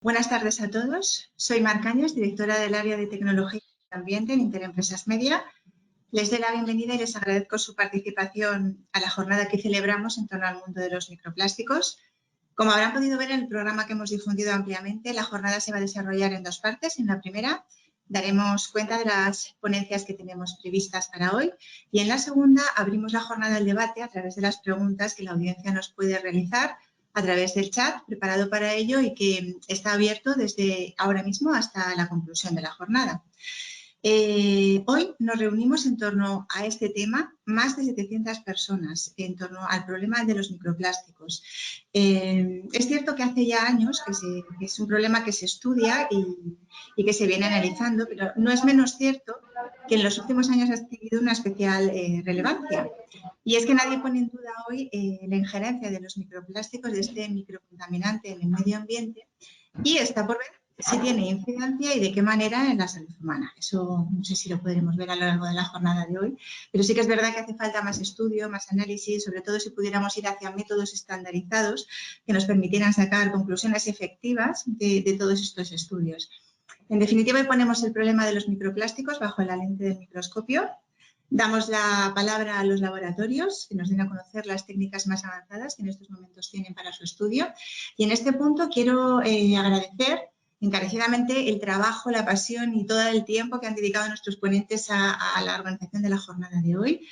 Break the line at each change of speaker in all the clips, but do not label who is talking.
Buenas tardes a todos. Soy Mar Cañas, directora del área de tecnología y ambiente en Interempresas Media. Les doy la bienvenida y les agradezco su participación a la jornada que celebramos en torno al mundo de los microplásticos. Como habrán podido ver en el programa que hemos difundido ampliamente, la jornada se va a desarrollar en dos partes. En la primera daremos cuenta de las ponencias que tenemos previstas para hoy y en la segunda abrimos la jornada del debate a través de las preguntas que la audiencia nos puede realizar a través del chat preparado para ello y que está abierto desde ahora mismo hasta la conclusión de la jornada. Hoy nos reunimos en torno a este tema, más de 700 personas, en torno al problema de los microplásticos. Es cierto que hace ya años que es un problema que se estudia y que se viene analizando, pero no es menos cierto que en los últimos años ha adquirido una especial relevancia. Y es que nadie pone en duda hoy la injerencia de los microplásticos, de este microcontaminante en el medio ambiente, y está por ver si tiene incidencia y de qué manera en la salud humana. Eso no sé si lo podremos ver a lo largo de la jornada de hoy, pero sí que es verdad que hace falta más estudio, más análisis, sobre todo si pudiéramos ir hacia métodos estandarizados que nos permitieran sacar conclusiones efectivas de todos estos estudios. En definitiva, hoy ponemos el problema de los microplásticos bajo la lente del microscopio. Damos la palabra a los laboratorios que nos den a conocer las técnicas más avanzadas que en estos momentos tienen para su estudio. Y en este punto quiero agradecer encarecidamente el trabajo, la pasión y todo el tiempo que han dedicado nuestros ponentes a la organización de la jornada de hoy.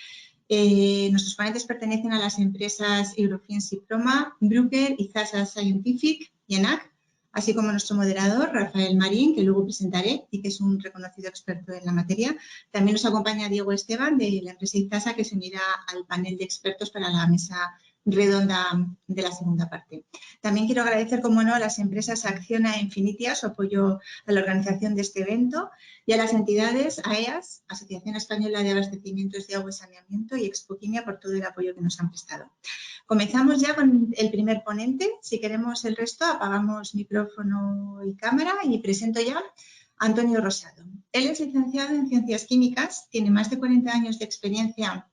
Nuestros ponentes pertenecen a las empresas Eurofins Syproma, Bruker, Izasa Scientific y ENAC, así como nuestro moderador, Rafael Marín, que luego presentaré y que es un reconocido experto en la materia. También nos acompaña Diego Esteban, de la empresa Izasa, que se unirá al panel de expertos para la mesa redonda de la segunda parte. También quiero agradecer, como no, a las empresas Acciona e Infinitia su apoyo a la organización de este evento y a las entidades AEAS, Asociación Española de Abastecimientos de Agua y Saneamiento, y Expoquimia por todo el apoyo que nos han prestado. Comenzamos ya con el primer ponente. Si queremos el resto, apagamos micrófono y cámara y presento ya a Antonio Rosado. Él es licenciado en Ciencias Químicas, tiene más de 40 años de experiencia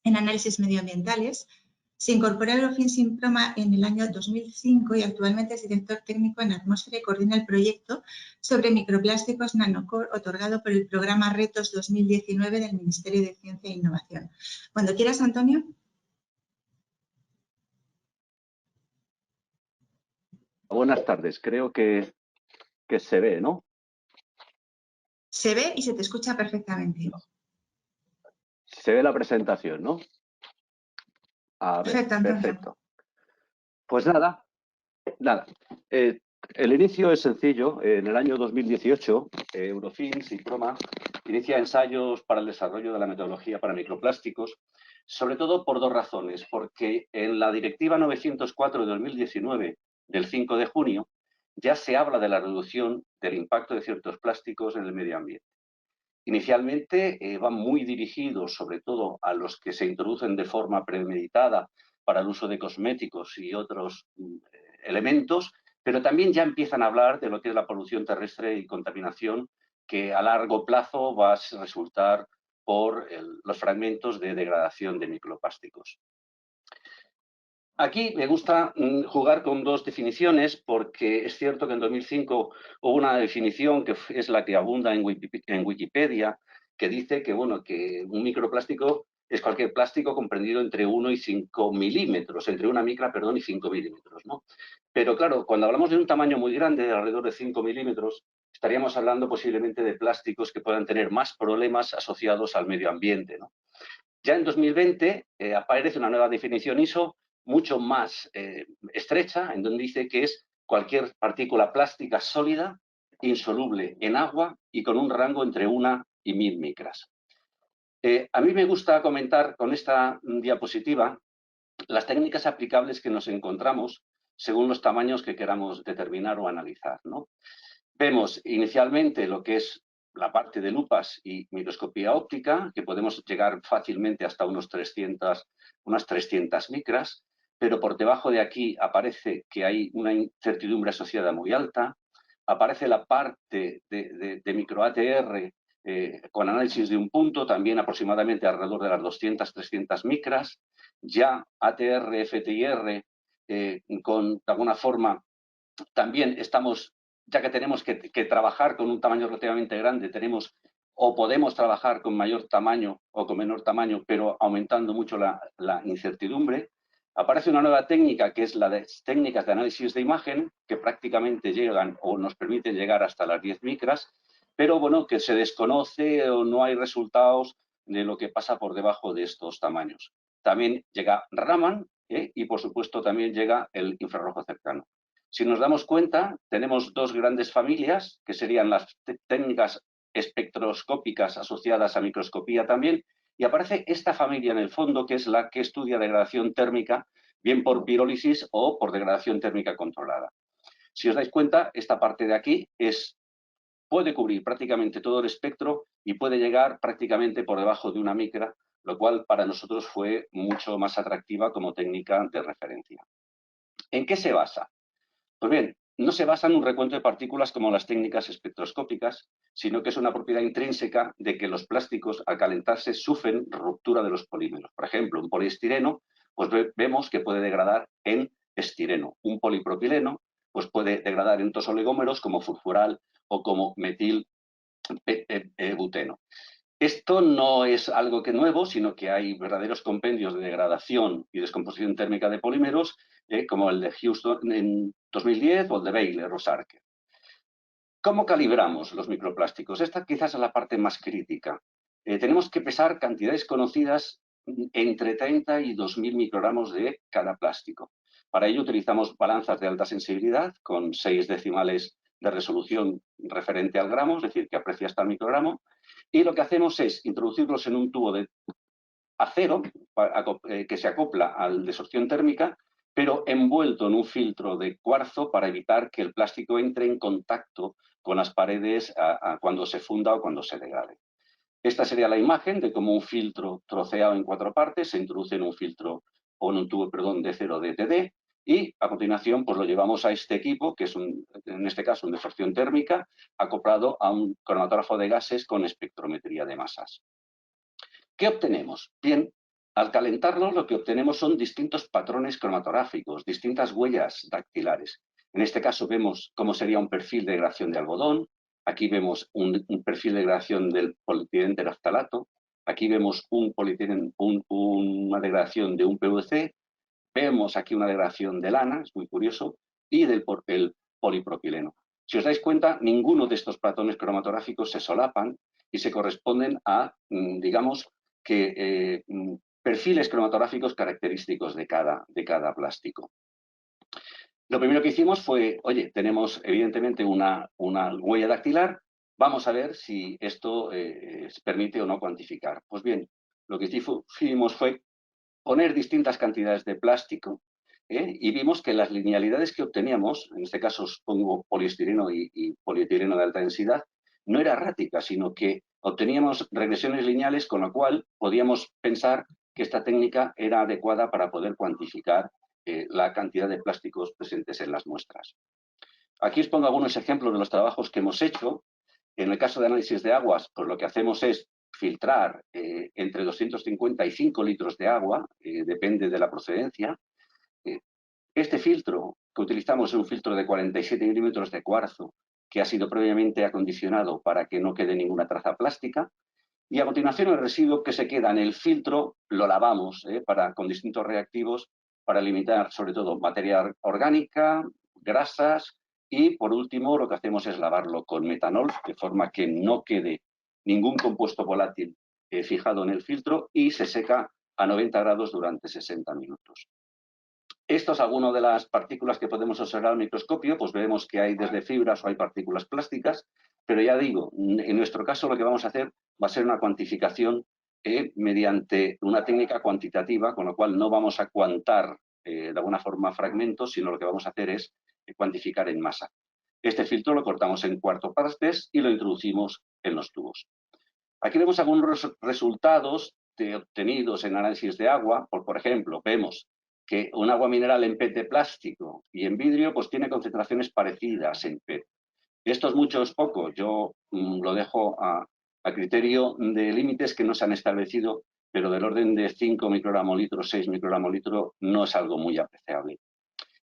en análisis medioambientales. Se incorporó a Eurofins Syproma en el año 2005 y actualmente es director técnico en Atmósfera y coordina el proyecto sobre microplásticos Nanocore otorgado por el programa Retos 2019 del Ministerio de Ciencia e Innovación. Cuando quieras, Antonio.
Buenas tardes, creo que se ve, ¿no?
Se ve y se te escucha perfectamente.
Se ve la presentación, ¿no? A ver,
Perfecto, Antonio.
perfecto. Pues nada. El inicio es sencillo. En el año 2018, Eurofins Syproma inicia ensayos para el desarrollo de la metodología para microplásticos, sobre todo por dos razones. Porque en la Directiva 904 de 2019, del 5 de junio, ya se habla de la reducción del impacto de ciertos plásticos en el medio ambiente. Inicialmente van muy dirigidos sobre todo a los que se introducen de forma premeditada para el uso de cosméticos y otros elementos, pero también ya empiezan a hablar de lo que es la polución terrestre y contaminación que a largo plazo va a resultar por los fragmentos de degradación de microplásticos. Aquí me gusta jugar con dos definiciones porque es cierto que en 2005 hubo una definición que es la que abunda en Wikipedia, que dice que, bueno, que un microplástico es cualquier plástico comprendido entre 1 y 5 milímetros, entre una micra, perdón, y 5 milímetros, ¿no? Pero claro, cuando hablamos de un tamaño muy grande, de alrededor de 5 milímetros, estaríamos hablando posiblemente de plásticos que puedan tener más problemas asociados al medio ambiente, ¿no? Ya en 2020 aparece una nueva definición ISO mucho más estrecha, en donde dice que es cualquier partícula plástica sólida, insoluble en agua y con un rango entre 1 y 1000 micras. A mí me gusta comentar con esta diapositiva las técnicas aplicables que nos encontramos según los tamaños que queramos determinar o analizar, ¿no? Vemos inicialmente lo que es la parte de lupas y microscopía óptica, que podemos llegar fácilmente hasta unas 300 micras, pero por debajo de aquí aparece que hay una incertidumbre asociada muy alta, aparece la parte de micro-ATR con análisis de un punto, también aproximadamente alrededor de las 200-300 micras, ya ATR, FTIR, de alguna forma también estamos ya que tenemos que trabajar con un tamaño relativamente grande, tenemos o podemos trabajar con mayor tamaño o con menor tamaño, pero aumentando mucho la incertidumbre. Aparece una nueva técnica que es la de técnicas de análisis de imagen, que prácticamente llegan o nos permiten llegar hasta las 10 micras, pero bueno, que se desconoce o no hay resultados de lo que pasa por debajo de estos tamaños. También llega Raman y por supuesto también llega el infrarrojo cercano. Si nos damos cuenta, tenemos dos grandes familias, que serían las técnicas espectroscópicas asociadas a microscopía también, y aparece esta familia en el fondo, que es la que estudia degradación térmica, bien por pirólisis o por degradación térmica controlada. Si os dais cuenta, esta parte de aquí puede cubrir prácticamente todo el espectro y puede llegar prácticamente por debajo de una micra, lo cual para nosotros fue mucho más atractiva como técnica de referencia. ¿En qué se basa? Pues bien, no se basa en un recuento de partículas como las técnicas espectroscópicas, sino que es una propiedad intrínseca de que los plásticos, al calentarse, sufren ruptura de los polímeros. Por ejemplo, un poliestireno, pues vemos que puede degradar en estireno. Un polipropileno, pues puede degradar en otros oligómeros como furfural o como metilbuteno. Esto no es algo que nuevo, sino que hay verdaderos compendios de degradación y descomposición térmica de polímeros, como el de Houston en 2010 o el de Baylor o Sarker. ¿Cómo calibramos los microplásticos? Esta quizás es la parte más crítica. Tenemos que pesar cantidades conocidas entre 30 y 2.000 microgramos de cada plástico. Para ello utilizamos balanzas de alta sensibilidad con 6 decimales de resolución referente al gramo, es decir, que aprecia hasta el microgramo, y lo que hacemos es introducirlos en un tubo de acero que se acopla a la desorción térmica, pero envuelto en un filtro de cuarzo para evitar que el plástico entre en contacto con las paredes cuando se funda o cuando se degrade. Esta sería la imagen de cómo un filtro troceado en 4 partes se introduce en un filtro o en un tubo, perdón, de 0 DTD, y a continuación pues lo llevamos a este equipo, que es en este caso una desorción térmica, acoplado a un cromatógrafo de gases con espectrometría de masas. ¿Qué obtenemos? Bien, al calentarlo lo que obtenemos son distintos patrones cromatográficos, distintas huellas dactilares. En este caso vemos cómo sería un perfil de degradación de algodón, aquí vemos un perfil de degradación del polietileno tereftalato, aquí vemos una degradación de un PVC, vemos aquí una degradación de lana, es muy curioso, y del polipropileno. Si os dais cuenta, ninguno de estos patrones cromatográficos se solapan y se corresponden a, digamos, perfiles cromatográficos característicos de cada plástico. Lo primero que hicimos fue, oye, tenemos evidentemente una huella dactilar, vamos a ver si esto se permite o no cuantificar. Pues bien, lo que hicimos fue poner distintas cantidades de plástico y vimos que las linealidades que obteníamos, en este caso os pongo poliestireno y polietileno de alta densidad, no era errática, sino que obteníamos regresiones lineales, con lo cual podíamos pensar que esta técnica era adecuada para poder cuantificar la cantidad de plásticos presentes en las muestras. Aquí os pongo algunos ejemplos de los trabajos que hemos hecho. En el caso de análisis de aguas, pues lo que hacemos es filtrar entre 250 y 5 litros de agua, depende de la procedencia. Este filtro que utilizamos es un filtro de 47 milímetros de cuarzo que ha sido previamente acondicionado para que no quede ninguna traza plástica. Y a continuación el residuo que se queda en el filtro lo lavamos con distintos reactivos para limitar sobre todo materia orgánica, grasas y por último lo que hacemos es lavarlo con metanol de forma que no quede ningún compuesto volátil fijado en el filtro y se seca a 90 grados durante 60 minutos. Esto es alguna de las partículas que podemos observar al microscopio, pues vemos que hay desde fibras o hay partículas plásticas, pero ya digo, en nuestro caso lo que vamos a hacer va a ser una cuantificación mediante una técnica cuantitativa, con lo cual no vamos a cuantar de alguna forma fragmentos, sino lo que vamos a hacer es cuantificar en masa. Este filtro lo cortamos en cuarto partes y lo introducimos en los tubos. Aquí vemos algunos resultados obtenidos en análisis de agua. Por ejemplo, vemos que un agua mineral en PET de plástico y en vidrio pues tiene concentraciones parecidas en PET. Esto es mucho o es poco. Yo lo dejo a criterio de límites que no se han establecido, pero del orden de 5 microgramos litro, 6 microgramos litro no es algo muy apreciable.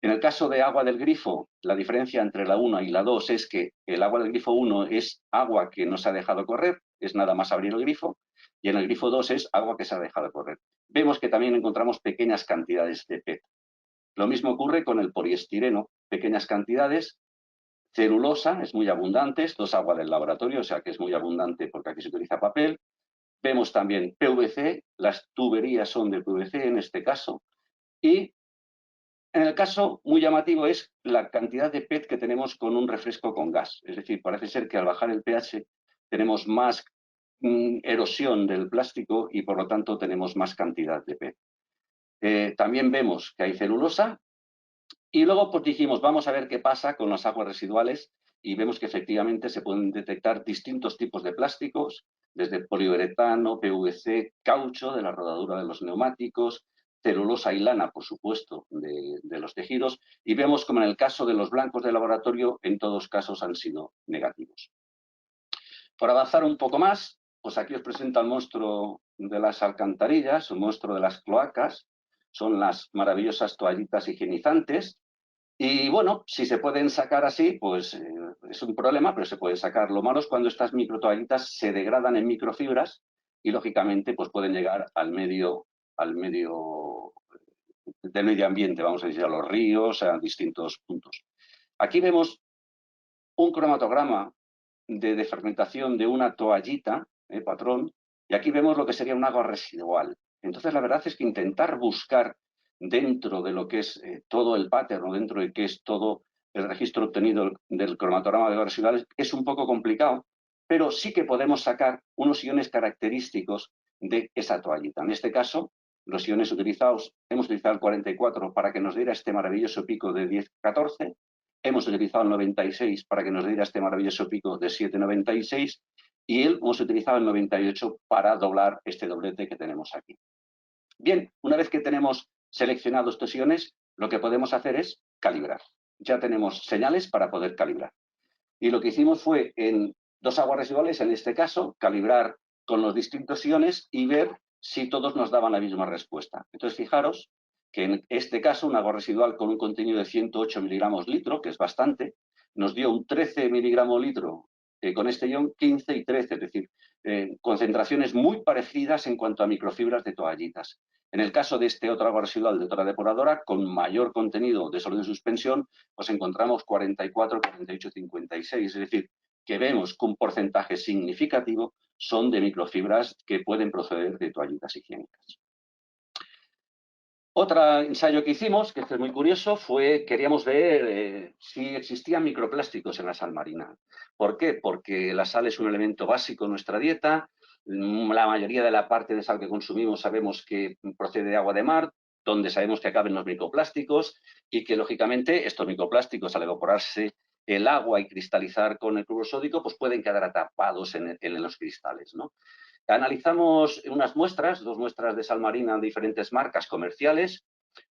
En el caso de agua del grifo, la diferencia entre la 1 y la 2 es que el agua del grifo 1 es agua que no se ha dejado correr, es nada más abrir el grifo, y en el grifo 2 es agua que se ha dejado correr. Vemos que también encontramos pequeñas cantidades de PET. Lo mismo ocurre con el poliestireno, pequeñas cantidades. Celulosa es muy abundante, esto es agua del laboratorio, o sea que es muy abundante porque aquí se utiliza papel. Vemos también PVC, las tuberías son de PVC en este caso. Y en el caso muy llamativo es la cantidad de PET que tenemos con un refresco con gas. Es decir, parece ser que al bajar el pH tenemos más erosión del plástico y por lo tanto tenemos más cantidad de PET. También vemos que hay celulosa y luego pues dijimos, vamos a ver qué pasa con las aguas residuales y vemos que efectivamente se pueden detectar distintos tipos de plásticos, desde poliuretano, PVC, caucho de la rodadura de los neumáticos, celulosa y lana, por supuesto, de los tejidos, y vemos como en el caso de los blancos de laboratorio, en todos casos han sido negativos. Por avanzar un poco más, pues aquí os presento al monstruo de las alcantarillas, el monstruo de las cloacas, son las maravillosas toallitas higienizantes. Y bueno, si se pueden sacar así, pues es un problema, pero se pueden sacar. Lo malo es cuando estas microtoallitas se degradan en microfibras y lógicamente pues pueden llegar al medio del medio ambiente, vamos a decir, a los ríos, a distintos puntos. Aquí vemos un cromatograma de fermentación de una toallita, patrón, y aquí vemos lo que sería un agua residual. Entonces, la verdad es que intentar buscar dentro de lo que es todo el pattern, o dentro de que es todo el registro obtenido del cromatograma de aguas residuales, es un poco complicado, pero sí que podemos sacar unos iones característicos de esa toallita. En este caso, los iones utilizados, hemos utilizado el 44 para que nos diera este maravilloso pico de 10,14, hemos utilizado el 96 para que nos diera este maravilloso pico de 7,96 y hemos utilizado el 98 para doblar este doblete que tenemos aquí. Bien, una vez que tenemos seleccionados estos iones, lo que podemos hacer es calibrar. Ya tenemos señales para poder calibrar. Y lo que hicimos fue en dos aguas residuales, en este caso, calibrar con los distintos iones y ver si todos nos daban la misma respuesta. Entonces, fijaros que en este caso, un agua residual con un contenido de 108 miligramos litro, que es bastante, nos dio un 13 miligramos litro con este ion, 15 y 13, es decir, concentraciones muy parecidas en cuanto a microfibras de toallitas. En el caso de este otro agua residual de otra depuradora, con mayor contenido de sólido en suspensión, pues encontramos 44, 48, 56, es decir, que vemos que un porcentaje significativo son de microfibras que pueden proceder de toallitas higiénicas. Otro ensayo que hicimos, que es muy curioso, fue, queríamos ver si existían microplásticos en la sal marina. ¿Por qué? Porque la sal es un elemento básico en nuestra dieta. La mayoría de la parte de sal que consumimos sabemos que procede de agua de mar, donde sabemos que acaben los microplásticos y que, lógicamente, estos microplásticos, al evaporarse el agua y cristalizar con el cloruro sódico, pues pueden quedar atrapados en los cristales, ¿no? Analizamos unas muestras, dos muestras de sal marina de diferentes marcas comerciales,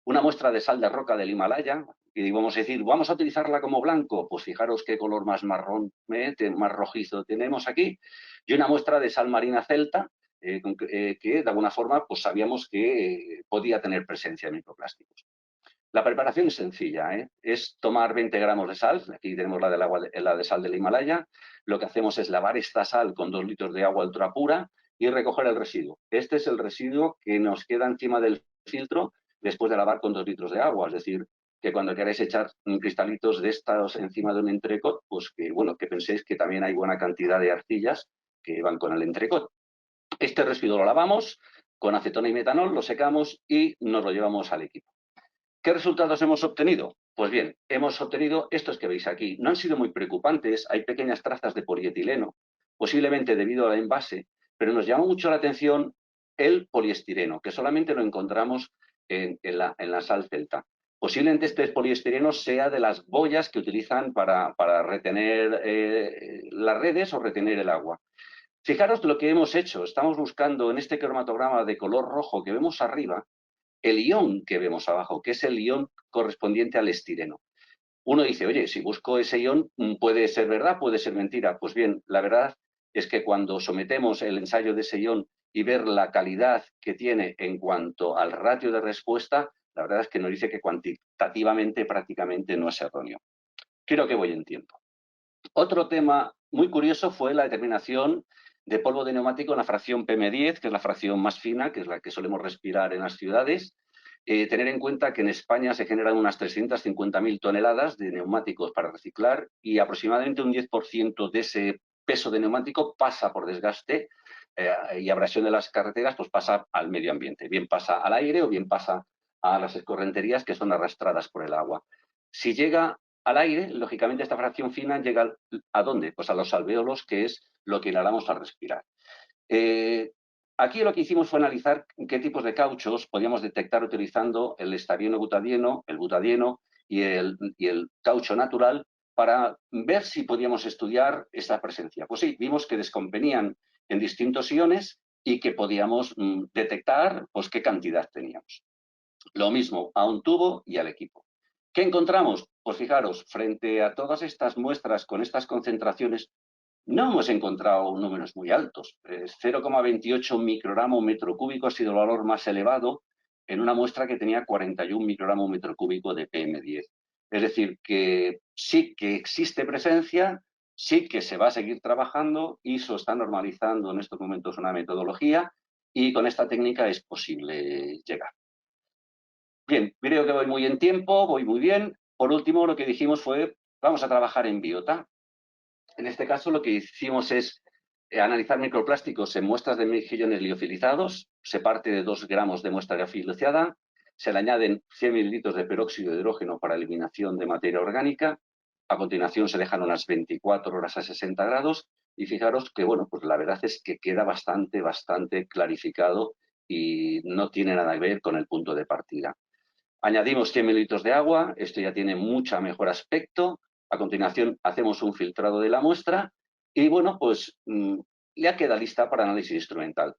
una muestra de sal de roca del Himalaya, y vamos a decir, ¿vamos a utilizarla como blanco? Pues fijaros qué color más marrón, más rojizo tenemos aquí, y una muestra de sal marina celta, que de alguna forma pues sabíamos que podía tener presencia de microplásticos. La preparación es sencilla, es tomar 20 gramos de sal, aquí tenemos la de sal del Himalaya, lo que hacemos es lavar esta sal con 2 litros de agua ultra pura y recoger el residuo. Este es el residuo que nos queda encima del filtro después de lavar con 2 litros de agua, es decir, que cuando queráis echar cristalitos de estos encima de un entrecot, pues que, bueno, que penséis que también hay buena cantidad de arcillas que van con el entrecot. Este residuo lo lavamos con acetona y metanol, lo secamos y nos lo llevamos al equipo. ¿Qué resultados hemos obtenido? Pues bien, hemos obtenido estos que veis aquí. No han sido muy preocupantes, hay pequeñas trazas de polietileno, posiblemente debido a la envase, pero nos llama mucho la atención el poliestireno, que solamente lo encontramos en la sal celta. Posiblemente este poliestireno sea de las boyas que utilizan para retener las redes o retener el agua. Fijaros lo que hemos hecho. Estamos buscando en este cromatograma de color rojo que vemos arriba, el ion que vemos abajo, que es el ion correspondiente al estireno. Uno dice, oye, si busco ese ion, ¿puede ser verdad, puede ser mentira? Pues bien, la verdad es que cuando sometemos el ensayo de ese ion y ver la calidad que tiene en cuanto al ratio de respuesta, La verdad es que nos dice que cuantitativamente prácticamente no es erróneo. Creo que voy en tiempo. Otro tema muy curioso fue la determinación de polvo de neumático en la fracción PM10, que es la fracción más fina, que es la que solemos respirar en las ciudades. Tener en cuenta que en España se generan unas 350.000 toneladas de neumáticos para reciclar y aproximadamente un 10% de ese peso de neumático pasa por desgaste y abrasión de las carreteras, pues pasa al medio ambiente. Bien pasa al aire o bien pasa a las escorrenterías que son arrastradas por el agua. Si llega al aire, lógicamente esta fracción fina llega ¿a dónde? Pues a los alvéolos, que es lo que inhalamos al respirar. Aquí lo que hicimos fue analizar qué tipos de cauchos podíamos detectar utilizando el estabieno-butadieno, el butadieno y el caucho natural para ver si podíamos estudiar esta presencia. Pues sí, vimos que descomponían en distintos iones y que podíamos detectar pues, qué cantidad teníamos. Lo mismo a un tubo y al equipo. ¿Qué encontramos? Pues fijaros, frente a todas estas muestras con estas concentraciones, no hemos encontrado números muy altos. 0,28 microgramo metro cúbico ha sido el valor más elevado en una muestra que tenía 41 microgramo metro cúbico de PM10. Es decir, que sí que existe presencia, sí que se va a seguir trabajando, ISO está normalizando en estos momentos una metodología y con esta técnica es posible llegar. Bien, creo que voy muy en tiempo, voy muy bien. Por último, lo que dijimos fue, vamos a trabajar en biota. En este caso, lo que hicimos es analizar microplásticos en muestras de mejillones liofilizados. Se parte de 2 gramos de muestra liofilizada. Se le añaden 100 mililitros de peróxido de hidrógeno para eliminación de materia orgánica. A continuación, se dejan unas 24 horas a 60 grados. Y fijaros que, bueno, pues la verdad es que queda bastante clarificado y no tiene nada que ver con el punto de partida. Añadimos 100 mililitros de agua, esto ya tiene mucho mejor aspecto. A continuación hacemos un filtrado de la muestra y bueno, pues ya queda lista para análisis instrumental.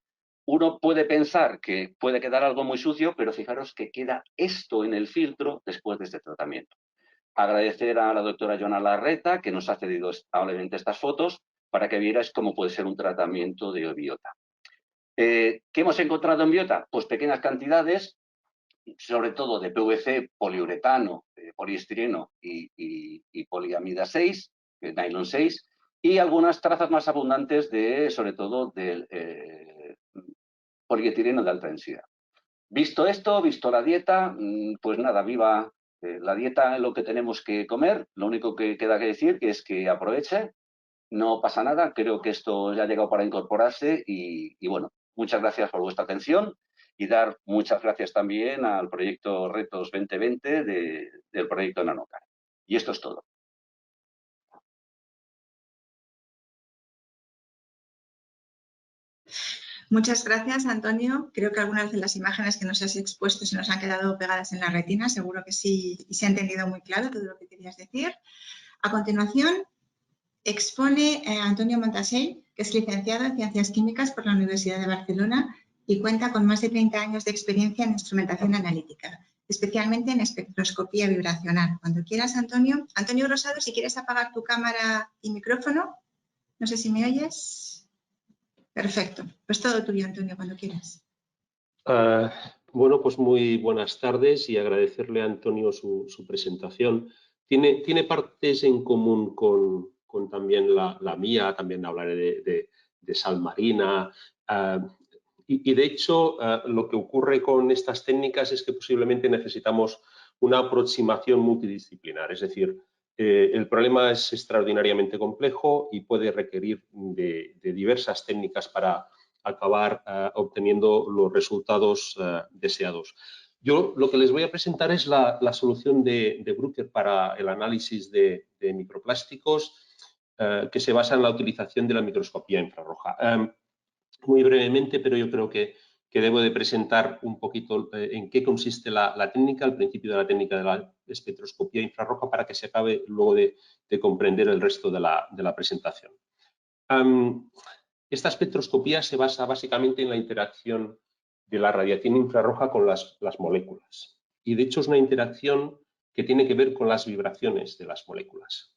Uno puede pensar que puede quedar algo muy sucio, pero fijaros que queda esto en el filtro después de este tratamiento. Agradecer a la doctora Joana Larreta que nos ha cedido amablemente estas fotos para que vierais cómo puede ser un tratamiento de biota. ¿Qué hemos encontrado en biota? Pues pequeñas cantidades, sobre todo de PVC, poliuretano, poliestireno y poliamida 6, nylon 6, y algunas trazas más abundantes de, sobre todo, del polietileno de alta densidad. Visto esto, visto la dieta, pues nada, viva la dieta, lo que tenemos que comer. Lo único que queda que decir que es que aproveche, no pasa nada, creo que esto ya ha llegado para incorporarse y bueno, muchas gracias por vuestra atención y dar muchas gracias también al proyecto Retos 2020 del proyecto Nanocar. Y esto es todo.
Muchas gracias, Antonio. Creo que algunas de las imágenes que nos has expuesto se nos han quedado pegadas en la retina. Seguro que sí, y se ha entendido muy claro todo lo que querías decir. A continuación, expone Antonio Montasell, que es licenciado en Ciencias Químicas por la Universidad de Barcelona y cuenta con más de 30 años de experiencia en instrumentación analítica, especialmente en espectroscopía vibracional. Cuando quieras, Antonio. Antonio Rosado, si quieres apagar tu cámara y micrófono. No sé si me oyes. Perfecto. Pues todo tuyo, Antonio, cuando quieras.
Bueno, pues muy buenas tardes y agradecerle a Antonio su presentación. Tiene partes en común con también la mía, también hablaré de sal marina. Y de hecho, lo que ocurre con estas técnicas es que posiblemente necesitamos una aproximación multidisciplinar. Es decir, el problema es extraordinariamente complejo y puede requerir de diversas técnicas para acabar obteniendo los resultados deseados. Yo lo que les voy a presentar es la solución de Bruker para el análisis de microplásticos que se basa en la utilización de la microscopía infrarroja. Muy brevemente, pero yo creo que debo de presentar un poquito en qué consiste la técnica, el principio de la técnica de la espectroscopía infrarroja para que se acabe luego de comprender el resto de la presentación. Esta espectroscopía se basa básicamente en la interacción de la radiación infrarroja con las moléculas. Y de hecho es una interacción que tiene que ver con las vibraciones de las moléculas.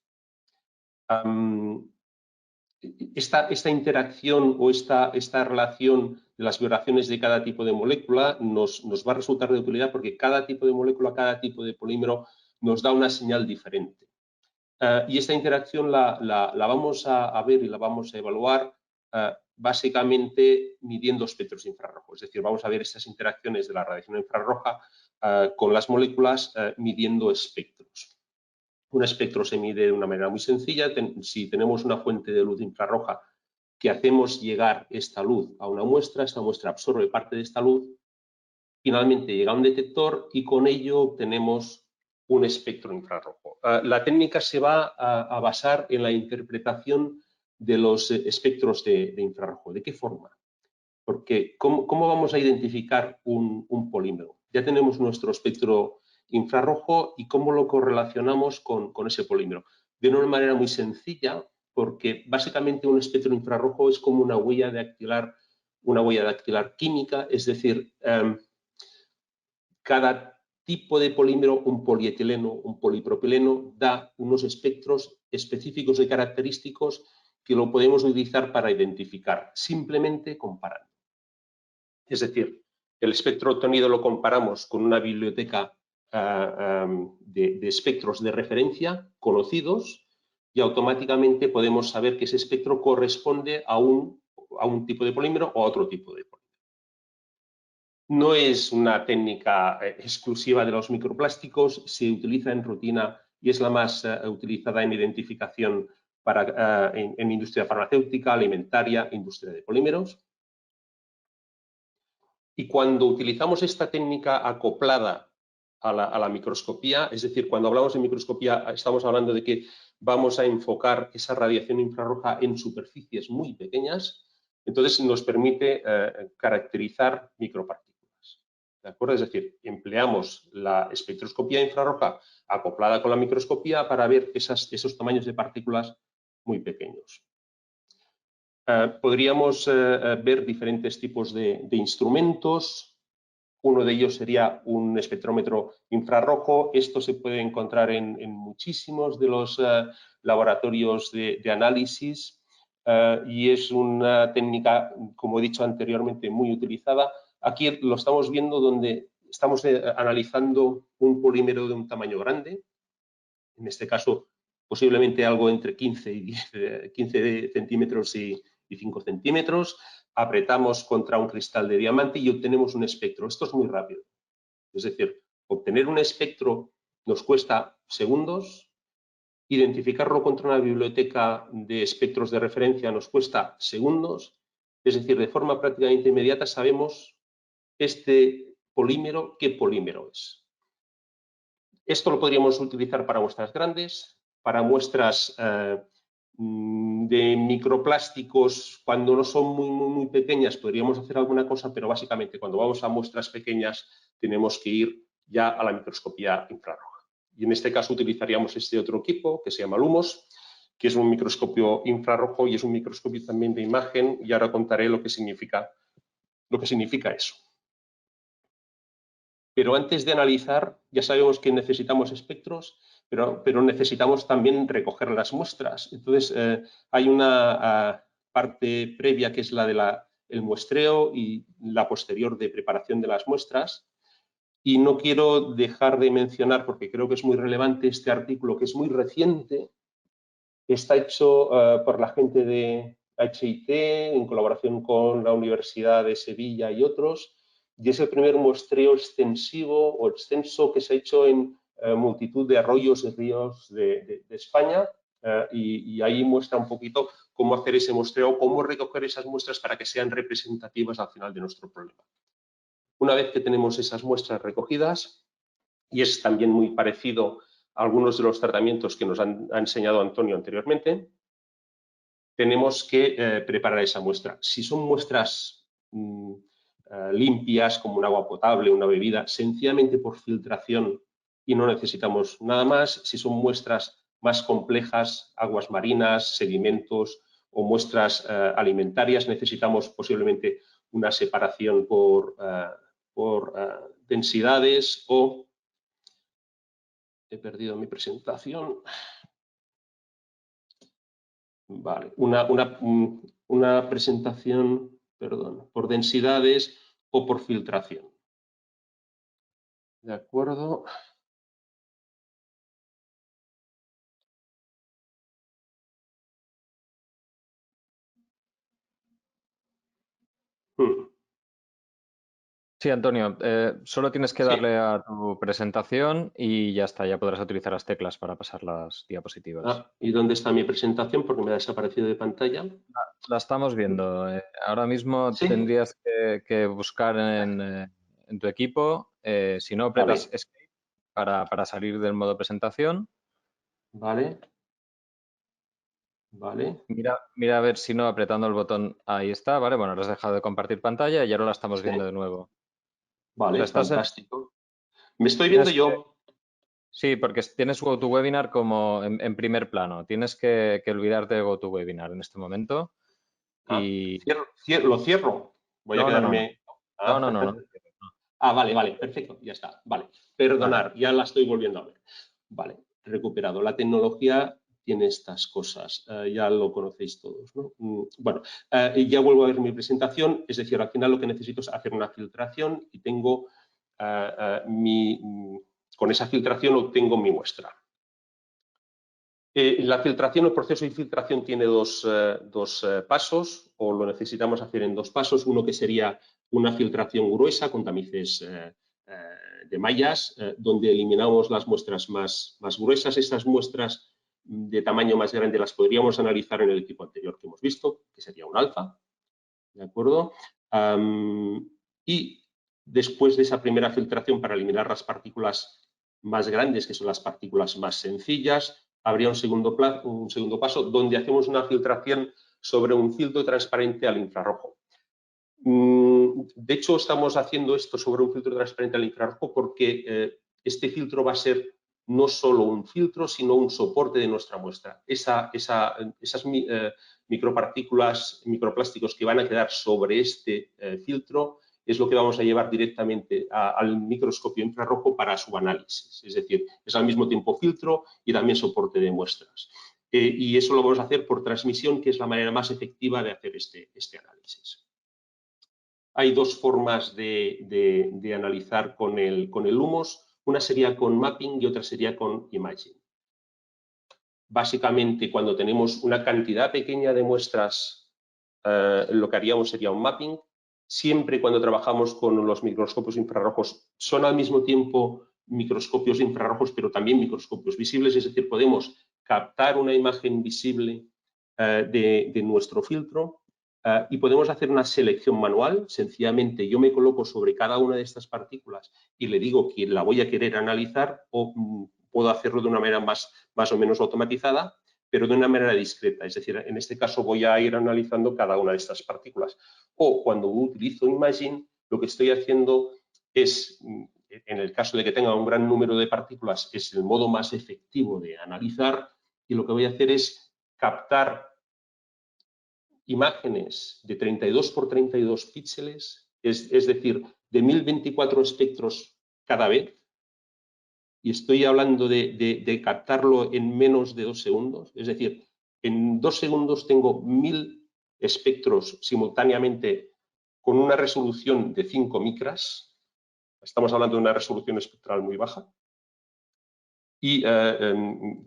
Esta interacción o esta relación las vibraciones de cada tipo de molécula nos va a resultar de utilidad porque cada tipo de molécula, cada tipo de polímero nos da una señal diferente. Y esta interacción la vamos a ver y la vamos a evaluar básicamente midiendo espectros infrarrojos. Es decir, vamos a ver estas interacciones de la radiación infrarroja con las moléculas midiendo espectros. Un espectro se mide de una manera muy sencilla. Si tenemos una fuente de luz infrarroja que hacemos llegar esta luz a una muestra, esta muestra absorbe parte de esta luz, finalmente llega a un detector y con ello obtenemos un espectro infrarrojo. La técnica se va a basar en la interpretación de los espectros de infrarrojo. ¿De qué forma? Porque ¿cómo vamos a identificar un polímero? Ya tenemos nuestro espectro infrarrojo y cómo lo correlacionamos con ese polímero. De una manera muy sencilla, porque básicamente un espectro infrarrojo es como una huella dactilar química, es decir, cada tipo de polímero, un polietileno, un polipropileno, da unos espectros específicos y característicos que lo podemos utilizar para identificar, simplemente comparando. Es decir, el espectro obtenido lo comparamos con una biblioteca de espectros de referencia conocidos y automáticamente podemos saber que ese espectro corresponde a un tipo de polímero o a otro tipo de polímero. No es una técnica exclusiva de los microplásticos, se utiliza en rutina y es la más utilizada en identificación en industria farmacéutica, alimentaria, industria de polímeros. Y cuando utilizamos esta técnica acoplada a la microscopía, es decir, cuando hablamos de microscopía estamos hablando de que vamos a enfocar esa radiación infrarroja en superficies muy pequeñas, entonces nos permite caracterizar micropartículas. ¿De acuerdo? Es decir, empleamos la espectroscopía infrarroja acoplada con la microscopía para ver esos tamaños de partículas muy pequeños. Podríamos ver diferentes tipos de instrumentos. Uno de ellos sería un espectrómetro infrarrojo. Esto se puede encontrar en muchísimos de los laboratorios de análisis y es una técnica, como he dicho anteriormente, muy utilizada. Aquí lo estamos viendo donde estamos analizando un polímero de un tamaño grande. En este caso, posiblemente algo entre 15 centímetros y 5 centímetros, apretamos contra un cristal de diamante y obtenemos un espectro. Esto es muy rápido. Es decir, obtener un espectro nos cuesta segundos, identificarlo contra una biblioteca de espectros de referencia nos cuesta segundos, es decir, de forma prácticamente inmediata sabemos este polímero, qué polímero es. Esto lo podríamos utilizar para muestras grandes, para muestras de microplásticos, cuando no son muy pequeñas podríamos hacer alguna cosa, pero básicamente cuando vamos a muestras pequeñas tenemos que ir ya a la microscopía infrarroja. Y en este caso utilizaríamos este otro equipo que se llama LUMOS, que es un microscopio infrarrojo y es un microscopio también de imagen, y ahora contaré lo que significa eso. Pero antes de analizar, ya sabemos que necesitamos espectros, pero necesitamos también recoger las muestras. Entonces, hay una parte previa que es la del muestreo y la posterior de preparación de las muestras. Y no quiero dejar de mencionar, porque creo que es muy relevante, este artículo que es muy reciente. Está hecho por la gente de HIT en colaboración con la Universidad de Sevilla y otros. Y es el primer muestreo extensivo o extenso que se ha hecho en multitud de arroyos y ríos de España y ahí muestra un poquito cómo hacer ese muestreo, cómo recoger esas muestras para que sean representativas al final de nuestro problema. Una vez que tenemos esas muestras recogidas, y es también muy parecido a algunos de los tratamientos que nos ha enseñado Antonio anteriormente, tenemos que preparar esa muestra. Si son muestras limpias, como un agua potable, una bebida, sencillamente por filtración y no necesitamos nada más. Si son muestras más complejas, aguas marinas, sedimentos o muestras alimentarias, necesitamos posiblemente una separación por densidades o... He perdido mi presentación. Vale, una presentación perdón, por densidades o por filtración. ¿De acuerdo?
Sí, Antonio, solo tienes que
Sí.
darle a tu presentación y ya está, ya podrás utilizar las teclas para pasar las diapositivas.
¿Y dónde está mi presentación? Porque me ha desaparecido de pantalla.
La estamos viendo. Ahora mismo
Sí.
tendrías que buscar en tu equipo, si no apretas
Vale.
Escape para salir del modo presentación.
Vale. Vale.
Mira a ver si no apretando el botón, ahí está, ¿vale? Bueno, ahora has dejado de compartir pantalla y ahora la estamos
Sí.
viendo de nuevo.
Vale,
Estás
fantástico. Me estoy viendo yo.
Sí, porque tienes GoToWebinar como en primer plano. Tienes que olvidarte de GoToWebinar en este momento. Y...
Lo cierro. Voy a quedarme.
No.
Vale, perfecto, ya está. Vale, perdonar, ya la estoy volviendo a ver. Vale, recuperado. La tecnología tiene estas cosas, ya lo conocéis todos, ¿no? Bueno, ya vuelvo a ver mi presentación, es decir, al final lo que necesito es hacer una filtración y tengo con esa filtración obtengo mi muestra. La filtración, el proceso de filtración tiene dos pasos, o lo necesitamos hacer en dos pasos. Uno que sería una filtración gruesa con tamices de mallas, donde eliminamos las muestras más gruesas. Estas muestras de tamaño más grande las podríamos analizar en el equipo anterior que hemos visto, que sería un alfa, ¿de acuerdo? Y después de esa primera filtración para eliminar las partículas más grandes, que son las partículas más sencillas, habría un segundo paso donde hacemos una filtración sobre un filtro transparente al infrarrojo. De hecho, estamos haciendo esto sobre un filtro transparente al infrarrojo porque este filtro va a ser no solo un filtro, sino un soporte de nuestra muestra. Esas micropartículas, microplásticos que van a quedar sobre este filtro es lo que vamos a llevar directamente al microscopio infrarrojo para su análisis. Es decir, es al mismo tiempo filtro y también soporte de muestras. Y eso lo vamos a hacer por transmisión, que es la manera más efectiva de hacer este análisis. Hay dos formas de analizar con el Lumos. Una sería con mapping y otra sería con imaging. Básicamente, cuando tenemos una cantidad pequeña de muestras, lo que haríamos sería un mapping. Siempre cuando trabajamos con los microscopios infrarrojos, son al mismo tiempo microscopios infrarrojos, pero también microscopios visibles, es decir, podemos captar una imagen visible de nuestro filtro y podemos hacer una selección manual. Sencillamente, yo me coloco sobre cada una de estas partículas y le digo que la voy a querer analizar, o puedo hacerlo de una manera más o menos automatizada, pero de una manera discreta. Es decir, en este caso voy a ir analizando cada una de estas partículas. O cuando utilizo Imaging, lo que estoy haciendo es, en el caso de que tenga un gran número de partículas, es el modo más efectivo de analizar, y lo que voy a hacer es captar imágenes de 32 por 32 píxeles, es decir, de 1024 espectros cada vez, y estoy hablando de captarlo en menos de 2 segundos, es decir, en 2 segundos tengo 1000 espectros simultáneamente con una resolución de 5 micras, estamos hablando de una resolución espectral muy baja, y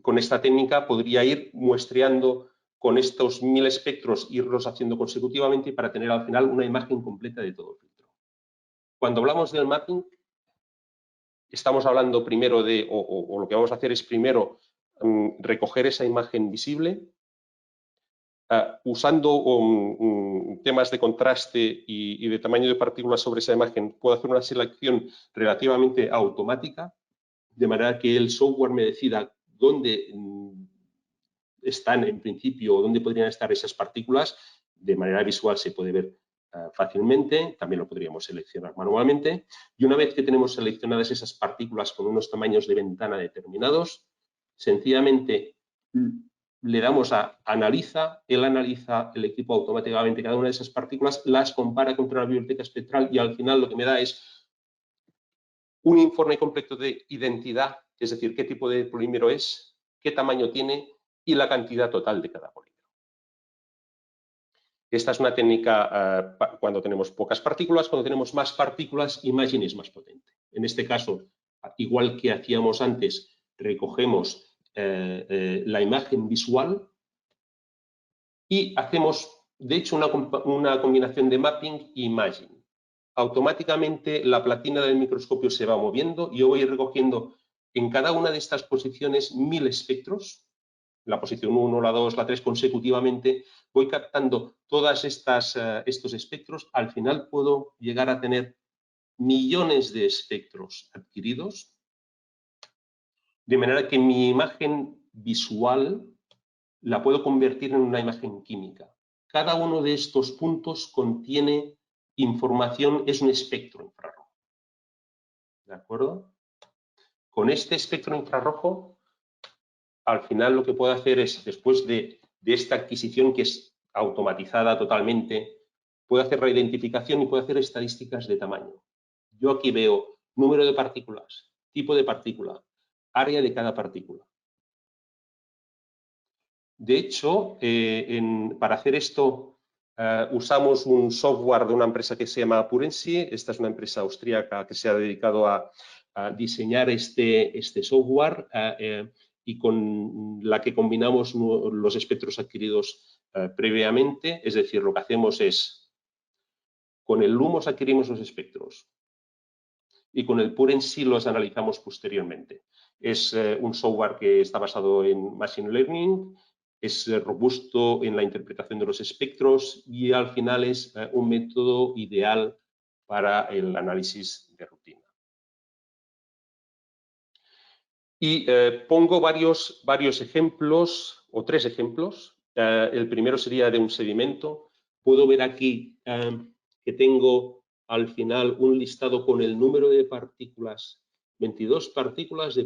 con esta técnica podría ir muestreando con estos 1000 espectros, irlos haciendo consecutivamente para tener al final una imagen completa de todo el filtro. Cuando hablamos del mapping, estamos hablando primero de, o lo que vamos a hacer es primero recoger esa imagen visible, usando temas de contraste y de tamaño de partículas sobre esa imagen, puedo hacer una selección relativamente automática, de manera que el software me decida dónde están en principio o dónde podrían estar esas partículas. De manera visual se puede ver fácilmente, también lo podríamos seleccionar manualmente, y una vez que tenemos seleccionadas esas partículas con unos tamaños de ventana determinados, sencillamente le damos a analiza, él analiza, el equipo automáticamente cada una de esas partículas, las compara contra la biblioteca espectral y al final lo que me da es un informe completo de identidad, es decir, qué tipo de polímero es, qué tamaño tiene y la cantidad total de cada polímero. Esta es una técnica cuando tenemos pocas partículas. Cuando tenemos más partículas, Imagine es más potente. En este caso, igual que hacíamos antes, recogemos la imagen visual y hacemos, de hecho, una combinación de mapping e Imagine. Automáticamente la platina del microscopio se va moviendo y yo voy recogiendo en cada una de estas posiciones 1000 espectros, la posición 1, la 2, la 3 consecutivamente, voy captando todos estos espectros. Al final puedo llegar a tener millones de espectros adquiridos, de manera que mi imagen visual la puedo convertir en una imagen química. Cada uno de estos puntos contiene información, es un espectro infrarrojo. ¿De acuerdo? Con este espectro infrarrojo, al final lo que puedo hacer es, después de esta adquisición que es automatizada totalmente, puedo hacer reidentificación y puedo hacer estadísticas de tamaño. Yo aquí veo número de partículas, tipo de partícula, área de cada partícula. De hecho, para hacer esto usamos un software de una empresa que se llama Purency. Esta es una empresa austríaca que se ha dedicado a diseñar este software y con la que combinamos los espectros adquiridos previamente. Es decir, lo que hacemos es, con el Lumos adquirimos los espectros y con el Purency los analizamos posteriormente. Es un software que está basado en Machine Learning, es robusto en la interpretación de los espectros y al final es un método ideal para el análisis de rutina. Y pongo varios ejemplos, o 3 ejemplos. El primero sería de un sedimento. Puedo ver aquí que tengo al final un listado con el número de partículas, 22 partículas de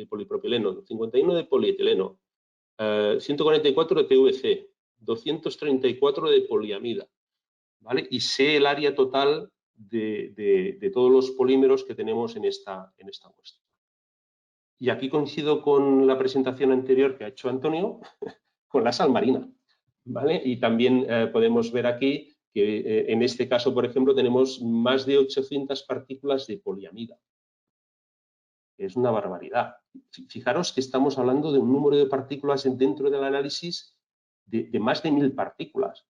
polipropileno, 51 de polietileno, 144 de PVC, 234 de poliamida, ¿vale? Y sé el área total de todos los polímeros que tenemos en esta muestra. Y aquí coincido con la presentación anterior que ha hecho Antonio, con la sal marina, ¿vale? Y también podemos ver aquí que en este caso, por ejemplo, tenemos más de 800 partículas de poliamida. Es una barbaridad. Fijaros que estamos hablando de un número de partículas dentro del análisis de más de 1000 partículas.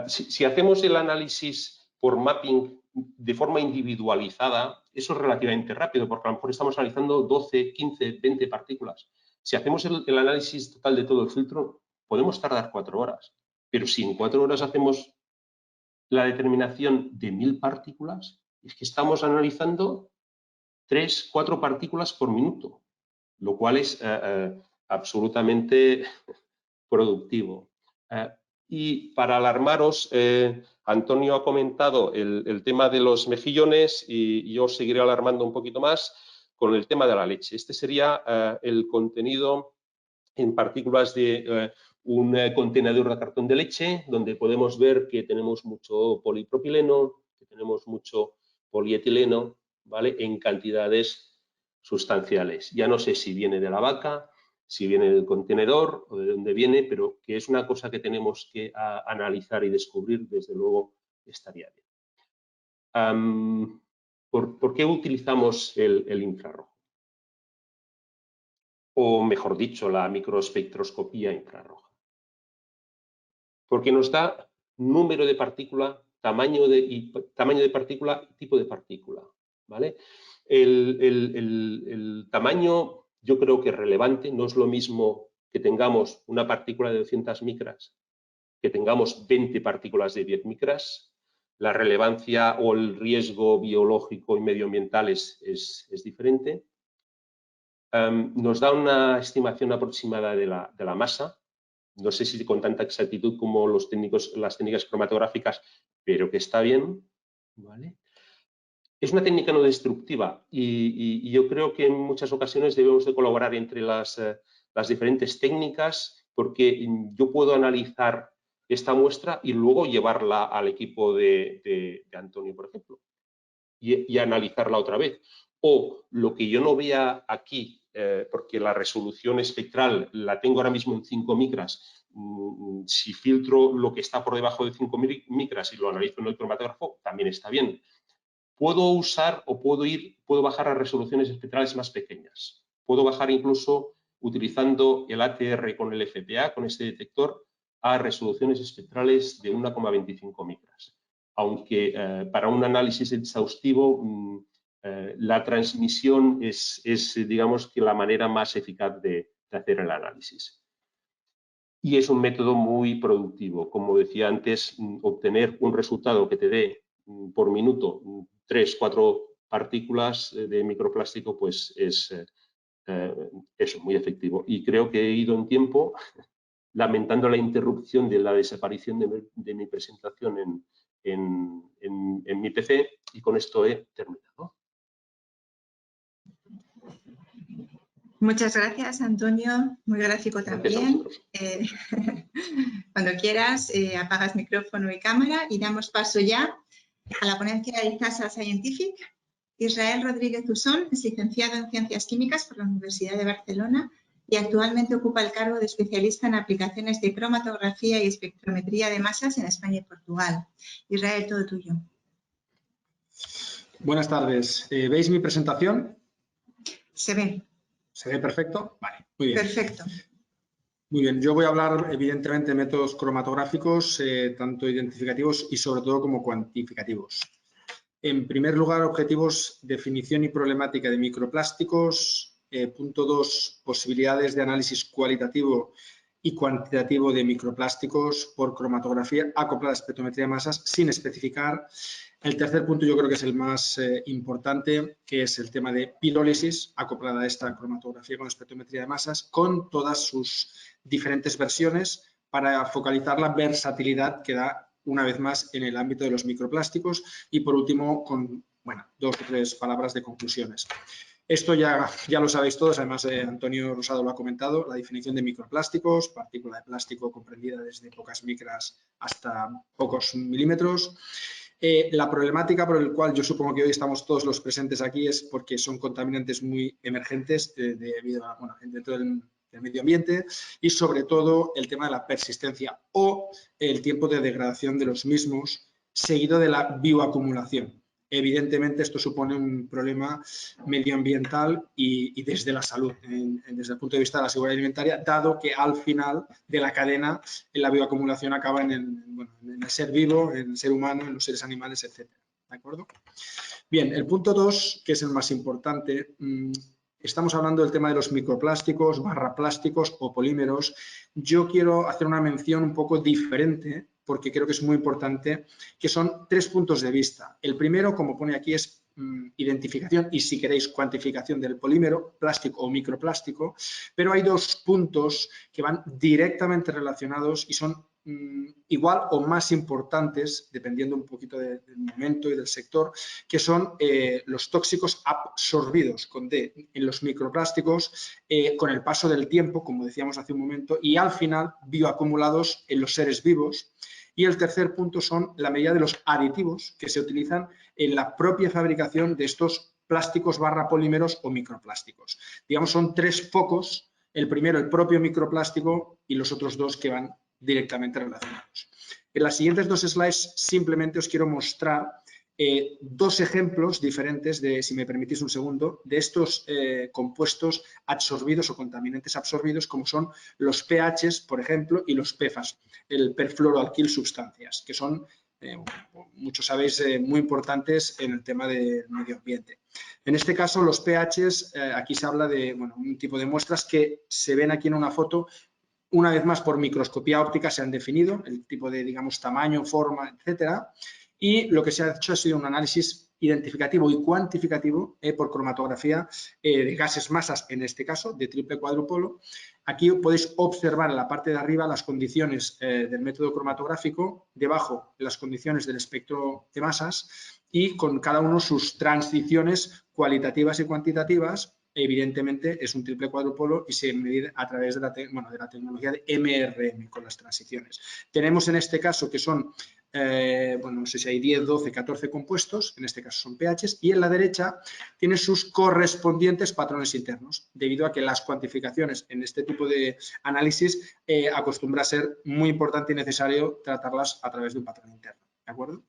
Si hacemos el análisis por mapping de forma individualizada, eso es relativamente rápido, porque a lo mejor estamos analizando 12, 15, 20 partículas. Si hacemos el análisis total de todo el filtro, podemos tardar 4 horas. Pero si en 4 horas hacemos la determinación de 1000 partículas, es que estamos analizando 3, 4 partículas por minuto, lo cual es absolutamente productivo. Y para alarmaros, Antonio ha comentado el tema de los mejillones y yo seguiré alarmando un poquito más con el tema de la leche. Este sería el contenido en partículas de un contenedor de cartón de leche, donde podemos ver que tenemos mucho polipropileno, que tenemos mucho polietileno, ¿vale? En cantidades sustanciales. Ya no sé si viene de la vaca, si viene del contenedor o de dónde viene, pero que es una cosa que tenemos que analizar y descubrir, desde luego estaría bien. ¿Por qué utilizamos el infrarrojo? O mejor dicho, la microespectroscopía infrarroja. Porque nos da número de partícula, tamaño de partícula, tipo de partícula, ¿vale? El tamaño yo creo que es relevante, no es lo mismo que tengamos una partícula de 200 micras que tengamos 20 partículas de 10 micras. La relevancia o el riesgo biológico y medioambiental es diferente. Nos da una estimación aproximada de la masa, no sé si con tanta exactitud como las técnicas cromatográficas, pero que está bien, ¿vale? Es una técnica no destructiva y yo creo que en muchas ocasiones debemos de colaborar entre las diferentes técnicas, porque yo puedo analizar esta muestra y luego llevarla al equipo de Antonio, por ejemplo, y analizarla otra vez. O lo que yo no vea aquí porque la resolución espectral la tengo ahora mismo en 5 micras. Si filtro lo que está por debajo de 5 micras y lo analizo en el cromatógrafo, también está bien. Puedo usar o puedo bajar a resoluciones espectrales más pequeñas. Puedo bajar incluso utilizando el ATR con el FPA, con este detector, a resoluciones espectrales de 1,25 micras. Aunque para un análisis exhaustivo la transmisión es, digamos, que la manera más eficaz de hacer el análisis. Y es un método muy productivo. Como decía antes, obtener un resultado que te dé por minuto 3, 4 partículas de microplástico, pues es eso, muy efectivo. Y creo que he ido en tiempo, lamentando la interrupción de la desaparición de mi presentación en mi PC, y con esto he terminado.
Muchas gracias, Antonio. Muy gráfico también. Cuando quieras, apagas micrófono y cámara y damos paso ya a la ponencia de IZASA Scientific. Israel Rodríguez Usón es licenciado en Ciencias Químicas por la Universidad de Barcelona y actualmente ocupa el cargo de especialista en aplicaciones de cromatografía y espectrometría de masas en España y Portugal. Israel, todo tuyo.
Buenas tardes. ¿Veis mi presentación?
Se ve.
¿Se ve perfecto? Vale, muy bien.
Perfecto.
Muy bien, yo voy a hablar evidentemente de métodos cromatográficos, tanto identificativos y sobre todo como cuantificativos. En primer lugar, objetivos, definición y problemática de microplásticos. Punto 2, posibilidades de análisis cualitativo y cuantitativo de microplásticos por cromatografía acoplada a espectrometría de masas sin especificar. El tercer punto yo creo que es el más importante, que es el tema de pirólisis acoplada a esta cromatografía con espectrometría de masas con todas sus diferentes versiones para focalizar la versatilidad que da una vez más en el ámbito de los microplásticos y por último con 2 o 3 palabras de conclusiones. Esto ya lo sabéis todos, además Antonio Rosado lo ha comentado, la definición de microplásticos, partícula de plástico comprendida desde pocas micras hasta pocos milímetros. La problemática por la cual yo supongo que hoy estamos todos los presentes aquí es porque son contaminantes muy emergentes debido a, dentro del medio ambiente y sobre todo el tema de la persistencia o el tiempo de degradación de los mismos seguido de la bioacumulación. Evidentemente esto supone un problema medioambiental y desde la salud, desde el punto de vista de la seguridad alimentaria, dado que al final de la cadena la bioacumulación acaba en el ser vivo, en el ser humano, en los seres animales, etc. ¿De acuerdo? Bien, el punto 2, que es el más importante, estamos hablando del tema de los microplásticos, plásticos o polímeros. Yo quiero hacer una mención un poco diferente porque creo que es muy importante, que son 3 puntos de vista. El primero, como pone aquí, es identificación y, si queréis, cuantificación del polímero, plástico o microplástico, pero hay 2 puntos que van directamente relacionados y son igual o más importantes, dependiendo un poquito del momento y del sector, que son los tóxicos absorbidos con D en los microplásticos con el paso del tiempo, como decíamos hace un momento, y al final bioacumulados en los seres vivos. Y el tercer punto son la medida de los aditivos que se utilizan en la propia fabricación de estos plásticos polímeros o microplásticos. Digamos, son 3 focos, el primero el propio microplástico y los otros 2 que van directamente relacionados. En las siguientes 2 slides simplemente os quiero mostrar 2 ejemplos diferentes, si me permitís un segundo, de estos compuestos absorbidos o contaminantes absorbidos, como son los pHs, por ejemplo, y los PFAS, el perfluoroalquil substancias, que son, muchos sabéis, muy importantes en el tema del medio ambiente. En este caso, los pHs, aquí se habla de un tipo de muestras que se ven aquí en una foto. Una vez más, por microscopía óptica se han definido el tipo de, digamos, tamaño, forma, etcétera. Y lo que se ha hecho ha sido un análisis identificativo y cuantificativo por cromatografía de gases masas, en este caso, de triple cuadrupolo. Aquí podéis observar en la parte de arriba las condiciones del método cromatográfico, debajo las condiciones del espectro de masas y con cada uno sus transiciones cualitativas y cuantitativas. Evidentemente es un triple cuadrupolo y se mide a través de la tecnología de MRM con las transiciones. Tenemos en este caso que son bueno, no sé si hay 10, 12, 14 compuestos, en este caso son pHs, y en la derecha tiene sus correspondientes patrones internos, debido a que las cuantificaciones en este tipo de análisis acostumbra a ser muy importante y necesario tratarlas a través de un patrón interno, ¿de acuerdo?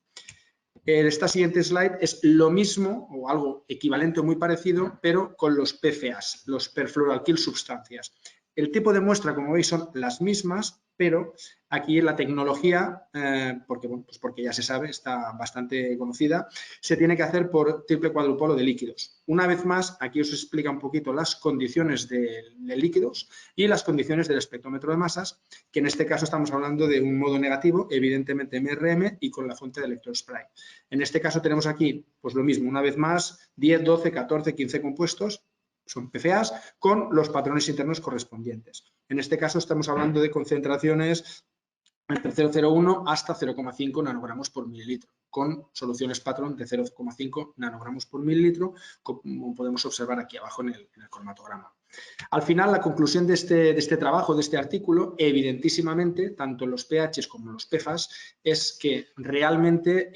Esta siguiente slide es lo mismo o algo equivalente o muy parecido, pero con los PFAs, los perfluoroalquil substancias. El tipo de muestra, como veis, son las mismas, pero aquí la tecnología, porque, bueno, pues porque ya se sabe, está bastante conocida, se tiene que hacer por triple cuadrupolo de líquidos. Una vez más, aquí os explica un poquito las condiciones de líquidos y las condiciones del espectrómetro de masas, que en este caso estamos hablando de un modo negativo, evidentemente MRM y con la fuente de electrospray. En este caso tenemos aquí, pues lo mismo, una vez más, 10, 12, 14, 15 compuestos, son PFAs, con los patrones internos correspondientes. En este caso estamos hablando de concentraciones entre 0,01 hasta 0,5 nanogramos por mililitro, con soluciones patrón de 0,5 nanogramos por mililitro, como podemos observar aquí abajo en el cromatograma. Al final, la conclusión de este trabajo, de este artículo, evidentísimamente, tanto los pHs como los PFAS, es que realmente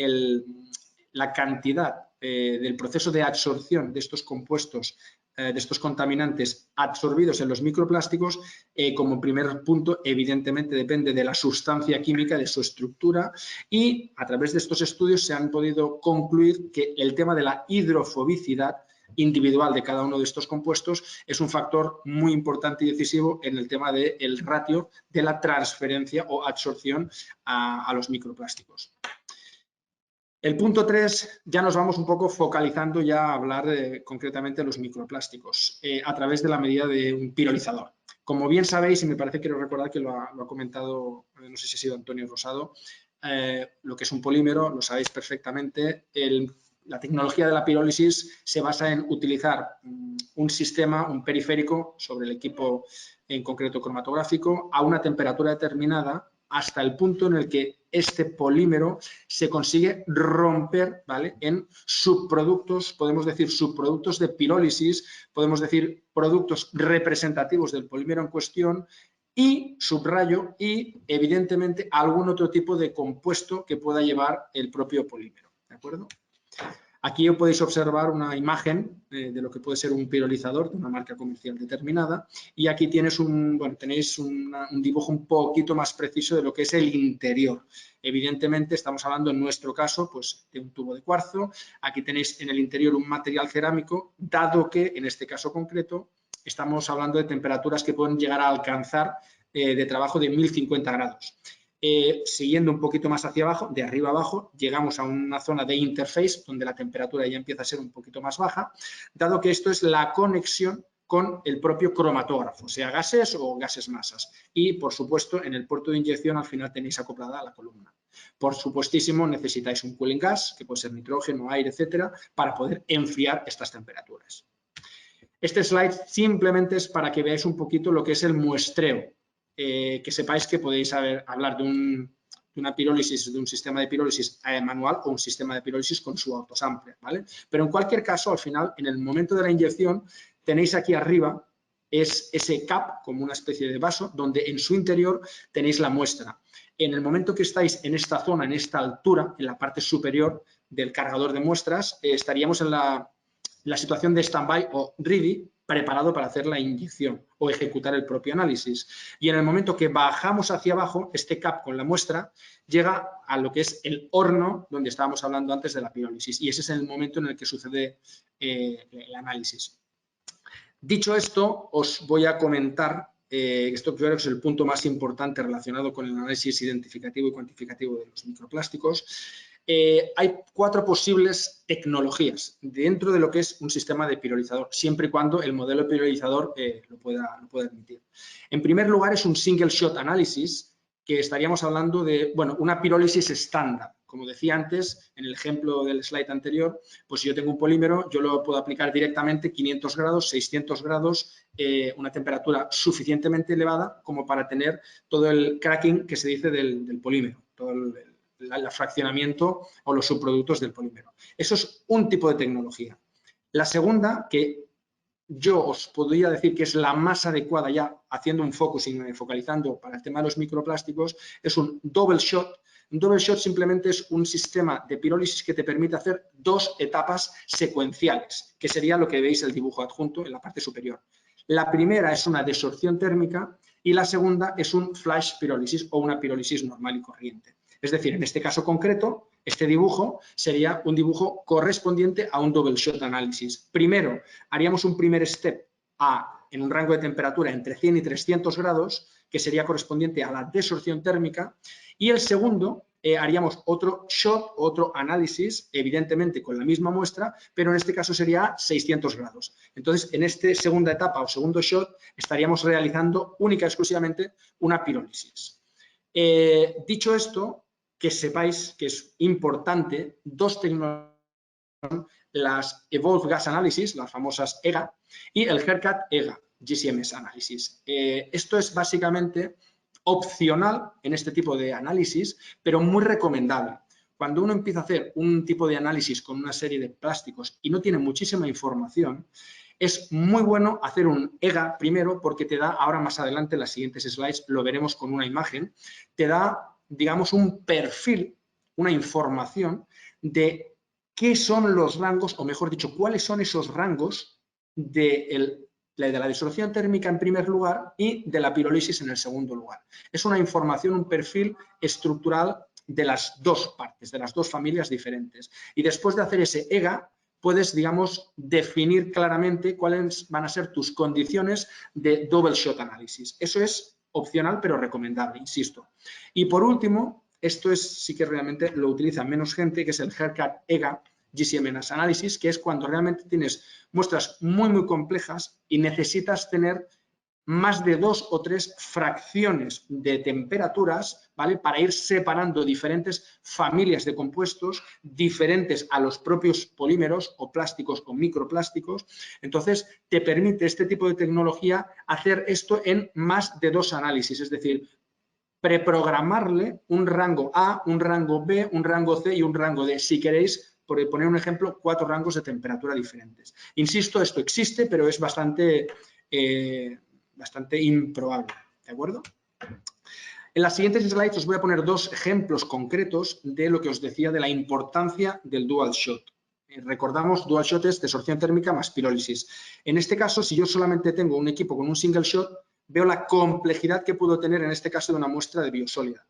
la cantidad del proceso de absorción de estos compuestos, de estos contaminantes absorbidos en los microplásticos, como primer punto, evidentemente depende de la sustancia química, de su estructura, y a través de estos estudios se han podido concluir que el tema de la hidrofobicidad individual de cada uno de estos compuestos es un factor muy importante y decisivo en el tema del ratio de la transferencia o absorción a los microplásticos. El punto 3, ya nos vamos un poco focalizando ya a hablar concretamente de los microplásticos a través de la medida de un pirolizador. Como bien sabéis, y me parece que quiero recordar que lo ha comentado, no sé si ha sido Antonio Rosado, lo que es un polímero, lo sabéis perfectamente. La tecnología de la pirólisis se basa en utilizar un sistema, un periférico sobre el equipo en concreto cromatográfico a una temperatura determinada hasta el punto en el que este polímero se consigue romper, ¿vale?, en subproductos, podemos decir subproductos de pirólisis, podemos decir productos representativos del polímero en cuestión y, subrayo, y evidentemente algún otro tipo de compuesto que pueda llevar el propio polímero, ¿de acuerdo? Aquí podéis observar una imagen de lo que puede ser un pirolizador de una marca comercial determinada y aquí tenéis un dibujo un poquito más preciso de lo que es el interior. Evidentemente estamos hablando en nuestro caso pues, de un tubo de cuarzo. Aquí tenéis en el interior un material cerámico, dado que en este caso concreto estamos hablando de temperaturas que pueden llegar a alcanzar de trabajo de 1050 grados. Siguiendo un poquito más hacia abajo, de arriba abajo, llegamos a una zona de interface donde la temperatura ya empieza a ser un poquito más baja, dado que esto es la conexión con el propio cromatógrafo, sea gases o gases masas. Y, por supuesto, en el puerto de inyección al final tenéis acoplada la columna. Por supuestísimo, necesitáis un cooling gas, que puede ser nitrógeno, aire, etcétera, para poder enfriar estas temperaturas. Este slide simplemente es para que veáis un poquito lo que es el muestreo. Que sepáis que podéis hablar de una pirólisis, de un sistema de pirólisis manual o un sistema de pirólisis con su autosampler, ¿vale? Pero en cualquier caso, al final, en el momento de la inyección, tenéis aquí arriba ese cap, como una especie de vaso, donde en su interior tenéis la muestra. En el momento que estáis en esta zona, en esta altura, en la parte superior del cargador de muestras, estaríamos en la situación de stand-by o ready, preparado para hacer la inyección o ejecutar el propio análisis. Y en el momento que bajamos hacia abajo, este cap con la muestra llega a lo que es el horno donde estábamos hablando antes de la pirólisis. Y ese es el momento en el que sucede el análisis. Dicho esto, os voy a comentar, esto creo que es el punto más importante relacionado con el análisis identificativo y cuantificativo de los microplásticos. Hay 4 posibles tecnologías dentro de lo que es un sistema de pirolizador, siempre y cuando el modelo de pirolizador lo pueda admitir. En primer lugar, es un single shot análisis, que estaríamos hablando de, bueno, una pirólisis estándar. Como decía antes, en el ejemplo del slide anterior, pues si yo tengo un polímero, yo lo puedo aplicar directamente 500 grados, 600 grados, una temperatura suficientemente elevada como para tener todo el cracking que se dice del polímero, todo el fraccionamiento o los subproductos del polímero. Eso es un tipo de tecnología. La segunda, que yo os podría decir que es la más adecuada, ya haciendo un focusing, focalizando para el tema de los microplásticos, es un double shot. Un double shot simplemente es un sistema de pirólisis que te permite hacer 2 etapas secuenciales, que sería lo que veis el dibujo adjunto en la parte superior. La primera es una desorción térmica y la segunda es un flash pirólisis o una pirólisis normal y corriente. Es decir, en este caso concreto, este dibujo sería un dibujo correspondiente a un double shot análisis. Primero, haríamos un primer step en un rango de temperatura entre 100 y 300 grados, que sería correspondiente a la desorción térmica, y el segundo, haríamos otro shot, otro análisis, evidentemente con la misma muestra, pero en este caso sería a 600 grados. Entonces, en esta segunda etapa o segundo shot, estaríamos realizando única y exclusivamente una pirólisis. Dicho esto, que sepáis que es importante, 2 tecnologías, las Evolve Gas Analysis, las famosas EGA, y el Haircut EGA, GCMS Analysis. Esto es básicamente opcional en este tipo de análisis, pero muy recomendable. Cuando uno empieza a hacer un tipo de análisis con una serie de plásticos y no tiene muchísima información, es muy bueno hacer un EGA primero porque te da, ahora más adelante en las siguientes slides lo veremos con una imagen, te da, digamos, un perfil, una información de qué son los rangos, o mejor dicho, cuáles son esos rangos de la desorción térmica en primer lugar y de la pirólisis en el segundo lugar. Es una información, un perfil estructural de las dos partes, de las dos familias diferentes. Y después de hacer ese EGA, puedes, digamos, definir claramente cuáles van a ser tus condiciones de double shot análisis. Eso es opcional, pero recomendable, insisto. Y por último, esto sí que realmente lo utiliza menos gente, que es el Haircut EGA GCMS Analysis, que es cuando realmente tienes muestras muy, muy complejas y necesitas tener más de 2 o 3 fracciones de temperaturas, ¿vale? Para ir separando diferentes familias de compuestos diferentes a los propios polímeros o plásticos o microplásticos. Entonces, te permite este tipo de tecnología hacer esto en más de 2 análisis, es decir, preprogramarle un rango A, un rango B, un rango C y un rango D. Si queréis, por poner un ejemplo, 4 rangos de temperatura diferentes. Insisto, esto existe, pero es bastante improbable, ¿de acuerdo? En las siguientes slides os voy a poner 2 ejemplos concretos de lo que os decía de la importancia del dual shot. Recordamos, dual shot es desorción térmica más pirólisis. En este caso, si yo solamente tengo un equipo con un single shot, veo la complejidad que puedo tener en este caso de una muestra de biosólida.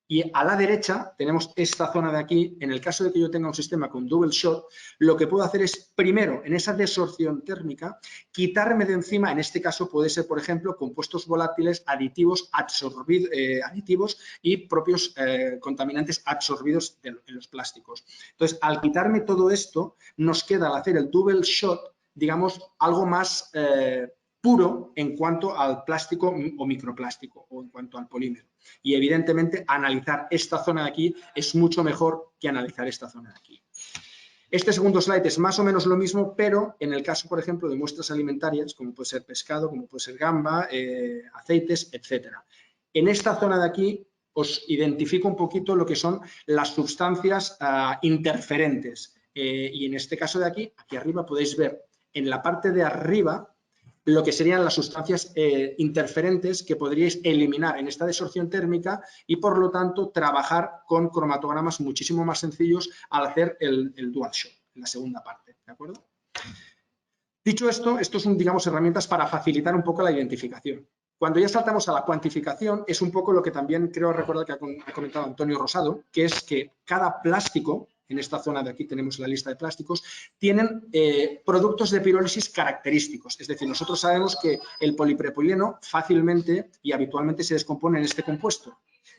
Y a la derecha tenemos esta zona de aquí. En el caso de que yo tenga un sistema con double shot, lo que puedo hacer es, primero, en esa desorción térmica, quitarme de encima, en este caso puede ser, por ejemplo, compuestos volátiles, aditivos, aditivos y propios contaminantes absorbidos en los plásticos. Entonces, al quitarme todo esto, nos queda al hacer el double shot, digamos, algo más puro en cuanto al plástico o microplástico o en cuanto al polímero. Y evidentemente analizar esta zona de aquí es mucho mejor que analizar esta zona de aquí. Este segundo slide es más o menos lo mismo, pero en el caso, por ejemplo, de muestras alimentarias, como puede ser pescado, como puede ser gamba, aceites, etcétera. En esta zona de aquí os identifico un poquito lo que son las sustancias interferentes. Y en este caso de aquí arriba podéis ver en la parte de arriba lo que serían las sustancias interferentes que podríais eliminar en esta desorción térmica y, por lo tanto, trabajar con cromatogramas muchísimo más sencillos al hacer el dual shot, en la segunda parte, ¿de acuerdo? Dicho esto, estos son, digamos, herramientas para facilitar un poco la identificación. Cuando ya saltamos a la cuantificación, es un poco lo que también creo recordar que ha comentado Antonio Rosado, que es que cada plástico, en esta zona de aquí tenemos la lista de plásticos, tienen productos de pirólisis característicos. Es decir, nosotros sabemos que el polipropileno fácilmente y habitualmente se descompone en este compuesto.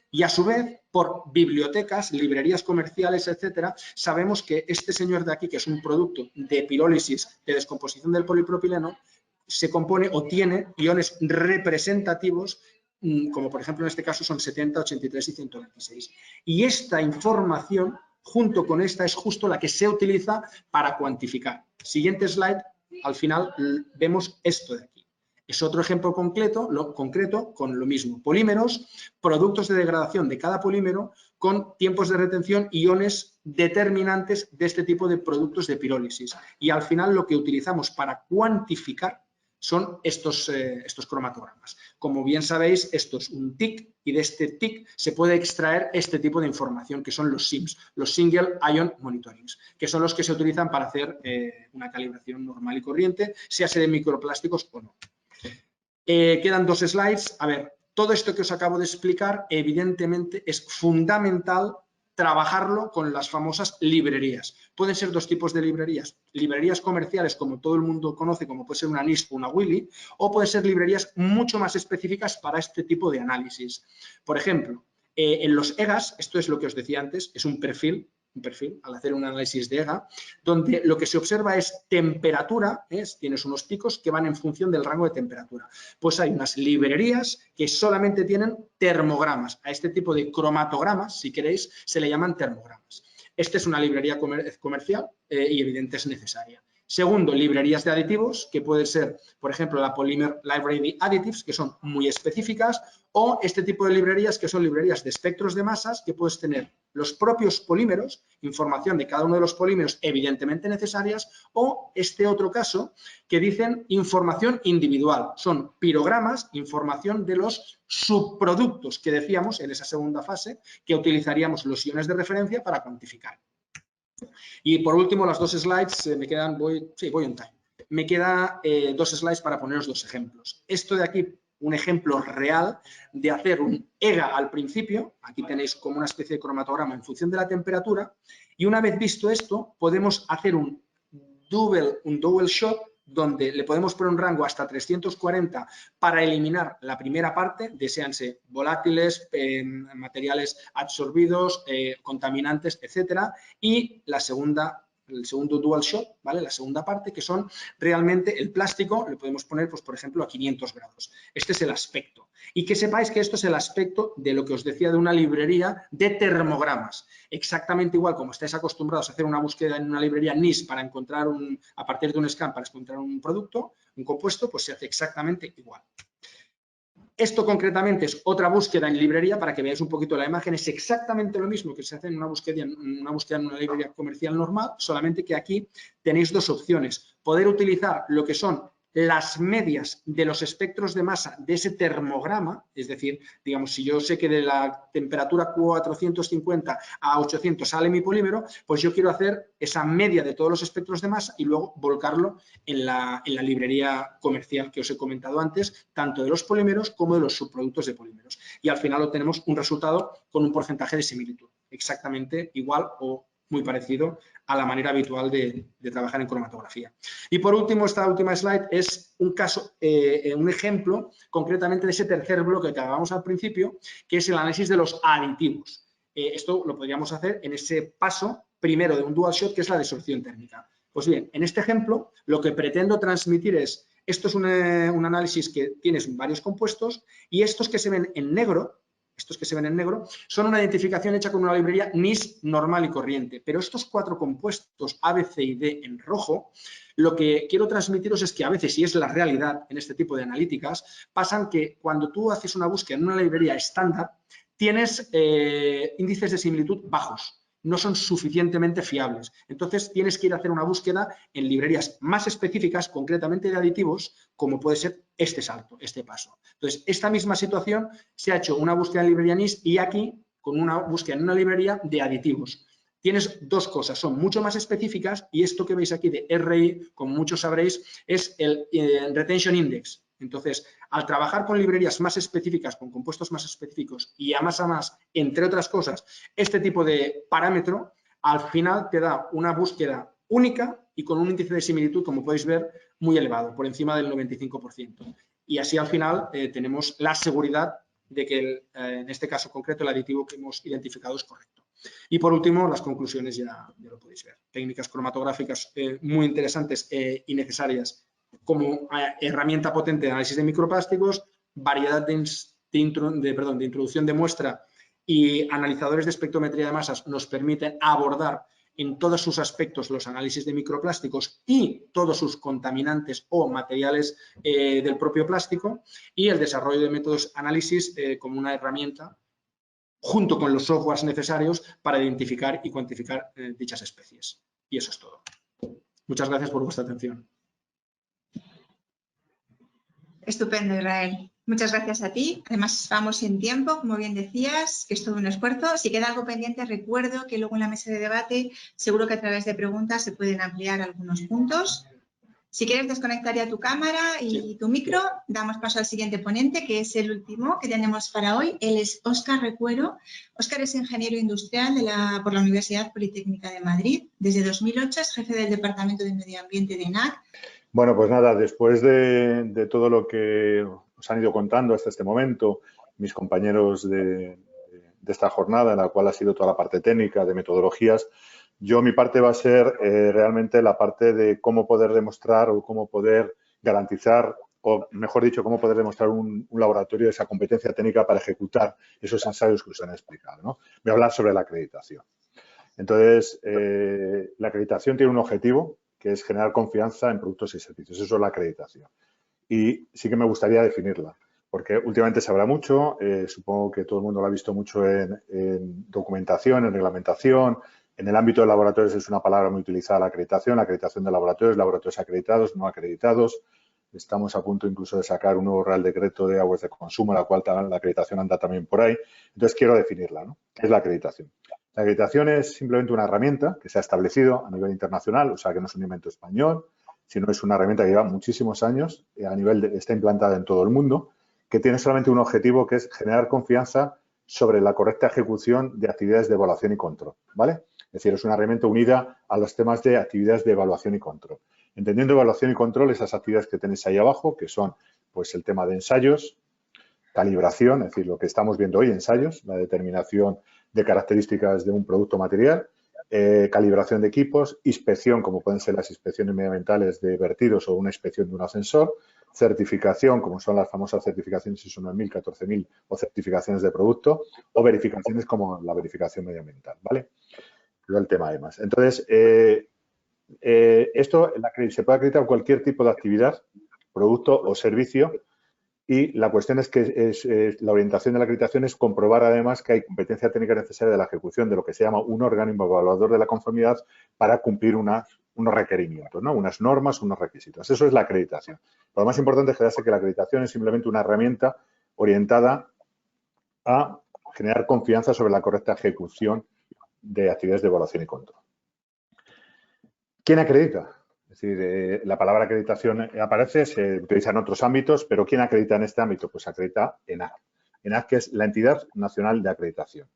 Y a su vez, por bibliotecas, librerías comerciales, etcétera, sabemos que este señor de aquí, que es un producto de pirólisis de descomposición del polipropileno, se compone o tiene iones representativos, como por ejemplo en este caso son 70, 83 y 126. Y esta información, junto con esta, es justo la que se utiliza para cuantificar. Siguiente slide, al final vemos esto de aquí. Es otro ejemplo concreto con lo mismo. Polímeros, productos de degradación de cada polímero, con tiempos de retención, iones determinantes de este tipo de productos de pirólisis. Y al final lo que utilizamos para cuantificar son estos cromatogramas. Como bien sabéis, esto es un TIC y de este TIC se puede extraer este tipo de información que son los SIMS, los Single Ion Monitorings, que son los que se utilizan para hacer una calibración normal y corriente, sea de microplásticos o no. Quedan 2 slides. A ver, todo esto que os acabo de explicar, evidentemente, es fundamental trabajarlo con las famosas librerías. Pueden ser 2 tipos de librerías. Librerías comerciales, como todo el mundo conoce, como puede ser una NISP o una Willy, o pueden ser librerías mucho más específicas para este tipo de análisis. Por ejemplo, en los EGAs, esto es lo que os decía antes, es un perfil al hacer un análisis de EGA, donde lo que se observa es temperatura, tienes unos picos que van en función del rango de temperatura. Pues hay unas librerías que solamente tienen termogramas. A este tipo de cromatogramas, si queréis, se le llaman termogramas. Esta es una librería comercial y evidente es necesaria. Segundo, librerías de aditivos, que puede ser, por ejemplo, la Polymer Library Additives, que son muy específicas, o este tipo de librerías que son librerías de espectros de masas, que puedes tener los propios polímeros, información de cada uno de los polímeros evidentemente necesarias, o este otro caso que dicen información individual. Son pirogramas, información de los subproductos que decíamos en esa segunda fase, que utilizaríamos los iones de referencia para cuantificar. Y por último, las 2 slides, me quedan, voy on time. Me queda 2 slides para poneros 2 ejemplos. Esto de aquí, un ejemplo real de hacer un EGA al principio. Aquí tenéis como una especie de cromatograma en función de la temperatura. Y una vez visto esto, podemos hacer un double shot, donde le podemos poner un rango hasta 340 para eliminar la primera parte, deséanse volátiles, materiales absorbidos, contaminantes, etcétera, y el segundo dual shot, ¿vale? La segunda parte, que son realmente el plástico, le podemos poner, pues, por ejemplo, a 500 grados. Este es el aspecto. Y que sepáis que esto es el aspecto de lo que os decía de una librería de termogramas. Exactamente igual como estáis acostumbrados a hacer una búsqueda en una librería NISP para encontrar a partir de un scan para encontrar un producto, un compuesto, pues se hace exactamente igual. Esto concretamente es otra búsqueda en librería, para que veáis un poquito la imagen. Es exactamente lo mismo que se hace en una búsqueda en una librería comercial normal, solamente que aquí tenéis 2 opciones. Poder utilizar lo que son las medias de los espectros de masa de ese termograma, es decir, digamos, si yo sé que de la temperatura 450 a 800 sale mi polímero, pues yo quiero hacer esa media de todos los espectros de masa y luego volcarlo en la librería comercial que os he comentado antes, tanto de los polímeros como de los subproductos de polímeros. Y al final obtenemos un resultado con un porcentaje de similitud, exactamente igual o muy parecido a la manera habitual de trabajar en cromatografía. Y por último, esta última slide es un caso, un ejemplo concretamente de ese tercer bloque que acabamos al principio, que es el análisis de los aditivos. Esto lo podríamos hacer en ese paso primero de un dual shot, que es la desorción térmica. Pues bien, en este ejemplo lo que pretendo transmitir es, esto es un análisis que tienes varios compuestos y estos que se ven en negro, son una identificación hecha con una librería NISP normal y corriente. Pero estos 4 compuestos A, B, C y D en rojo, lo que quiero transmitiros es que a veces, y es la realidad en este tipo de analíticas, pasan que cuando tú haces una búsqueda en una librería estándar, tienes índices de similitud bajos. No son suficientemente fiables. Entonces, tienes que ir a hacer una búsqueda en librerías más específicas, concretamente de aditivos, como puede ser este salto, este paso. Entonces, esta misma situación se ha hecho una búsqueda en librería NISP y aquí con una búsqueda en una librería de aditivos. Tienes 2 cosas, son mucho más específicas y esto que veis aquí de RI, como muchos sabréis, es el Retention Index. Entonces, al trabajar con librerías más específicas, con compuestos más específicos y a más, entre otras cosas, este tipo de parámetro, al final te da una búsqueda única y con un índice de similitud, como podéis ver, muy elevado, por encima del 95%. Y así al final tenemos la seguridad de que en este caso concreto el aditivo que hemos identificado es correcto. Y por último, las conclusiones ya lo podéis ver. Técnicas cromatográficas muy interesantes y necesarias como herramienta potente de análisis de microplásticos, variedad de introducción de muestra y analizadores de espectrometría de masas nos permiten abordar en todos sus aspectos los análisis de microplásticos y todos sus contaminantes o materiales del propio plástico, y el desarrollo de métodos análisis como una herramienta junto con los softwares necesarios para identificar y cuantificar dichas especies. Y eso es todo. Muchas gracias por vuestra atención.
Estupendo, Israel. Muchas gracias a ti. Además, vamos en tiempo, como bien decías, que es todo un esfuerzo. Si queda algo pendiente, recuerdo que luego en la mesa de debate, seguro que a través de preguntas se pueden ampliar algunos puntos. Si quieres desconectar ya tu cámara y tu micro, damos paso al siguiente ponente, que es el último que tenemos para hoy. Él es Óscar Recuero. Óscar es ingeniero industrial por la Universidad Politécnica de Madrid. Desde 2008 es jefe del Departamento de Medio Ambiente de ENAC.
Bueno, pues nada, después de todo lo que os han ido contando hasta este momento, mis compañeros de esta jornada, en la cual ha sido toda la parte técnica de metodologías, mi parte va a ser realmente la parte de cómo poder demostrar o cómo poder garantizar, o mejor dicho, cómo poder demostrar un laboratorio de esa competencia técnica para ejecutar esos ensayos que os han explicado, ¿no? Voy a hablar sobre la acreditación. Entonces, la acreditación tiene un objetivo, que es generar confianza en productos y servicios. Eso es la acreditación. Y sí que me gustaría definirla, porque últimamente se habla mucho, supongo que todo el mundo lo ha visto mucho en documentación, en reglamentación. En el ámbito de laboratorios es una palabra muy utilizada, la acreditación de laboratorios acreditados, no acreditados. Estamos a punto incluso de sacar un nuevo Real Decreto de aguas de consumo, la cual la acreditación anda también por ahí. Entonces, quiero definirla, ¿no? ¿Qué es la acreditación? La acreditación es simplemente una herramienta que se ha establecido a nivel internacional, o sea, que no es un invento español, sino es una herramienta que lleva muchísimos años, está implantada en todo el mundo, que tiene solamente un objetivo, que es generar confianza sobre la correcta ejecución de actividades de evaluación y control, ¿vale? Es decir, es una herramienta unida a los temas de actividades de evaluación y control. Entendiendo evaluación y control, esas actividades que tenéis ahí abajo, que son pues el tema de ensayos, calibración, es decir, lo que estamos viendo hoy, ensayos, la determinación de características de un producto material, calibración de equipos, inspección, como pueden ser las inspecciones medioambientales de vertidos o una inspección de un ascensor, certificación, como son las famosas certificaciones ISO 9000, 14000 o certificaciones de producto, o verificaciones como la verificación medioambiental, ¿vale? El tema además. Entonces, esto se puede acreditar cualquier tipo de actividad, producto o servicio, y la cuestión es que la orientación de la acreditación es comprobar además que hay competencia técnica necesaria de la ejecución de lo que se llama un organismo evaluador de la conformidad para cumplir unos requerimientos, ¿no? Unas normas, unos requisitos. Eso es la acreditación. Lo más importante es quedarse que la acreditación es simplemente una herramienta orientada a generar confianza sobre la correcta ejecución de actividades de evaluación y control. ¿Quién acredita? Es decir, la palabra acreditación aparece, se utiliza en otros ámbitos, pero ¿quién acredita en este ámbito? Pues acredita ENAC. ENAC, que es la Entidad Nacional de Acreditación.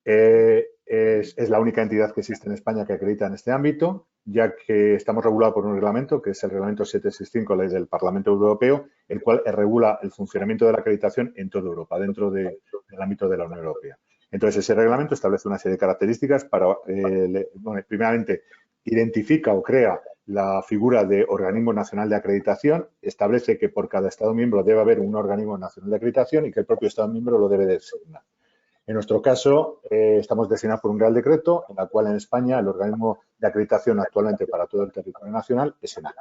Es la única entidad que existe en España que acredita en este ámbito, ya que estamos regulados por un reglamento, que es el reglamento 765, ley del Parlamento Europeo, el cual regula el funcionamiento de la acreditación en toda Europa, dentro del ámbito de la Unión Europea. Entonces, ese reglamento establece una serie de características para, primeramente, identifica o crea la figura de organismo nacional de acreditación, establece que por cada Estado miembro debe haber un organismo nacional de acreditación y que el propio Estado miembro lo debe designar. En nuestro caso, estamos designados por un Real Decreto, en la cual en España el organismo de acreditación actualmente para todo el territorio nacional es ENAC.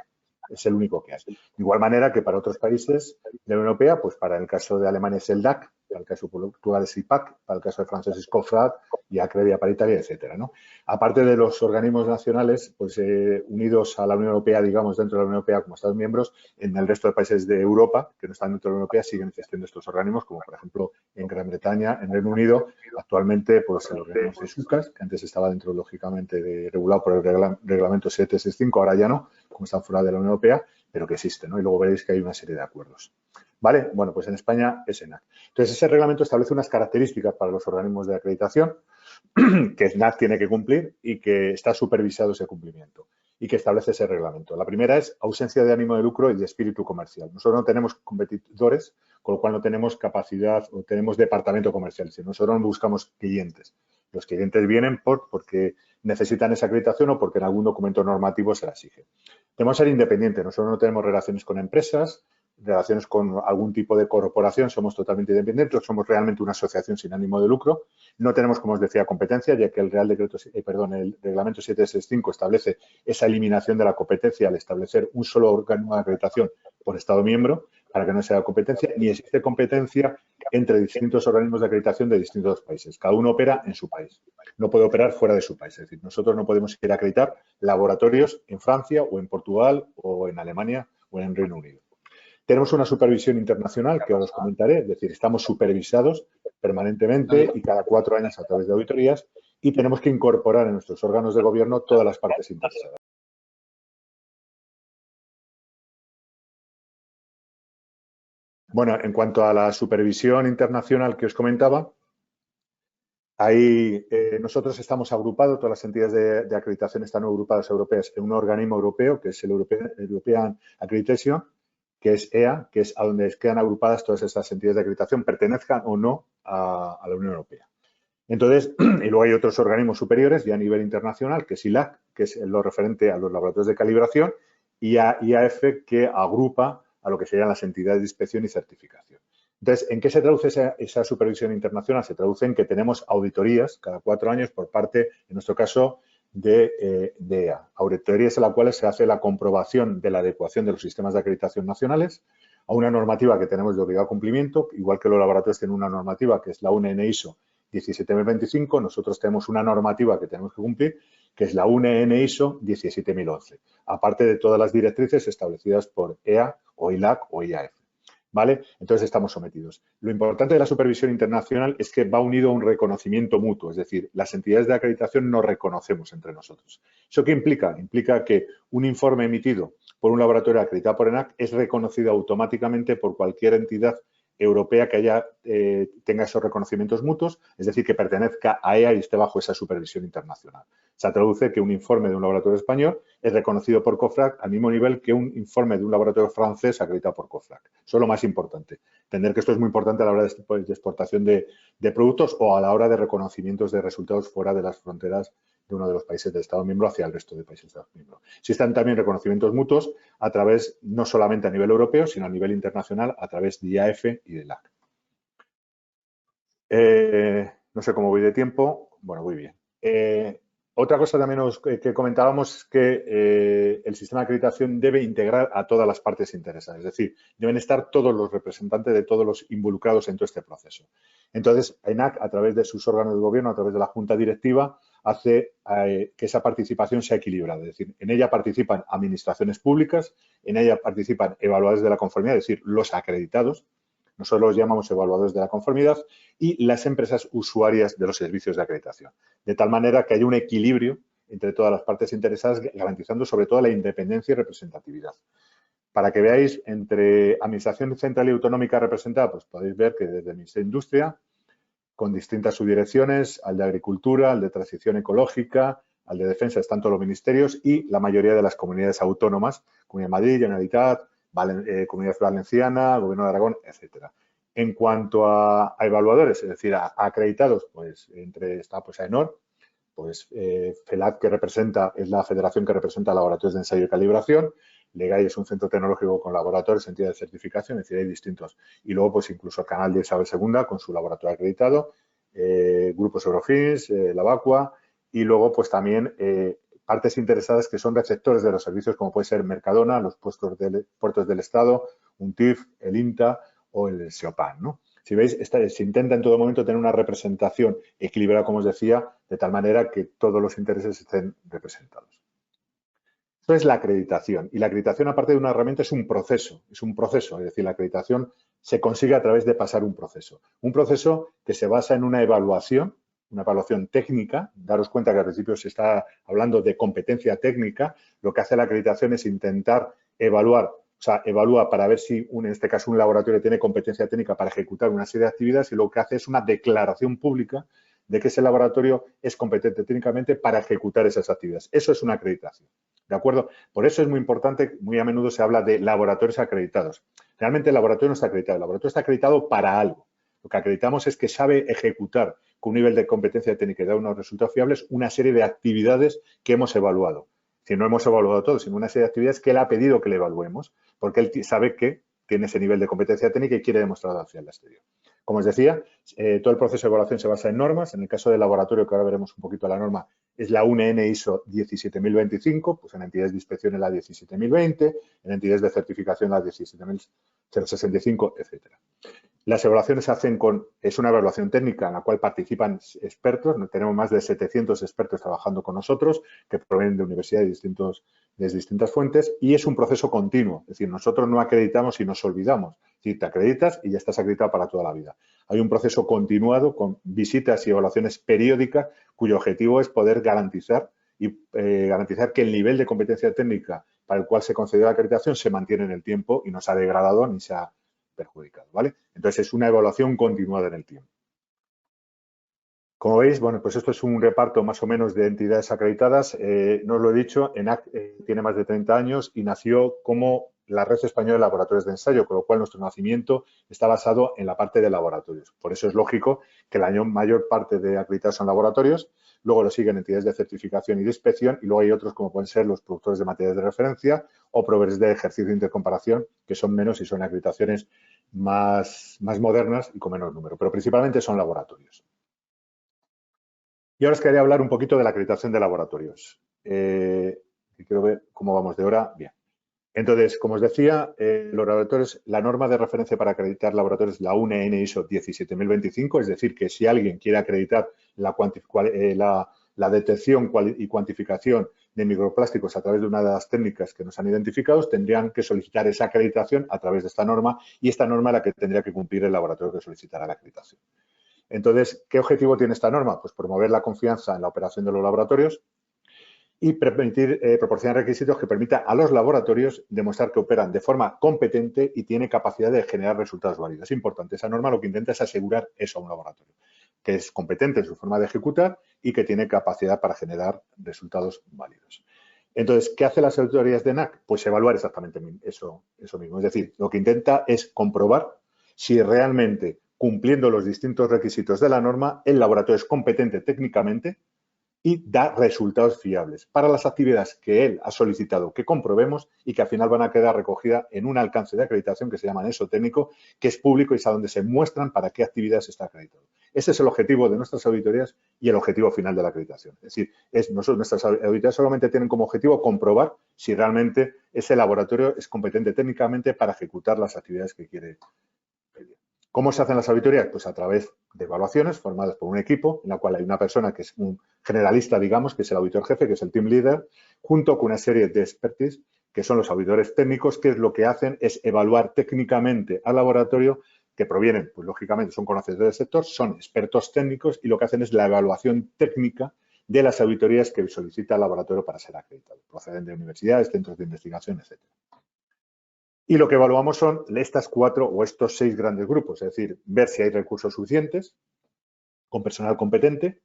Es el único que hay. De igual manera que para otros países de la Unión Europea, pues para el caso de Alemania es el DAC, para el caso de Portugal es IPAC, para el caso de Francia es COFRAD y Acredia para Italia, etcétera, ¿no? Aparte de los organismos nacionales, pues unidos a la Unión Europea, digamos, dentro de la Unión Europea como Estados miembros, en el resto de países de Europa, que no están dentro de la Unión Europea, siguen existiendo estos organismos, como por ejemplo en Gran Bretaña, en Reino Unido, actualmente pues el organismo de SUCAS, que antes estaba dentro, lógicamente, regulado por el reglamento 765, ahora ya no, como están fuera de la Unión Europea, pero que existe, ¿no? Y luego veréis que hay una serie de acuerdos. ¿Vale? Bueno, pues en España es ENAC. Entonces, ese reglamento establece unas características para los organismos de acreditación que ENAC tiene que cumplir y que está supervisado ese cumplimiento y que establece ese reglamento. La primera es ausencia de ánimo de lucro y de espíritu comercial. Nosotros no tenemos competidores, con lo cual no tenemos capacidad o tenemos departamento comercial. Si nosotros no buscamos clientes. Los clientes vienen porque necesitan esa acreditación o porque en algún documento normativo se la exige. Tenemos que ser independientes. Nosotros no tenemos relaciones con empresas, relaciones con algún tipo de corporación, somos totalmente independientes, somos realmente una asociación sin ánimo de lucro. No tenemos, como os decía, competencia, ya que el reglamento 765 establece esa eliminación de la competencia al establecer un solo organismo de acreditación por Estado miembro. para que no sea competencia, ni existe competencia entre distintos organismos de acreditación de distintos países. Cada uno opera en su país. No puede operar fuera de su país. Es decir, nosotros no podemos ir a acreditar laboratorios en Francia o en Portugal o en Alemania o en Reino Unido. Tenemos una supervisión internacional que ahora os comentaré, es decir, estamos supervisados permanentemente y cada 4 años a través de auditorías y tenemos que incorporar en nuestros órganos de gobierno todas las partes interesadas. Bueno, en cuanto a la supervisión internacional que os comentaba, ahí nosotros estamos agrupados, todas las entidades de acreditación están agrupadas europeas en un organismo europeo, que es el European Accreditation, que es EA, que es a donde quedan agrupadas todas estas entidades de acreditación, pertenezcan o no a la Unión Europea. Entonces, y luego hay otros organismos superiores ya a nivel internacional, que es ILAC, que es lo referente a los laboratorios de calibración, y a IAF, que agrupa a lo que serían las entidades de inspección y certificación. Entonces, ¿en qué se traduce esa supervisión internacional? Se traduce en que tenemos auditorías cada 4 años por parte, en nuestro caso, de EA. Auditorías en las cuales se hace la comprobación de la adecuación de los sistemas de acreditación nacionales a una normativa que tenemos de obligado cumplimiento, igual que los laboratorios tienen una normativa que es la UNE ISO 17025, nosotros tenemos una normativa que tenemos que cumplir, que es la UNE ISO 17011, aparte de todas las directrices establecidas por EA o ILAC o IAF. ¿Vale? Entonces estamos sometidos. Lo importante de la supervisión internacional es que va unido a un reconocimiento mutuo, es decir, las entidades de acreditación nos reconocemos entre nosotros. ¿Eso qué implica? Implica que un informe emitido por un laboratorio acreditado por ENAC es reconocido automáticamente por cualquier entidad europea que tenga esos reconocimientos mutuos, es decir, que pertenezca a EA y esté bajo esa supervisión internacional. Se traduce que un informe de un laboratorio español es reconocido por COFRAC al mismo nivel que un informe de un laboratorio francés acreditado por COFRAC. Eso es lo más importante. Entender que esto es muy importante a la hora de exportación de productos o a la hora de reconocimientos de resultados fuera de las fronteras de uno de los países del Estado miembro hacia el resto de países del Estado miembro. Existen también reconocimientos mutuos a través, no solamente a nivel europeo, sino a nivel internacional, a través de IAF y de LAC. No sé cómo voy de tiempo. Bueno, muy bien. Otra cosa también que comentábamos es que el sistema de acreditación debe integrar a todas las partes interesadas, es decir, deben estar todos los representantes de todos los involucrados en todo este proceso. Entonces, ENAC, a través de sus órganos de gobierno, a través de la Junta Directiva, hace que esa participación sea equilibrada, es decir, en ella participan administraciones públicas, en ella participan evaluadores de la conformidad, es decir, los acreditados, nosotros los llamamos evaluadores de la conformidad, y las empresas usuarias de los servicios de acreditación. De tal manera que haya un equilibrio entre todas las partes interesadas, garantizando sobre todo la independencia y representatividad. Para que veáis, entre Administración Central y Autonómica representada, pues podéis ver que desde el Ministerio de Industria, con distintas subdirecciones, al de Agricultura, al de Transición Ecológica, al de Defensa, están todos los ministerios y la mayoría de las comunidades autónomas, Comunidad de Madrid, Generalitat, Comunidad Valenciana, Gobierno de Aragón, etcétera. En cuanto a evaluadores, es decir, a acreditados, pues está pues AENOR, pues FELAC, que es la federación que representa laboratorios de ensayo y calibración, LEGAI es un centro tecnológico con laboratorios, entidades de certificación, es decir, hay distintos. Y luego, pues incluso el canal de Isabel II con su laboratorio acreditado, grupos Eurofins, la Vacua, y luego, pues también partes interesadas que son receptores de los servicios, como puede ser Mercadona, los puertos del Estado, UNTIF, el INTA o el SEOPAN, ¿no? Si veis, se intenta en todo momento tener una representación equilibrada, como os decía, de tal manera que todos los intereses estén representados. Esto es la acreditación. Y la acreditación, aparte de una herramienta, es un proceso. Es decir, la acreditación se consigue a través de pasar un proceso. Un proceso que se basa en una evaluación técnica. Daros cuenta que al principio se está hablando de competencia técnica. Lo que hace la acreditación es intentar evaluar, evalúa para ver si, en este caso, un laboratorio tiene competencia técnica para ejecutar una serie de actividades y lo que hace es una declaración pública de que ese laboratorio es competente técnicamente para ejecutar esas actividades. Eso es una acreditación, ¿de acuerdo? Por eso es muy importante, muy a menudo se habla de laboratorios acreditados. Realmente el laboratorio no está acreditado, el laboratorio está acreditado para algo. Lo que acreditamos es que sabe ejecutar con un nivel de competencia técnica y da unos resultados fiables una serie de actividades que hemos evaluado. Si no hemos evaluado todo, sino una serie de actividades que él ha pedido que le evaluemos, porque él sabe que tiene ese nivel de competencia técnica y quiere demostrarlo hacia el exterior. Como os decía, todo el proceso de evaluación se basa en normas. En el caso del laboratorio, que ahora veremos un poquito la norma, es la UNE ISO 17025, pues en entidades de inspección es la 17020, en entidades de certificación la 17030 0,65, etcétera. Las evaluaciones se hacen es una evaluación técnica en la cual participan expertos. Tenemos más de 700 expertos trabajando con nosotros que provienen de universidades de distintas fuentes y es un proceso continuo. Es decir, nosotros no acreditamos y nos olvidamos. Es decir, te acreditas y ya estás acreditado para toda la vida. Hay un proceso continuado con visitas y evaluaciones periódicas cuyo objetivo es poder garantizar que el nivel de competencia técnica para el cual se concedió la acreditación se mantiene en el tiempo y no se ha degradado ni se ha perjudicado, ¿vale? Entonces, es una evaluación continuada en el tiempo. Como veis, bueno, pues esto es un reparto más o menos de entidades acreditadas. No os lo he dicho, ENAC tiene más de 30 años y nació como la Red Española de Laboratorios de Ensayo, con lo cual nuestro nacimiento está basado en la parte de laboratorios. Por eso es lógico que la mayor parte de acreditados son laboratorios, luego lo siguen entidades de certificación y de inspección y luego hay otros como pueden ser los productores de materiales de referencia o proveedores de ejercicio de intercomparación, que son menos y son acreditaciones más modernas y con menos número, pero principalmente son laboratorios. Y ahora os quería hablar un poquito de la acreditación de laboratorios. Quiero ver cómo vamos de hora. Bien. Entonces, como os decía, los laboratorios, la norma de referencia para acreditar laboratorios es la UNE ISO 17025, es decir, que si alguien quiere acreditar la detección y cuantificación de microplásticos a través de una de las técnicas que nos han identificado, tendrían que solicitar esa acreditación a través de esta norma y esta norma es la que tendría que cumplir el laboratorio que solicitará la acreditación. Entonces, ¿qué objetivo tiene esta norma? Pues promover la confianza en la operación de los laboratorios y permitir proporcionar requisitos que permitan a los laboratorios demostrar que operan de forma competente y tiene capacidad de generar resultados válidos. Es importante, esa norma lo que intenta es asegurar eso a un laboratorio, que es competente en su forma de ejecutar y que tiene capacidad para generar resultados válidos. Entonces, ¿qué hacen las autoridades de ENAC? Pues evaluar exactamente eso mismo. Es decir, lo que intenta es comprobar si realmente, cumpliendo los distintos requisitos de la norma, el laboratorio es competente técnicamente y da resultados fiables para las actividades que él ha solicitado que comprobemos y que al final van a quedar recogidas en un alcance de acreditación que se llama anexo técnico, que es público y es a donde se muestran para qué actividades está acreditado. Ese es el objetivo de nuestras auditorías y el objetivo final de la acreditación. Es decir, nuestras auditorías solamente tienen como objetivo comprobar si realmente ese laboratorio es competente técnicamente para ejecutar las actividades que quiere pedir. ¿Cómo se hacen las auditorías? Pues a través de evaluaciones formadas por un equipo en la cual hay una persona que es un generalista, digamos, que es el auditor jefe, que es el team leader, junto con una serie de expertise, que son los auditores técnicos, que es lo que hacen es evaluar técnicamente al laboratorio, que provienen, pues lógicamente son conocedores del sector, son expertos técnicos y lo que hacen es la evaluación técnica de las auditorías que solicita el laboratorio para ser acreditado. Proceden de universidades, centros de investigación, etcétera. Y lo que evaluamos son estas 4 o estos 6 grandes grupos, es decir, ver si hay recursos suficientes, con personal competente,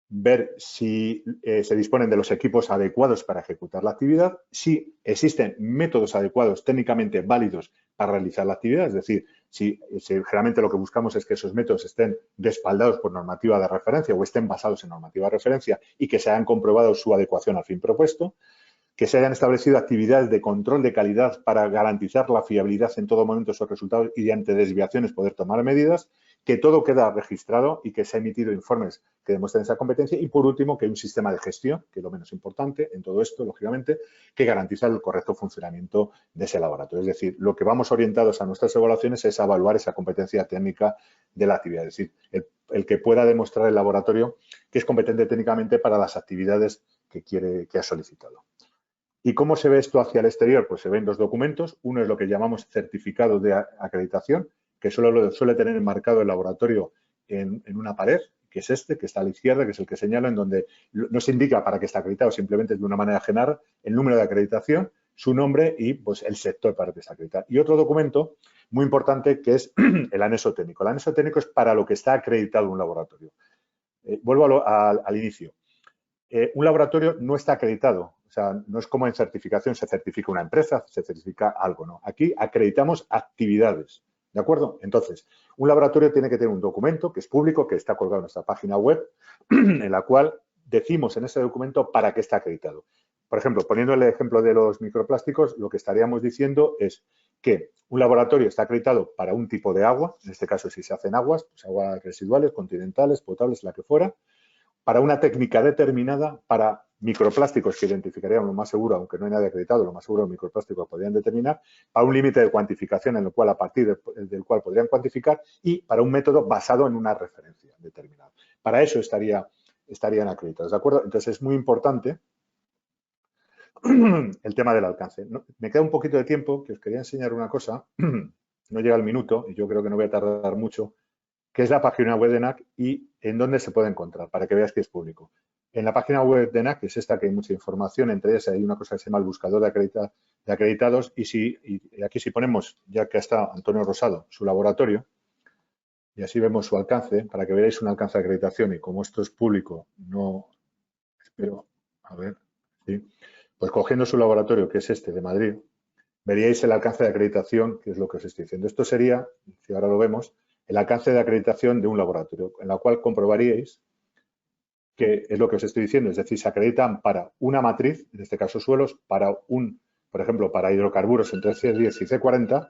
ver si se disponen de los equipos adecuados para ejecutar la actividad, si existen métodos adecuados técnicamente válidos para realizar la actividad, es decir, si generalmente lo que buscamos es que esos métodos estén respaldados por normativa de referencia o estén basados en normativa de referencia y que se hayan comprobado su adecuación al fin propuesto, que se hayan establecido actividades de control de calidad para garantizar la fiabilidad en todo momento de esos resultados y ante desviaciones poder tomar medidas, que todo queda registrado y que se han emitido informes que demuestren esa competencia y, por último, que hay un sistema de gestión, que es lo menos importante en todo esto, lógicamente, que garantiza el correcto funcionamiento de ese laboratorio. Es decir, lo que vamos orientados a nuestras evaluaciones es a evaluar esa competencia técnica de la actividad, es decir, el que pueda demostrar el laboratorio que es competente técnicamente para las actividades que ha solicitado. ¿Y cómo se ve esto hacia el exterior? Pues se ven 2 documentos. Uno es lo que llamamos certificado de acreditación, que suele tener enmarcado el laboratorio en una pared, que es este, que está a la izquierda, que es el que señalo, en donde no se indica para qué está acreditado, simplemente de una manera general, el número de acreditación, su nombre y pues, el sector para el que está acreditado. Y otro documento muy importante que es el anexo técnico. El anexo técnico es para lo que está acreditado un laboratorio. Vuelvo al inicio. Un laboratorio no está acreditado. O sea, no es como en certificación, se certifica una empresa, se certifica algo, ¿no? Aquí acreditamos actividades, ¿de acuerdo? Entonces, un laboratorio tiene que tener un documento que es público, que está colgado en nuestra página web, en la cual decimos en ese documento para qué está acreditado. Por ejemplo, poniendo el ejemplo de los microplásticos, lo que estaríamos diciendo es que un laboratorio está acreditado para un tipo de agua, en este caso si se hacen aguas, pues aguas residuales, continentales, potables, la que fuera, para una técnica determinada para microplásticos que identificaríamos lo más seguro, aunque no hay nadie acreditado, lo más seguro microplásticos podrían determinar, para un límite de cuantificación en el cual, a partir del cual podrían cuantificar, y para un método basado en una referencia determinada. Para eso estarían acreditados, ¿de acuerdo? Entonces es muy importante el tema del alcance. Me queda un poquito de tiempo, que os quería enseñar una cosa, no llega el minuto y yo creo que no voy a tardar mucho, que es la página web de NAC y en dónde se puede encontrar, para que veáis que es público. En la página web de NAC, que es esta, que hay mucha información, entre ellas hay una cosa que se llama el buscador de acreditados, y aquí si ponemos, ya que está Antonio Rosado, su laboratorio, y así vemos su alcance, para que veáis un alcance de acreditación, y como esto es público, no, espero, a ver, sí, pues cogiendo su laboratorio, que es este de Madrid, veríais el alcance de acreditación, que es lo que os estoy diciendo. Esto sería, si ahora lo vemos, el alcance de acreditación de un laboratorio, en la cual comprobaríais que es lo que os estoy diciendo, es decir, se acreditan para una matriz, en este caso suelos, para por ejemplo, para hidrocarburos entre C10 y C40,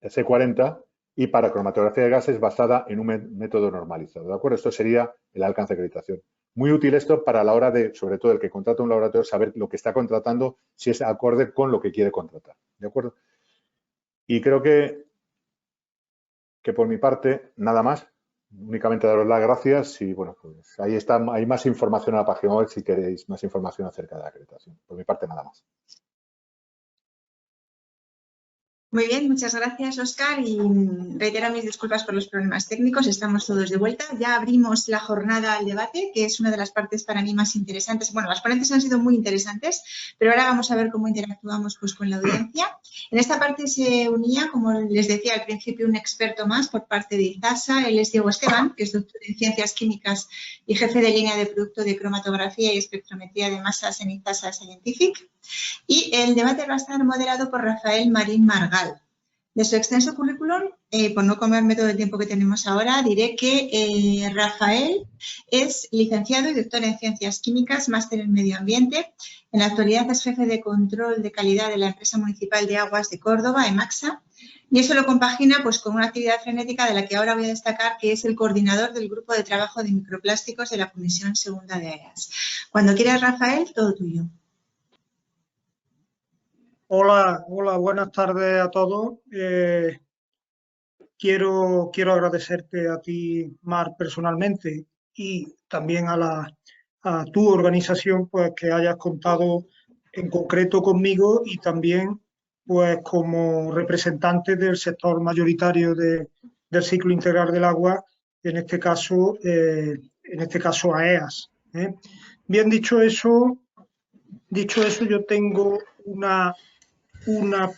C40, y para cromatografía de gases basada en un método normalizado, ¿de acuerdo? Esto sería el alcance de acreditación. Muy útil esto para la hora de, sobre todo el que contrata un laboratorio, saber lo que está contratando, si es acorde con lo que quiere contratar, ¿de acuerdo? Y creo que por mi parte, nada más. Únicamente daros las gracias y, bueno, pues ahí está, hay más información en la página web si queréis más información acerca de la acreditación. Por mi parte, nada más.
Muy bien, muchas gracias, Óscar, y reitero mis disculpas por los problemas técnicos. Estamos todos de vuelta. Ya abrimos la jornada al debate, que es una de las partes para mí más interesantes. Bueno, las ponentes han sido muy interesantes, pero ahora vamos a ver cómo interactuamos pues, con la audiencia. En esta parte se unía, como les decía al principio, un experto más por parte de IZASA. Él es Diego Esteban, que es doctor en Ciencias Químicas y jefe de línea de producto de cromatografía y espectrometría de masas en IZASA Scientific. Y el debate va a estar moderado por Rafael Marín Margal. De su extenso currículum, por no comerme todo el tiempo que tenemos ahora, diré que Rafael es licenciado y doctor en Ciencias Químicas, máster en Medio Ambiente. En la actualidad es jefe de control de calidad de la Empresa Municipal de Aguas de Córdoba, EMAXA, y eso lo compagina pues, con una actividad frenética de la que ahora voy a destacar, que es el coordinador del Grupo de Trabajo de Microplásticos de la Comisión Segunda de AEAS. Cuando quieras, Rafael, todo tuyo.
Hola, buenas tardes a todos. Quiero agradecerte a ti, Mar, personalmente y también a tu organización, pues que hayas contado en concreto conmigo y también pues como representante del sector mayoritario del ciclo integral del agua, en este caso AEAS. Bien, dicho eso, yo tengo una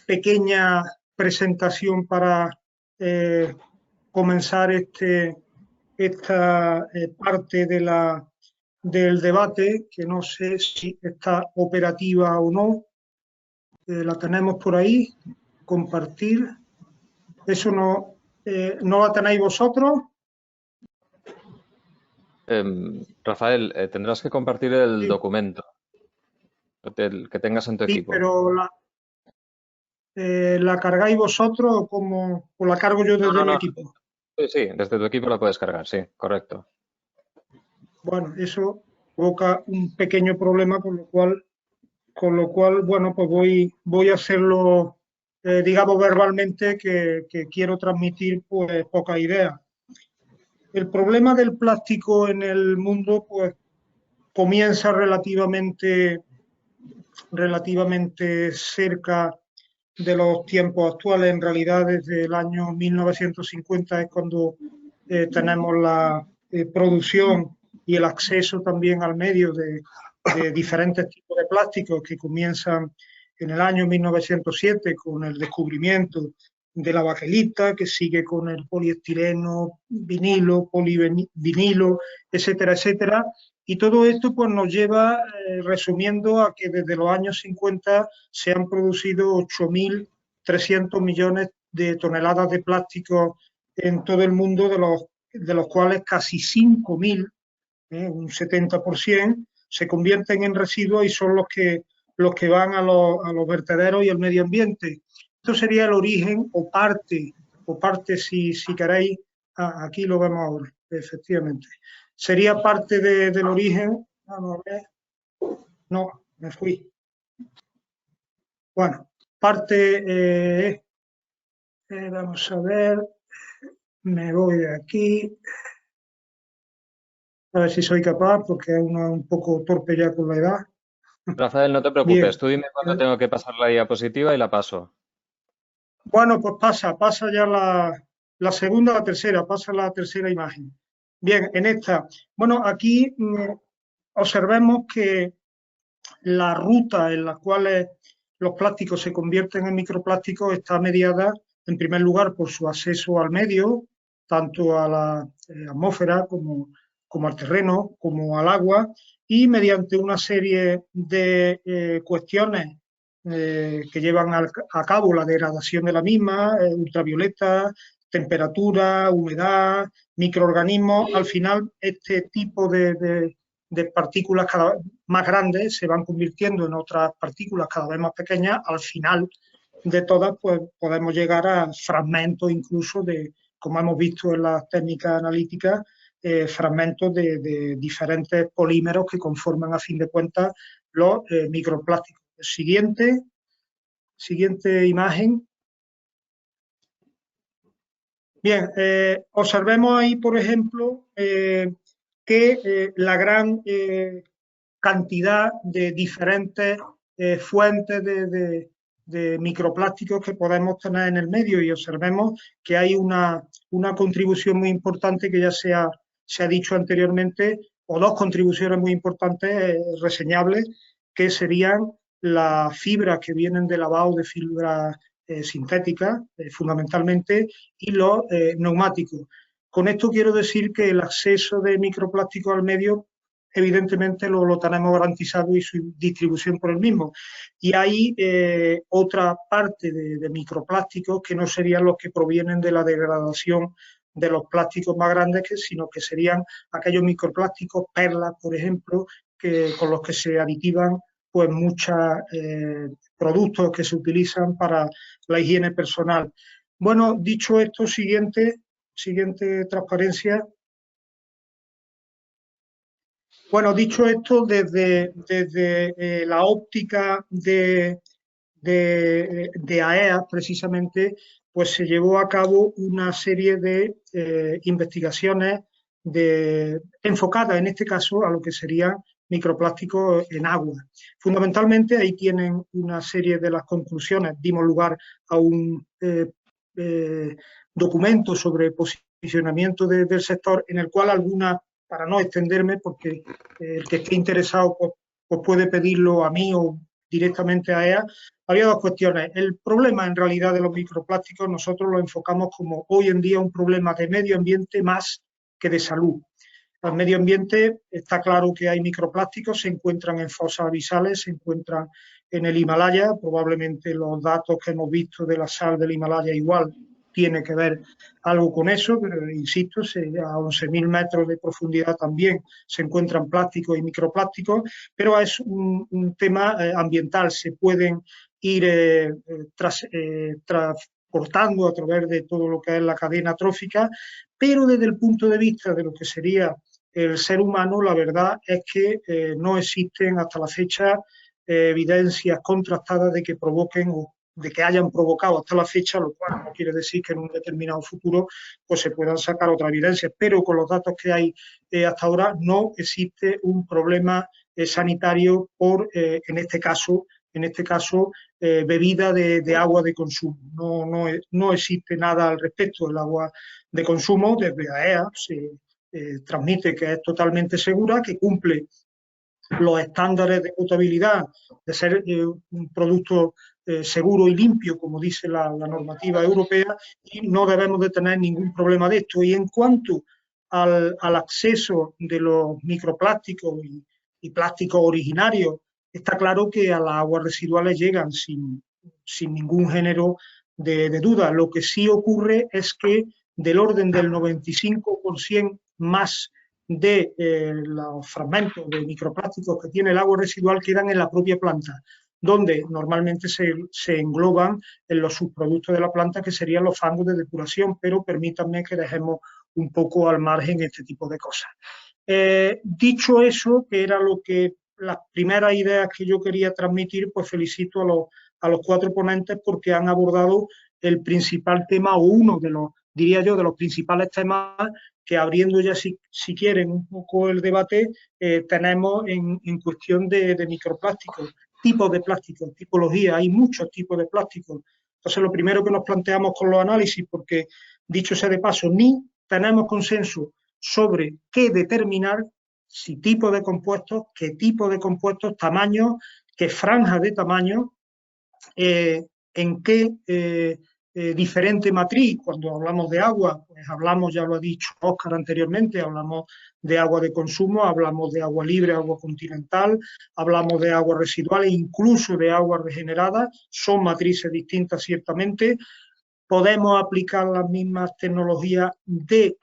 pequeña presentación para comenzar esta parte del debate, que no sé si está operativa o no. La tenemos por ahí, compartir. ¿Eso no la tenéis vosotros?
Rafael, tendrás que compartir el documento que tengas en tu equipo.
Pero ¿la cargáis vosotros o la cargo yo desde mi equipo?
Sí, desde tu equipo la puedes cargar, sí, correcto.
Bueno, eso provoca un pequeño problema, con lo cual bueno, pues voy a hacerlo, digamos, verbalmente, que quiero transmitir pues poca idea. El problema del plástico en el mundo pues comienza relativamente cerca de los tiempos actuales. En realidad, desde el año 1950 es cuando tenemos la producción y el acceso también al medio de diferentes tipos de plásticos, que comienzan en el año 1907 con el descubrimiento de la baquelita, que sigue con el poliestireno, vinilo, polivinilo, etcétera, etcétera. Y todo esto pues, nos lleva, resumiendo, a que desde los años 50 se han producido 8.300 millones de toneladas de plástico en todo el mundo, de los cuales casi 5.000, un 70%, se convierten en residuos y son los que van a los vertederos y el medio ambiente. Esto sería el origen o parte si queréis, aquí lo vemos ahora, efectivamente. Sería parte del origen. Vamos a ver. No, me fui. Bueno, parte, vamos a ver, me voy de aquí. A ver si soy capaz, porque es un poco torpe ya con la edad.
Rafael, no te preocupes,
Bien.
tú dime cuándo tengo que pasar la diapositiva y la paso.
Bueno, pues pasa ya la segunda, la tercera, pasa la tercera imagen. Bien, en esta, bueno, aquí observemos que la ruta en la cual los plásticos se convierten en microplásticos está mediada, en primer lugar, por su acceso al medio, tanto a la atmósfera como al terreno, como al agua, y mediante una serie de cuestiones que llevan a cabo la degradación de la misma, ultravioleta, temperatura, humedad, microorganismos. Al final, este tipo de partículas cada vez más grandes se van convirtiendo en otras partículas cada vez más pequeñas. Al final de todas, pues podemos llegar a fragmentos incluso de, como hemos visto en las técnicas analíticas, fragmentos de diferentes polímeros que conforman a fin de cuentas los microplásticos. Siguiente imagen. Bien, observemos ahí, por ejemplo, que la gran cantidad de diferentes fuentes de microplásticos que podemos tener en el medio, y observemos que hay una contribución muy importante que ya se ha dicho anteriormente, o dos contribuciones muy importantes reseñables, que serían las fibras que vienen de lavado de fibras sintéticas, fundamentalmente, y los neumáticos. Con esto quiero decir que el acceso de microplásticos al medio evidentemente lo tenemos garantizado y su distribución por el mismo. Y hay otra parte de microplásticos que no serían los que provienen de la degradación de los plásticos más grandes, sino que serían aquellos microplásticos, perlas, por ejemplo, con los que se aditivan pues muchos productos que se utilizan para la higiene personal. Bueno, dicho esto, siguiente transparencia. Bueno, dicho esto, desde la óptica de AEA, precisamente, pues se llevó a cabo una serie de investigaciones enfocadas, en este caso, a lo que serían microplásticos en agua. Fundamentalmente, ahí tienen una serie de las conclusiones. Dimos lugar a un documento sobre posicionamiento del sector, en el cual algunas, para no extenderme, porque el que esté interesado pues puede pedirlo a mí o directamente a EA, había dos cuestiones. El problema, en realidad, de los microplásticos nosotros lo enfocamos como hoy en día un problema de medio ambiente más que de salud. Al medio ambiente está claro que hay microplásticos, se encuentran en fosas abisales, se encuentran en el Himalaya, probablemente los datos que hemos visto de la sal del Himalaya igual tiene que ver algo con eso, pero insisto, a 11.000 metros de profundidad también se encuentran plásticos y microplásticos, pero es un tema ambiental. Se pueden ir transportando a través de todo lo que es la cadena trófica, pero desde el punto de vista de lo que sería el ser humano, la verdad es que no existen hasta la fecha evidencias contrastadas de que provoquen o de que hayan provocado hasta la fecha, lo cual no quiere decir que en un determinado futuro pues se puedan sacar otras evidencias, pero con los datos que hay hasta ahora no existe un problema sanitario por, en este caso, bebida de agua de consumo. No existe nada al respecto del agua de consumo. Desde AEA se transmite que es totalmente segura, que cumple los estándares de potabilidad, de ser un producto seguro y limpio, como dice la normativa europea, y no debemos de tener ningún problema de esto. Y en cuanto al acceso de los microplásticos y plásticos originarios, está claro que a las aguas residuales llegan sin ningún género de duda. Lo que sí ocurre es que del orden del 95% más de los fragmentos de microplásticos que tiene el agua residual quedan en la propia planta, donde normalmente se engloban en los subproductos de la planta, que serían los fangos de depuración, pero permítanme que dejemos un poco al margen este tipo de cosas. Dicho eso, que era las primeras ideas que yo quería transmitir, pues felicito a los 4 ponentes porque han abordado el principal tema, o uno de los, diría yo, de los principales temas que, abriendo ya si quieren un poco el debate, tenemos en cuestión de microplásticos, tipos de plásticos, tipología. Hay muchos tipos de plásticos. Entonces, lo primero que nos planteamos con los análisis, porque dicho sea de paso, ni tenemos consenso sobre qué determinar, si tipo de compuestos, qué tipo de compuestos, tamaños, qué franja de tamaño, en qué diferente matriz. Cuando hablamos de agua, pues hablamos, ya lo ha dicho Óscar anteriormente, hablamos de agua de consumo, hablamos de agua libre, agua continental, hablamos de aguas residuales, incluso de aguas regeneradas. Son matrices distintas, ciertamente. Podemos aplicar las mismas tecnologías de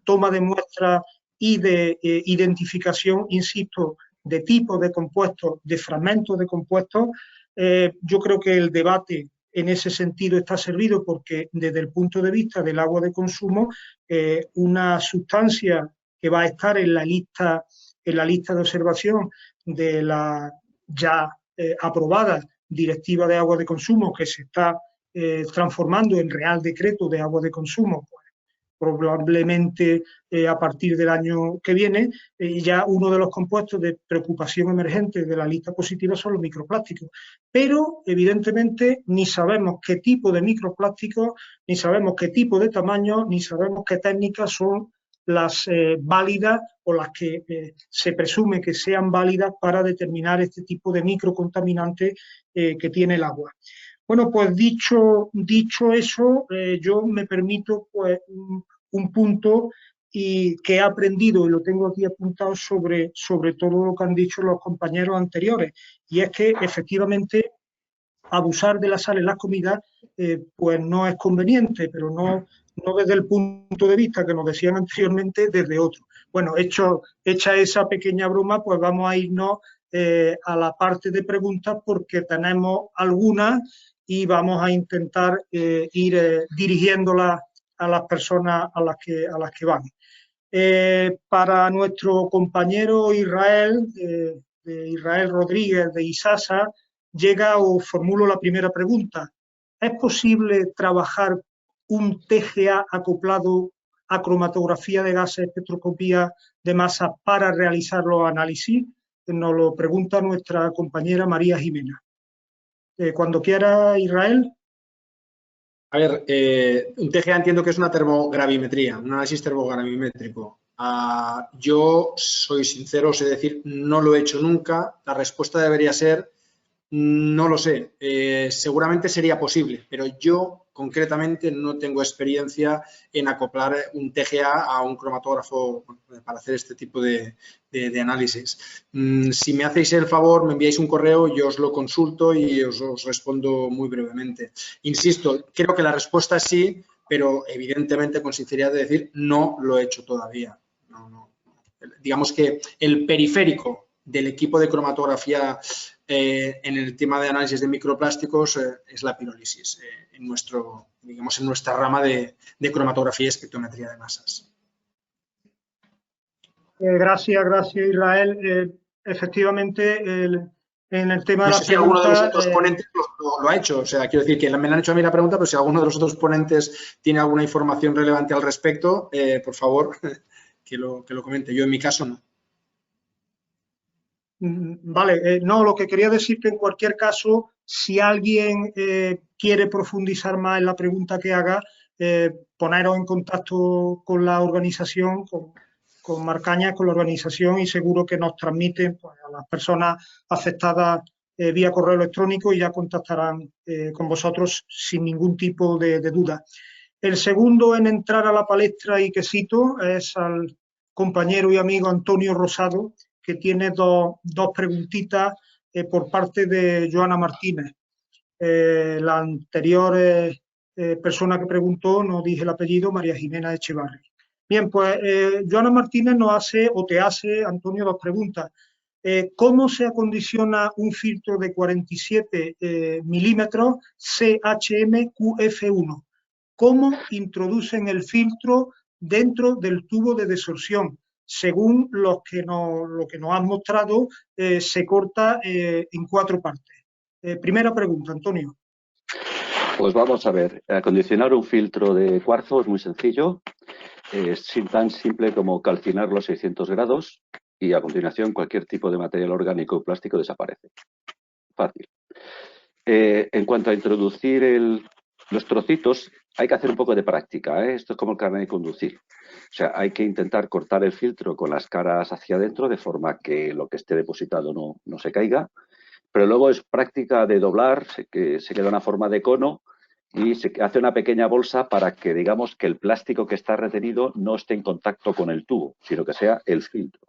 toma de muestras y de identificación, insisto, de tipos de compuestos, de fragmentos de compuestos. Yo creo que el debate en ese sentido está servido porque, desde el punto de vista del agua de consumo, una sustancia que va a estar en la lista de observación de la ya aprobada Directiva de Agua de Consumo, que se está transformando en Real Decreto de Agua de Consumo, pues, probablemente a partir del año que viene, ya uno de los compuestos de preocupación emergente de la lista positiva son los microplásticos. Pero, evidentemente, ni sabemos qué tipo de microplásticos, ni sabemos qué tipo de tamaño, ni sabemos qué técnicas son las válidas o las que se presume que sean válidas para determinar este tipo de microcontaminantes que tiene el agua. Bueno, pues dicho eso, yo me permito pues un punto y que he aprendido, y lo tengo aquí apuntado sobre todo lo que han dicho los compañeros anteriores, y es que efectivamente abusar de la sal en las comidas pues no es conveniente, pero no desde el punto de vista que nos decían anteriormente, desde otro. Bueno, hecha esa pequeña broma, pues vamos a irnos a la parte de preguntas, porque tenemos algunas y vamos a intentar ir dirigiéndolas a las personas a las que van. Para nuestro compañero Israel, de Israel Rodríguez, de ISASA, llega o formulo la primera pregunta. ¿Es posible trabajar un TGA acoplado a cromatografía de gases, espectroscopía de masa para realizar los análisis? Nos lo pregunta nuestra compañera María Jimena. Cuando quiera, Israel.
A ver, un TGA entiendo que es una termogravimetría, un análisis termogravimétrico. Yo soy sincero, sé decir, no lo he hecho nunca. La respuesta debería ser, no lo sé. Seguramente sería posible, pero yo concretamente no tengo experiencia en acoplar un TGA a un cromatógrafo para hacer este tipo de análisis. Si me hacéis el favor, me enviáis un correo, yo os lo consulto y os respondo muy brevemente. Insisto, creo que la respuesta es sí, pero evidentemente con sinceridad de decir, no lo he hecho todavía. No. Digamos que el periférico del equipo de cromatografía en el tema de análisis de microplásticos es la pirólisis, en nuestra rama de cromatografía y espectrometría de masas.
Gracias Israel. Efectivamente, en el tema de la pregunta,
si alguno de los otros ponentes lo ha hecho, o sea, quiero decir que me la han hecho a mí la pregunta, pero si alguno de los otros ponentes tiene alguna información relevante al respecto, por favor, que lo comente. Yo en mi caso no.
Vale, no, lo que quería decir que en cualquier caso, si alguien quiere profundizar más en la pregunta que haga, poneros en contacto con la organización, con Marcañas, con la organización, y seguro que nos transmiten pues, a las personas afectadas vía correo electrónico y ya contactarán con vosotros sin ningún tipo de duda. El segundo en entrar a la palestra, y que cito, es al compañero y amigo Antonio Rosado, que tiene dos preguntitas por parte de Joana Martínez. La anterior persona que preguntó, no dije el apellido, María Jimena Echevarri. Bien, pues Joana Martínez nos hace, o te hace, Antonio, dos preguntas. ¿Cómo se acondiciona un filtro de 47 milímetros CHM QF1? cómo introducen el filtro dentro del tubo de desorción. Según lo que nos han mostrado, se corta en 4 partes. Primera pregunta, Antonio.
Pues vamos a ver, acondicionar un filtro de cuarzo es muy sencillo, es tan simple como calcinar los 600 grados y a continuación cualquier tipo de material orgánico o plástico desaparece. Fácil. En cuanto a introducir los trocitos, hay que hacer un poco de práctica, ¿eh? Esto es como el carnet de conducir. O sea, hay que intentar cortar el filtro con las caras hacia adentro de forma que lo que esté depositado no se caiga. Pero luego es práctica de doblar, que se queda una forma de cono y se hace una pequeña bolsa para que digamos que el plástico que está retenido no esté en contacto con el tubo, sino que sea el filtro.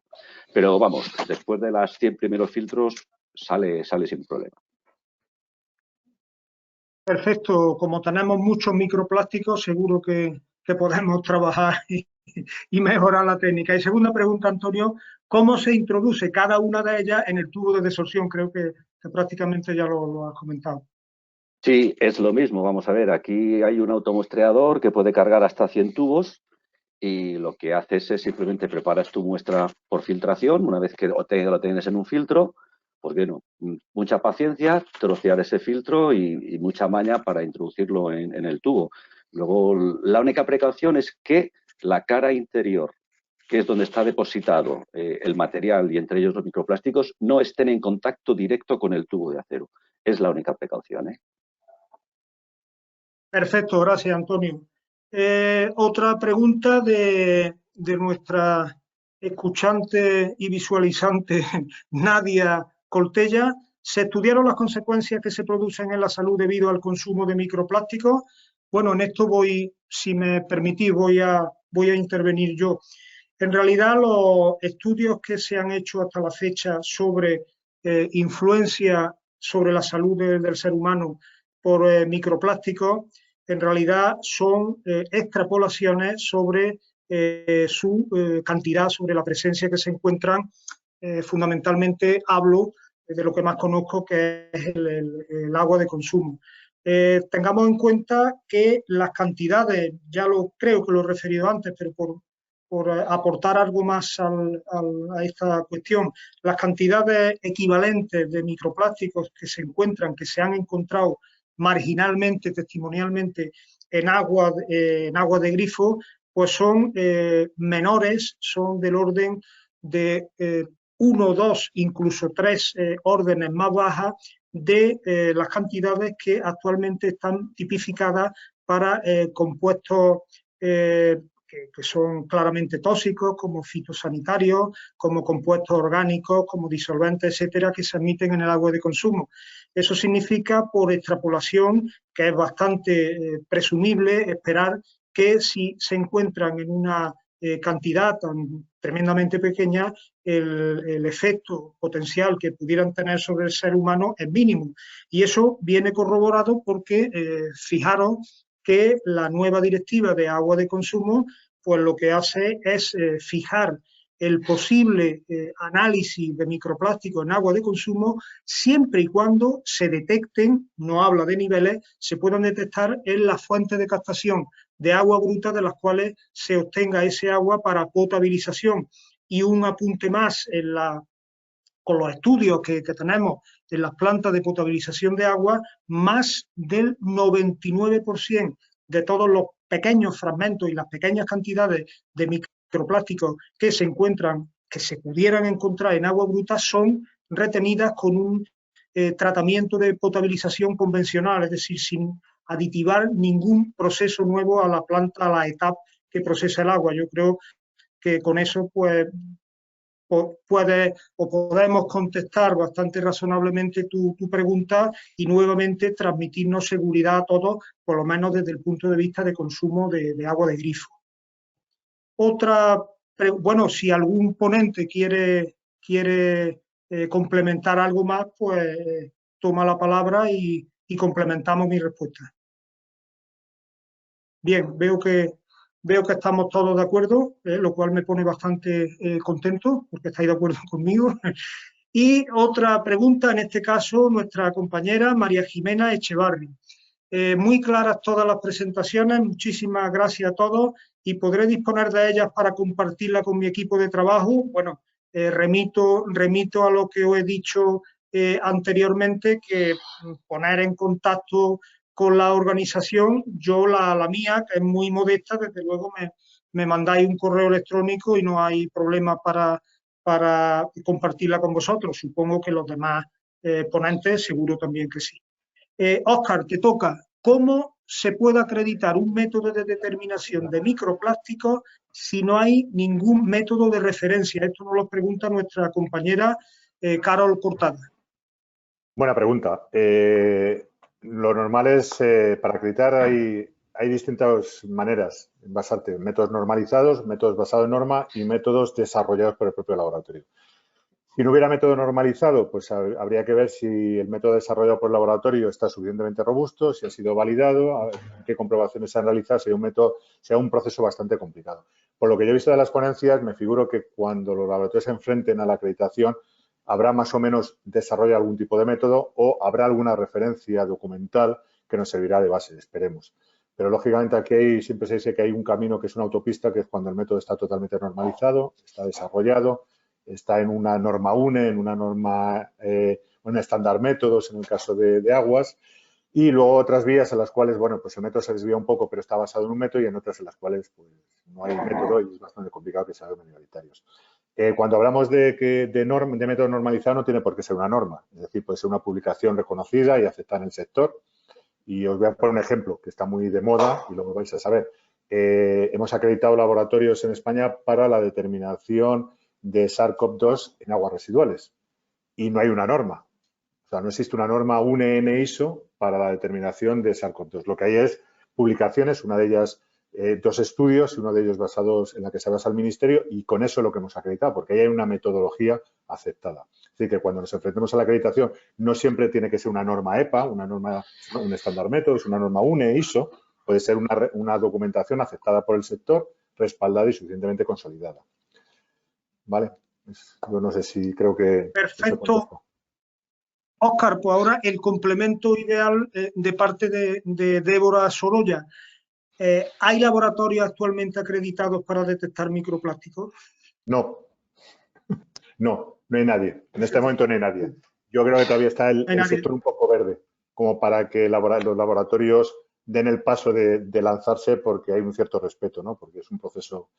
Pero vamos, después de las 100 primeros filtros sale sin problema.
Perfecto, como tenemos muchos microplásticos, seguro que podemos trabajar y mejorar la técnica. Y segunda pregunta, Antonio, ¿cómo se introduce cada una de ellas en el tubo de desorción? Creo que prácticamente ya lo has comentado.
Sí, es lo mismo. Vamos a ver, aquí hay un automuestreador que puede cargar hasta 100 tubos y lo que haces es simplemente preparas tu muestra por filtración. Una vez que lo tienes en un filtro, pues bueno, mucha paciencia, trocear ese filtro y mucha maña para introducirlo en el tubo. Luego, la única precaución es que la cara interior, que es donde está depositado el material y entre ellos los microplásticos, no estén en contacto directo con el tubo de acero. Es la única precaución, ¿eh?
Perfecto, gracias, Antonio. Otra pregunta de nuestra escuchante y visualizante Nadia Coltella. ¿Se estudiaron las consecuencias que se producen en la salud debido al consumo de microplásticos? Bueno, en esto si me permitís, voy a intervenir yo. En realidad, los estudios que se han hecho hasta la fecha sobre influencia sobre la salud del ser humano por microplásticos, en realidad son extrapolaciones sobre su cantidad, sobre la presencia que se encuentran. Fundamentalmente hablo de lo que más conozco, que es el agua de consumo. Tengamos en cuenta que las cantidades, creo que lo he referido antes, pero por aportar algo más a esta cuestión, las cantidades equivalentes de microplásticos que se han encontrado marginalmente, testimonialmente, en agua de grifo, pues son menores, son del orden de 1, 2, incluso 3 órdenes más bajas de las cantidades que actualmente están tipificadas para compuestos que son claramente tóxicos, como fitosanitarios, como compuestos orgánicos, como disolventes, etcétera, que se emiten en el agua de consumo. Eso significa, por extrapolación, que es bastante presumible esperar que si se encuentran en una cantidad tan tremendamente pequeña, el efecto potencial que pudieran tener sobre el ser humano es mínimo. Y eso viene corroborado porque, fijaros, que la nueva directiva de agua de consumo, pues lo que hace es fijar el posible análisis de microplásticos en agua de consumo siempre y cuando se detecten, no habla de niveles, se puedan detectar en las fuentes de captación de agua bruta de las cuales se obtenga ese agua para potabilización. Y un apunte más con los estudios que tenemos en las plantas de potabilización de agua, más del 99% de todos los pequeños fragmentos y las pequeñas cantidades de microplásticos que se pudieran encontrar en agua bruta son retenidas con un tratamiento de potabilización convencional, es decir, sin aditivar ningún proceso nuevo a la planta, a la etapa que procesa el agua. Yo creo que con eso pues podemos contestar bastante razonablemente tu pregunta y nuevamente transmitirnos seguridad a todos, por lo menos desde el punto de vista de consumo de agua de grifo. Bueno, si algún ponente quiere complementar algo más, pues toma la palabra y complementamos mi respuesta. Bien, veo que estamos todos de acuerdo, lo cual me pone bastante contento, porque estáis de acuerdo conmigo. Y otra pregunta, en este caso, nuestra compañera María Jimena Echevarri. muy claras todas las presentaciones, muchísimas gracias a todos y podré disponer de ellas para compartirlas con mi equipo de trabajo. Bueno, remito a lo que os he dicho anteriormente, que poner en contacto con la organización, yo la mía, que es muy modesta, desde luego me mandáis un correo electrónico y no hay problema para compartirla con vosotros. Supongo que los demás ponentes seguro también que sí. Óscar, te toca. ¿Cómo se puede acreditar un método de determinación de microplásticos si no hay ningún método de referencia? Esto nos lo pregunta nuestra compañera Carol Cortada.
Buena pregunta. Lo normal es, para acreditar hay distintas maneras en basarte en métodos normalizados, métodos basados en norma y métodos desarrollados por el propio laboratorio. Si no hubiera método normalizado, pues habría que ver si el método desarrollado por el laboratorio está suficientemente robusto, si ha sido validado, qué comprobaciones se han realizado, sería un proceso bastante complicado. Por lo que yo he visto de las ponencias, me figuro que cuando los laboratorios se enfrenten a la acreditación, habrá más o menos desarrollado algún tipo de método o habrá alguna referencia documental que nos servirá de base, esperemos. Pero lógicamente aquí siempre se dice que hay un camino que es una autopista, que es cuando el método está totalmente normalizado, está desarrollado, está en una norma UNE, en una norma, un estándar métodos en el caso de aguas, y luego otras vías en las cuales, bueno, pues el método se desvía un poco, pero está basado en un método, y en otras en las cuales pues no hay método y es bastante complicado que sean minoritarios. Cuando hablamos de método normalizado, no tiene por qué ser una norma, es decir, puede ser una publicación reconocida y aceptada en el sector. Y os voy a poner un ejemplo que está muy de moda y luego vais a saber. Hemos acreditado laboratorios en España para la determinación de SARS-CoV-2 en aguas residuales y no hay una norma. O sea, no existe una norma UNE en ISO para la determinación de SARS-CoV-2. Lo que hay es publicaciones, una de ellas 2 estudios y uno de ellos basados en la que se basa el Ministerio, y con eso es lo que hemos acreditado, porque ahí hay una metodología aceptada. Así que cuando nos enfrentemos a la acreditación no siempre tiene que ser una norma EPA, un estándar métodos, una norma UNE, ISO, puede ser una documentación aceptada por el sector, respaldada y suficientemente consolidada. ¿Vale? Yo no sé si creo que...
Perfecto. Óscar, pues ahora el complemento ideal de parte de Débora Sorolla. ¿Hay laboratorios actualmente acreditados para detectar microplásticos?
No. No hay nadie. En este momento no hay nadie. Yo creo que todavía está el sector un poco verde, como para que los laboratorios den el paso de lanzarse, porque hay un cierto respeto, ¿no? Porque es un proceso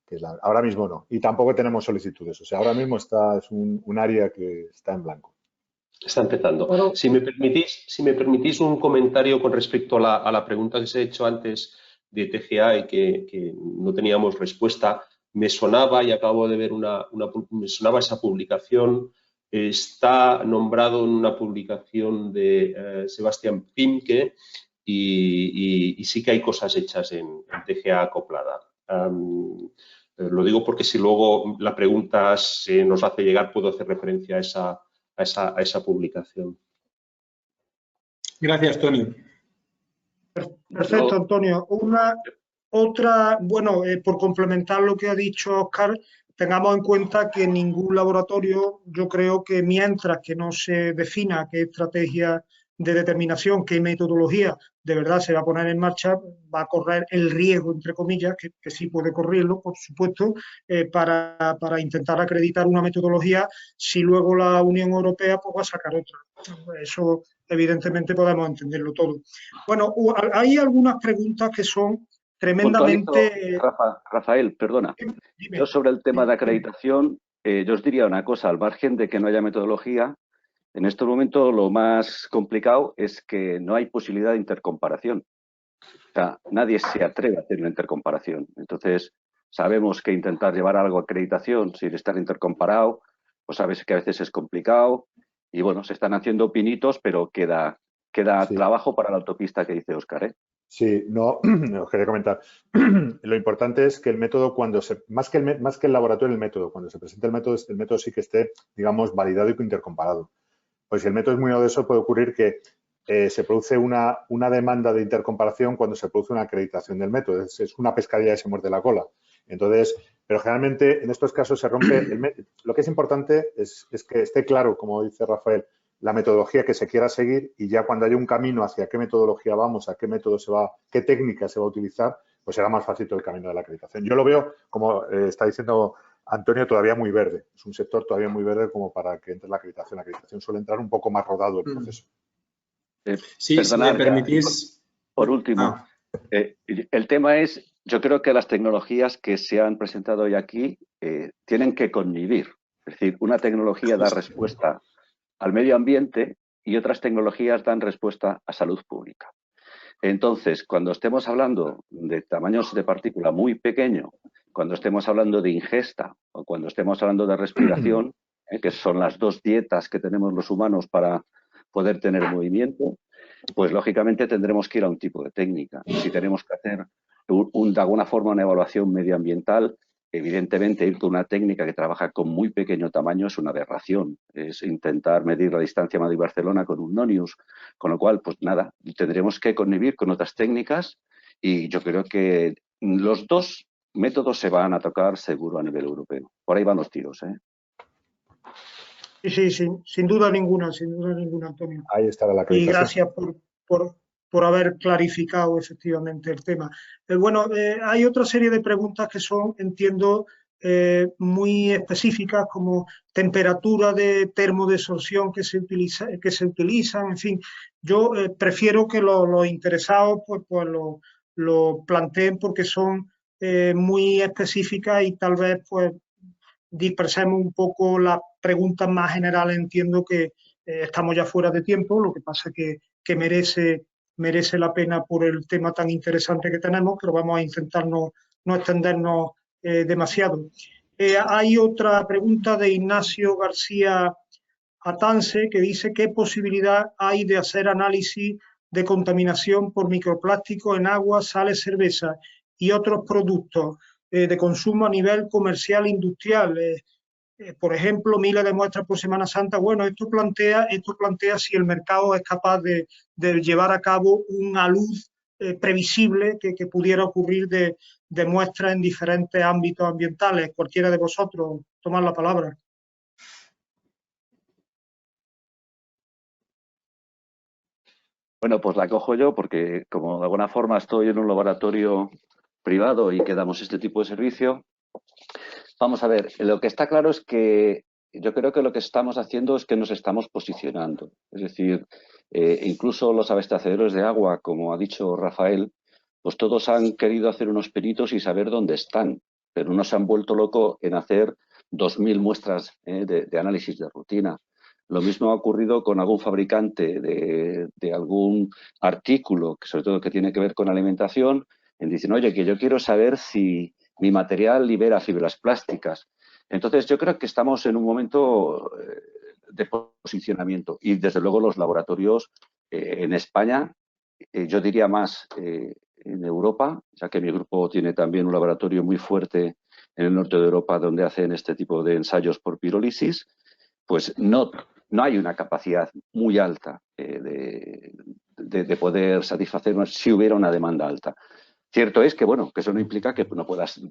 que ahora mismo no. Y tampoco tenemos solicitudes. O sea, ahora mismo es un área que está en blanco.
Está empezando. Bueno, si me permitís un comentario con respecto a la pregunta que se ha hecho antes de TGA y que no teníamos respuesta, me sonaba, y acabo de ver me sonaba esa publicación, está nombrado en una publicación de Sebastián Pimke y sí que hay cosas hechas en TGA acoplada. Lo digo porque si luego la pregunta se nos hace llegar, puedo hacer referencia a esa publicación.
Gracias, Tony.
Perfecto, Antonio. Por complementar lo que ha dicho Óscar, tengamos en cuenta que ningún laboratorio, yo creo que mientras que no se defina qué estrategia de determinación, qué metodología de verdad se va a poner en marcha, va a correr el riesgo, entre comillas, que sí puede correrlo, por supuesto, para intentar acreditar una metodología, si luego la Unión Europea pues, va a sacar otra. Eso evidentemente podemos entenderlo todo. Bueno, hay algunas preguntas que son tremendamente...
Rafael, perdona.
Dime.
Yo sobre el tema de acreditación, yo os diría una cosa, al margen de que no haya metodología, en este momento lo más complicado es que no hay posibilidad de intercomparación. O sea, nadie se atreve a hacer una intercomparación. Entonces, sabemos que intentar llevar algo a acreditación sin estar intercomparado, pues sabes que a veces es complicado. Y bueno, se están haciendo pinitos, pero queda sí. Trabajo para la autopista que dice Óscar, ¿eh?
Sí, no, os quería comentar. Lo importante es que el método, más que el laboratorio, el método, cuando se presenta el método sí que esté, digamos, validado y intercomparado. Pues si el método es muy novedoso, puede ocurrir que se produce una demanda de intercomparación cuando se produce una acreditación del método. Es una pescadilla que se muerde la cola. Entonces, pero generalmente en estos casos se rompe. Lo que es importante es que esté claro, como dice Rafael, la metodología que se quiera seguir y ya cuando haya un camino hacia qué metodología vamos, a qué método se va, qué técnica se va a utilizar, pues será más fácil todo el camino de la acreditación. Yo lo veo, como está diciendo Antonio, todavía muy verde. Es un sector todavía muy verde como para que entre la acreditación. La acreditación suele entrar un poco más rodado el proceso.
Sí, perdonad, si me permitís.
Por último, el tema es, yo creo que las tecnologías que se han presentado hoy aquí tienen que convivir. Es decir, una tecnología da respuesta al medio ambiente y otras tecnologías dan respuesta a salud pública. Entonces, cuando estemos hablando de tamaños de partícula muy pequeño, cuando estemos hablando de ingesta o cuando estemos hablando de respiración, que son las dos dietas que tenemos los humanos para poder tener movimiento, pues lógicamente tendremos que ir a un tipo de técnica. Si tenemos que hacer de alguna forma una evaluación medioambiental, evidentemente ir con una técnica que trabaja con muy pequeño tamaño es una aberración. Es intentar medir la distancia Madrid-Barcelona con un Nonius, con lo cual, pues nada, tendremos que convivir con otras técnicas y yo creo que los dos métodos se van a tocar seguro a nivel europeo. Por ahí van los tiros, ¿eh?
Sí, sin duda ninguna, Antonio.
Ahí estará la acreditación.
Y gracias por haber clarificado efectivamente el tema. Bueno, hay otra serie de preguntas que son, entiendo, muy específicas, como temperatura de termodesorción que se utilizan, en fin. Yo prefiero que los interesados pues lo planteen porque son muy específicas y tal vez pues dispersemos un poco las preguntas más generales. Entiendo que estamos ya fuera de tiempo, lo que pasa es que merece la pena por el tema tan interesante que tenemos, pero vamos a intentar no extendernos demasiado. Hay otra pregunta de Ignacio García Atance que dice ¿qué posibilidad hay de hacer análisis de contaminación por microplástico en agua, sales, cerveza y otros productos de consumo a nivel comercial e industrial? Por ejemplo, miles de muestras por Semana Santa. Bueno, esto plantea si el mercado es capaz de llevar a cabo una luz previsible que pudiera ocurrir de muestras en diferentes ámbitos ambientales. Cualquiera de vosotros, tomad la palabra.
Bueno, pues la cojo yo porque como de alguna forma estoy en un laboratorio privado y que damos este tipo de servicio. Vamos a ver, lo que está claro es que yo creo que lo que estamos haciendo es que nos estamos posicionando. Es decir, incluso los abastecedores de agua, como ha dicho Rafael, pues todos han querido hacer unos peritos y saber dónde están, pero no se han vuelto locos en hacer 2000 muestras de análisis de rutina. Lo mismo ha ocurrido con algún fabricante de algún artículo, que sobre todo que tiene que ver con alimentación, en dicen, oye, que yo quiero saber si mi material libera fibras plásticas. Entonces, yo creo que estamos en un momento de posicionamiento y, desde luego, los laboratorios en España, yo diría más en Europa, ya que mi grupo tiene también un laboratorio muy fuerte en el norte de Europa donde hacen este tipo de ensayos por pirólisis, pues no hay una capacidad muy alta de poder satisfacernos si hubiera una demanda alta. Cierto es que, bueno, que eso no implica que no puedas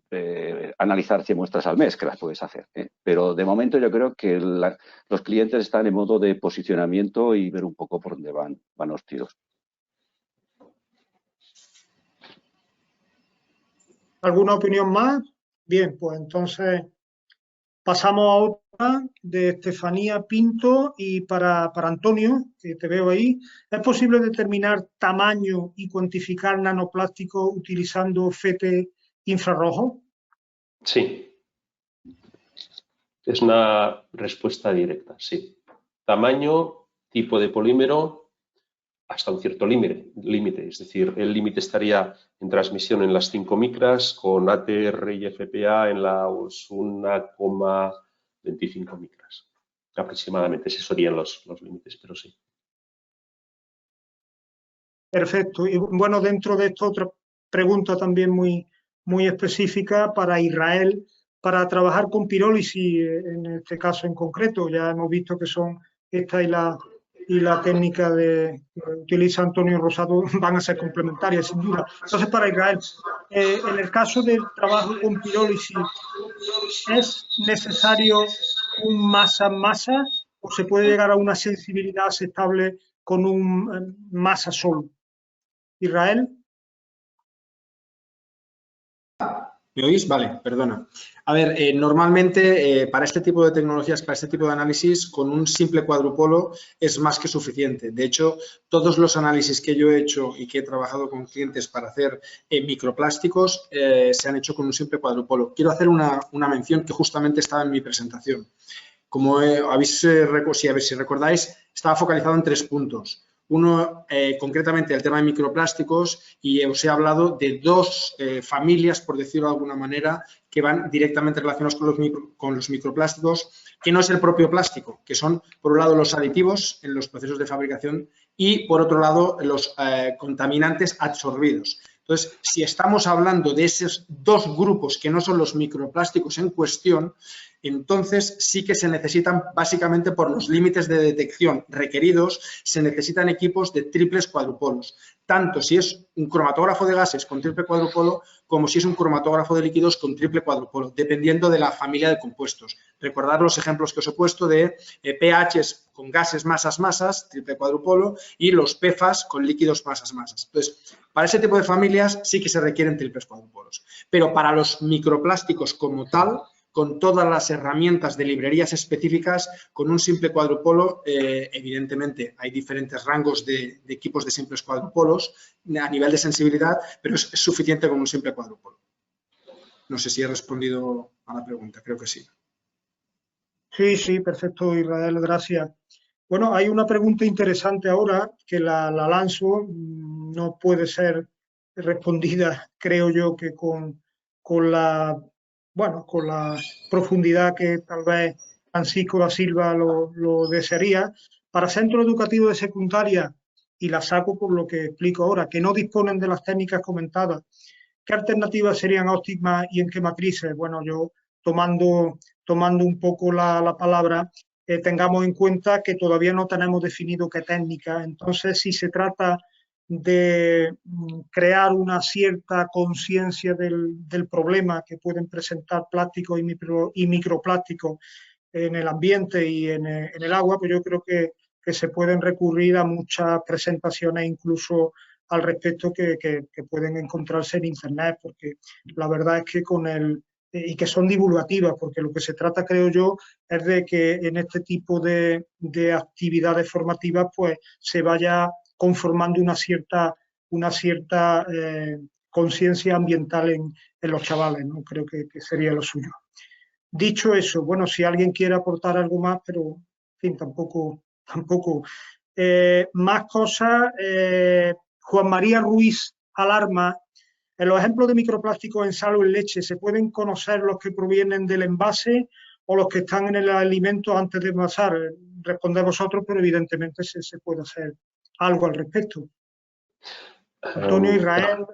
analizar 100 muestras al mes, que las puedes hacer. Pero de momento yo creo que los clientes están en modo de posicionamiento y ver un poco por dónde van los tiros.
¿Alguna opinión más? Bien, pues entonces pasamos a otra de Estefanía Pinto y para Antonio, que te veo ahí. ¿Es posible determinar tamaño y cuantificar nanoplásticos utilizando FET infrarrojo?
Sí. Es una respuesta directa, sí. Tamaño, tipo de polímero, hasta un cierto límite. Es decir, el límite estaría en transmisión en las 5 micras, con ATR y FPA en las 1,25 micras. Aproximadamente, esos serían los límites, pero sí.
Perfecto. Y bueno, dentro de esto, otra pregunta también muy específica para Israel, para trabajar con pirólisis, en este caso en concreto. Ya hemos visto que son esta y la técnica que utiliza Antonio Rosado van a ser complementarias, sin duda. Entonces, para Israel, en el caso del trabajo con pirólisis, ¿es necesario un masa-masa o se puede llegar a una sensibilidad aceptable con un masa solo. Israel.
¿Me oís? Vale, perdona. A ver, normalmente para este tipo de tecnologías, para este tipo de análisis, con un simple cuadrupolo es más que suficiente. De hecho, todos los análisis que yo he hecho y que he trabajado con clientes para hacer microplásticos se han hecho con un simple cuadrupolo. Quiero hacer una mención que justamente estaba en mi presentación. Como si recordáis, estaba focalizado en 3 puntos. Uno, concretamente, el tema de microplásticos, y os he hablado de 2 familias, por decirlo de alguna manera, que van directamente relacionados con los microplásticos, que no es el propio plástico, que son, por un lado, los aditivos en los procesos de fabricación y, por otro lado, los contaminantes absorbidos. Entonces, si estamos hablando de esos 2 grupos que no son los microplásticos en cuestión, entonces sí que se necesitan, básicamente por los límites de detección requeridos, se necesitan equipos de triples cuadrupolos, tanto si es un cromatógrafo de gases con triple cuadrupolo como si es un cromatógrafo de líquidos con triple cuadrupolo, dependiendo de la familia de compuestos. Recordad los ejemplos que os he puesto de pHs con gases masas, triple cuadrupolo, y los PFAS con líquidos masas. Entonces, para ese tipo de familias sí que se requieren triples cuadrupolos, pero para los microplásticos como tal, con todas las herramientas de librerías específicas, con un simple cuadrupolo, evidentemente hay diferentes rangos de equipos de simples cuadrupolos a nivel de sensibilidad, pero es suficiente con un simple cuadrupolo. No sé si he respondido a la pregunta, creo que sí.
Sí, perfecto, Israel, gracias. Bueno, hay una pregunta interesante ahora que la lanzo, no puede ser respondida, creo yo, que con la profundidad que tal vez Francisco da Silva lo desearía. Para centros educativos de secundaria, y la saco por lo que explico ahora, que no disponen de las técnicas comentadas, ¿qué alternativas serían óptimas y en qué matrices? Bueno, yo tomando un poco la palabra, tengamos en cuenta que todavía no tenemos definido qué técnica. Entonces, si se trata de crear una cierta conciencia del problema que pueden presentar plásticos y microplásticos en el ambiente y en el agua, pues yo creo que se pueden recurrir a muchas presentaciones incluso al respecto que pueden encontrarse en Internet, porque la verdad es que y que son divulgativas, porque lo que se trata, creo yo, es de que en este tipo de actividades formativas pues se vaya conformando una cierta conciencia ambiental en los chavales, ¿no? Creo que sería lo suyo. Dicho eso, bueno, si alguien quiere aportar algo más, pero en fin, tampoco más cosas. Juan María Ruiz Alarma, en los ejemplos de microplásticos en sal o en leche, ¿se pueden conocer los que provienen del envase o los que están en el alimento antes de envasar? Responded vosotros, pero evidentemente se puede hacer algo al respecto. Antonio, Israel.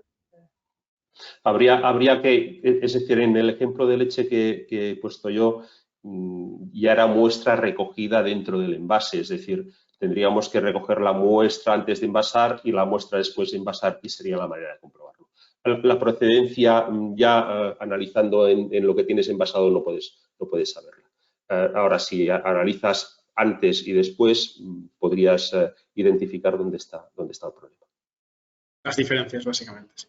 Habría que, es decir, en el ejemplo de leche que he puesto yo, ya era muestra recogida dentro del envase, es decir, tendríamos que recoger la muestra antes de envasar y la muestra después de envasar, y sería la manera de comprobarlo. La procedencia, ya analizando en lo que tienes envasado, no puedes saberla. Ahora, si analizas antes y después, podrías identificar dónde está el problema.
Las diferencias, básicamente, sí.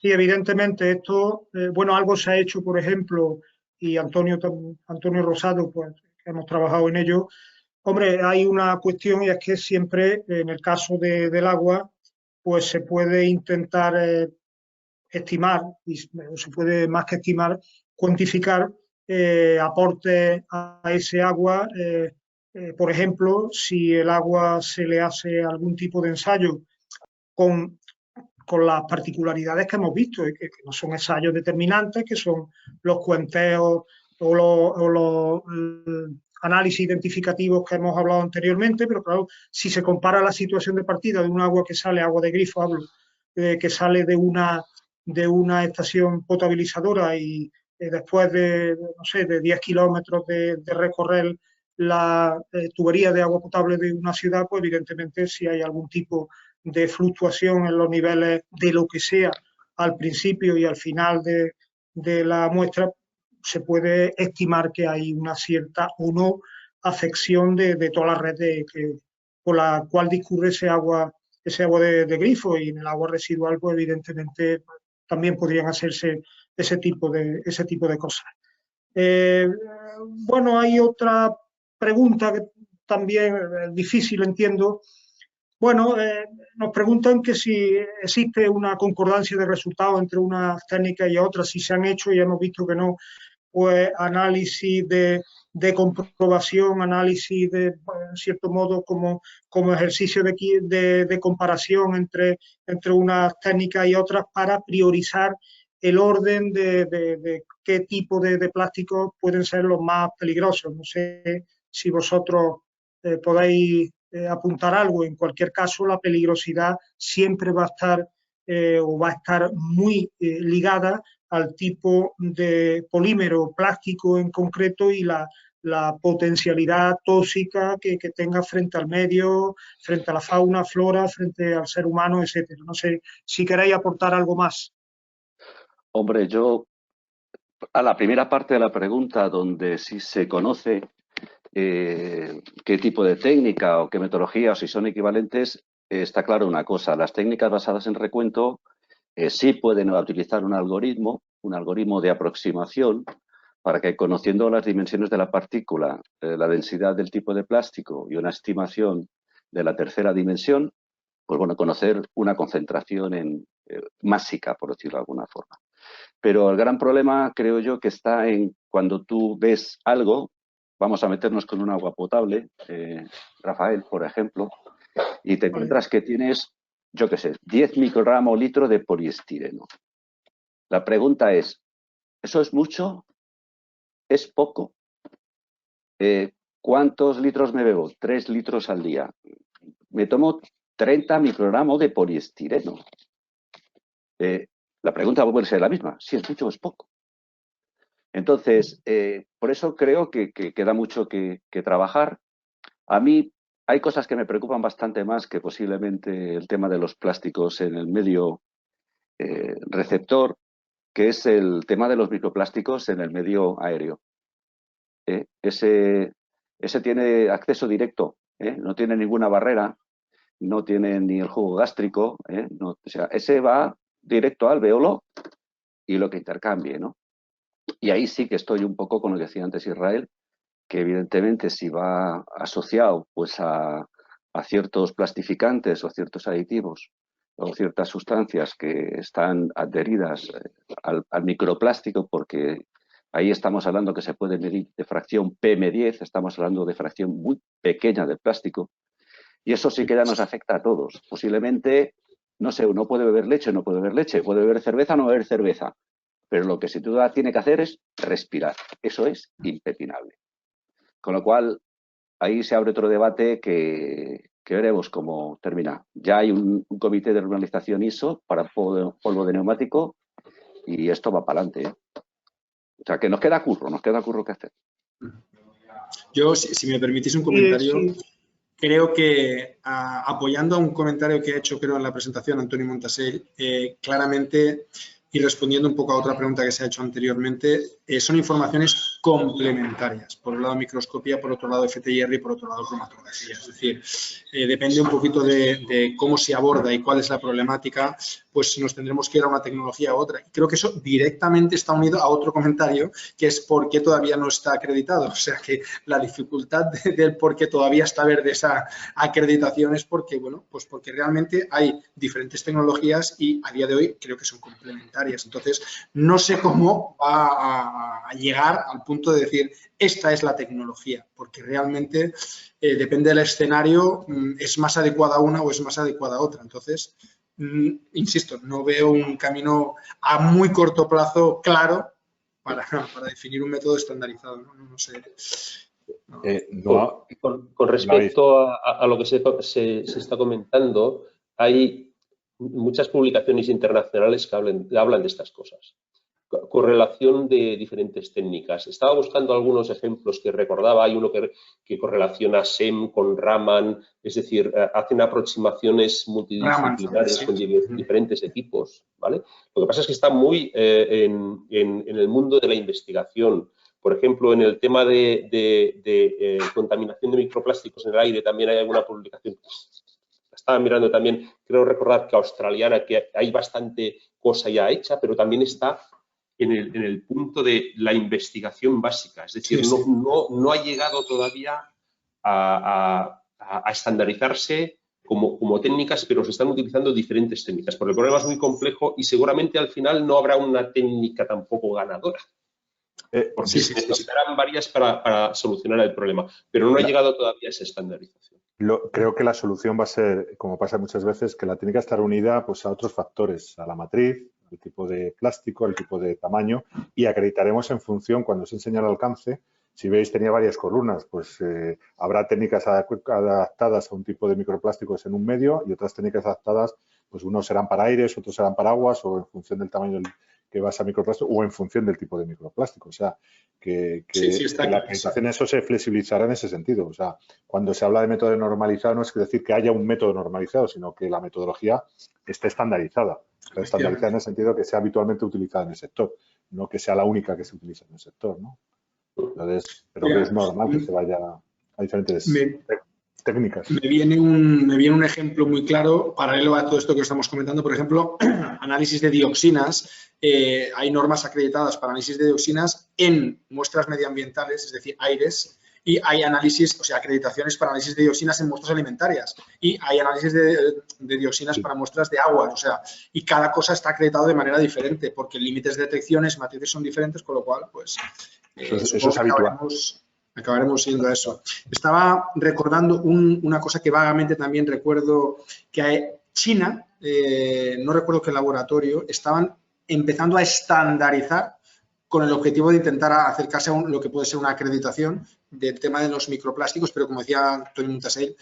Sí, evidentemente esto, bueno, algo se ha hecho, por ejemplo, y Antonio Rosado, pues hemos trabajado en ello. Hombre, hay una cuestión, y es que siempre en el caso del agua, pues se puede intentar estimar, y se puede más que estimar, cuantificar aportes a ese agua. Por ejemplo, si el agua se le hace algún tipo de ensayo con las particularidades que hemos visto, que no son ensayos determinantes, que son los cuenteos o los análisis identificativos que hemos hablado anteriormente, pero claro, si se compara la situación de partida de un agua que sale, agua de grifo, hablo, que sale de una estación potabilizadora y después de 10 kilómetros de recorrer la tubería de agua potable de una ciudad, pues evidentemente si hay algún tipo de fluctuación en los niveles de lo que sea al principio y al final de la muestra, se puede estimar que hay una cierta o no afección de toda la red por la cual discurre ese agua de grifo, y en el agua residual, pues evidentemente también podrían hacerse ese tipo de cosas. Bueno, hay otra pregunta que también es difícil, entiendo. Bueno, nos preguntan que si existe una concordancia de resultados entre unas técnicas y otras, si se han hecho, y hemos visto que no, pues análisis de comprobación, análisis de, en cierto modo, como ejercicio de comparación entre unas técnicas y otras para priorizar el orden de qué tipo de plásticos pueden ser los más peligrosos. No sé si vosotros podéis apuntar algo. En cualquier caso, la peligrosidad siempre va a estar o va a estar muy ligada al tipo de polímero plástico en concreto y la potencialidad tóxica que tenga frente al medio, frente a la fauna, flora, frente al ser humano, etcétera. No sé si queréis aportar algo más.
Hombre, yo a la primera parte de la pregunta, donde si se conoce qué tipo de técnica o qué metodología o si son equivalentes, está claro una cosa: las técnicas basadas en recuento sí pueden utilizar un algoritmo de aproximación para que, conociendo las dimensiones de la partícula, la densidad del tipo de plástico y una estimación de la tercera dimensión, pues bueno, conocer una concentración másica, por decirlo de alguna forma. Pero el gran problema, creo yo, que está en cuando tú ves algo. Vamos a meternos con un agua potable, Rafael, por ejemplo, y te encuentras que tienes, yo qué sé, 10 microgramos litro de poliestireno. La pregunta es, ¿eso es mucho? ¿Es poco? ¿Cuántos litros me bebo? 3 litros al día. Me tomo 30 microgramos de poliestireno. La pregunta vuelve a ser la misma, si es mucho o es poco. Entonces, por eso creo que queda mucho que trabajar. A mí hay cosas que me preocupan bastante más que posiblemente el tema de los plásticos en el medio receptor, que es el tema de los microplásticos en el medio aéreo. Ese tiene acceso directo, no tiene ninguna barrera, no tiene ni el jugo gástrico, no, o sea, ese va directo al alvéolo y lo que intercambie, ¿no? Y ahí sí que estoy un poco con lo que decía antes Israel, que evidentemente si va asociado pues a ciertos plastificantes o ciertos aditivos o ciertas sustancias que están adheridas al microplástico, porque ahí estamos hablando que se puede medir de fracción PM10, estamos hablando de fracción muy pequeña del plástico, y eso sí que ya nos afecta a todos. Posiblemente, no sé, uno puede beber leche, no puede beber leche, puede beber cerveza, no beber cerveza, pero lo que sin duda tiene que hacer es respirar. Eso es impepinable. Con lo cual, ahí se abre otro debate que veremos cómo termina. Ya hay un comité de normalización ISO para polvo de neumático y esto va para adelante. O sea, que nos queda curro que hacer.
Yo, si me permitís un comentario,
Sí.
Creo que apoyando a un comentario que ha hecho, creo, en la presentación Antonio Montasell, claramente, y respondiendo un poco a otra pregunta que se ha hecho anteriormente, son informaciones complementarias. Por un lado microscopía, por otro lado FTIR y por otro lado cromatografía. Es decir, depende un poquito de cómo se aborda y cuál es la problemática, pues nos tendremos que ir a una tecnología u otra. Y creo que eso directamente está unido a otro comentario, que es por qué todavía no está acreditado. O sea, que la dificultad del por qué todavía está verde esa acreditación es porque, bueno, pues porque realmente hay diferentes tecnologías y a día de hoy creo que son complementarias. Entonces, no sé cómo va a llegar al punto de decir esta es la tecnología, porque realmente depende del escenario, es más adecuada una o es más adecuada otra. Entonces, insisto, no veo un camino a muy corto plazo claro para definir un método estandarizado. No sé.
Con respecto a lo que se está comentando, hay muchas publicaciones internacionales que hablan de estas cosas. Correlación de diferentes técnicas. Estaba buscando algunos ejemplos que recordaba. Hay uno que correlaciona SEM con Raman, es decir, hacen aproximaciones multidisciplinares con diferentes equipos, ¿vale? Lo que pasa es que está muy en el mundo de la investigación. Por ejemplo, en el tema de contaminación de microplásticos en el aire también hay alguna publicación. Estaba mirando también, creo recordar que australiana, que hay bastante cosa ya hecha, pero también está en el punto de la investigación básica. Es decir,
Sí, sí.
no ha llegado todavía a estandarizarse como técnicas, pero se están utilizando diferentes técnicas, porque el problema es muy complejo y seguramente al final no habrá una técnica tampoco ganadora. Porque se necesitarán varias para solucionar el problema, pero no ha llegado todavía a esa estandarización.
Creo que la solución va a ser, como pasa muchas veces, que la técnica está unida pues, a otros factores, a la matriz, al tipo de plástico, al tipo de tamaño, y acreditaremos en función, cuando se enseña el alcance. Si veis, tenía varias columnas, pues habrá técnicas adaptadas a un tipo de microplásticos en un medio y otras técnicas adaptadas, pues unos serán para aires, otros serán para aguas o en función del tamaño que vas a microplástico o en función del tipo de microplástico. O sea, que la acreditación eso se flexibilizará en ese sentido. O sea, cuando se habla de método normalizado no es decir que haya un método normalizado, sino que la metodología esté estandarizada. Pero estandarizada en el sentido que sea habitualmente utilizada en el sector, no que sea la única que se utiliza en el sector, ¿no? Entonces, pero que es normal que se vaya a diferentes técnicas.
Me viene un ejemplo muy claro, paralelo a todo esto que estamos comentando. Por ejemplo, análisis de dioxinas. Hay normas acreditadas para análisis de dioxinas en muestras medioambientales, es decir, aires, y hay análisis, o sea, acreditaciones para análisis de dioxinas en muestras alimentarias, y hay análisis de dioxinas para muestras de aguas, o sea, y cada cosa está acreditado de manera diferente, porque límites de detecciones, matrices son diferentes, con lo cual, pues,
eso es habitual.
Acabaremos siendo eso. Estaba recordando una cosa que vagamente también recuerdo, que China, no recuerdo qué laboratorio, estaban empezando a estandarizar con el objetivo de intentar acercarse a lo que puede ser una acreditación del tema de los microplásticos, pero como decía Antonio Muntasell,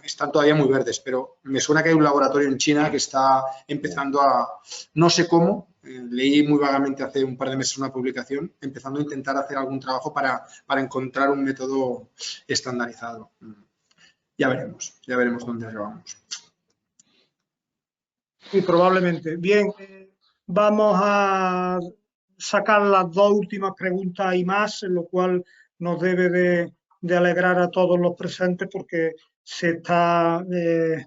están todavía muy verdes, pero me suena que hay un laboratorio en China que está empezando a, no sé cómo, leí muy vagamente hace un par de meses una publicación, empezando a intentar hacer algún trabajo para encontrar un método estandarizado. Ya veremos dónde llevamos.
Sí, probablemente. Bien, vamos a sacar las dos últimas preguntas y más, en lo cual nos debe de alegrar a todos los presentes porque se está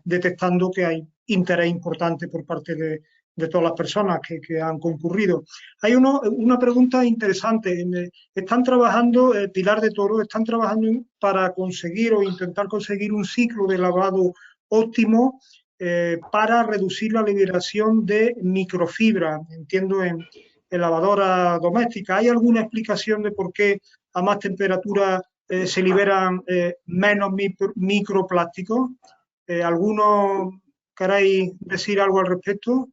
detectando que hay interés importante por parte de todas las personas que han concurrido. Hay una pregunta interesante. Están trabajando, Pilar de Toro, están trabajando para conseguir o intentar conseguir un ciclo de lavado óptimo para reducir la liberación de microfibra, entiendo en lavadora doméstica. ¿Hay alguna explicación de por qué a más temperatura se liberan menos microplásticos? ¿Alguno queréis decir algo al respecto?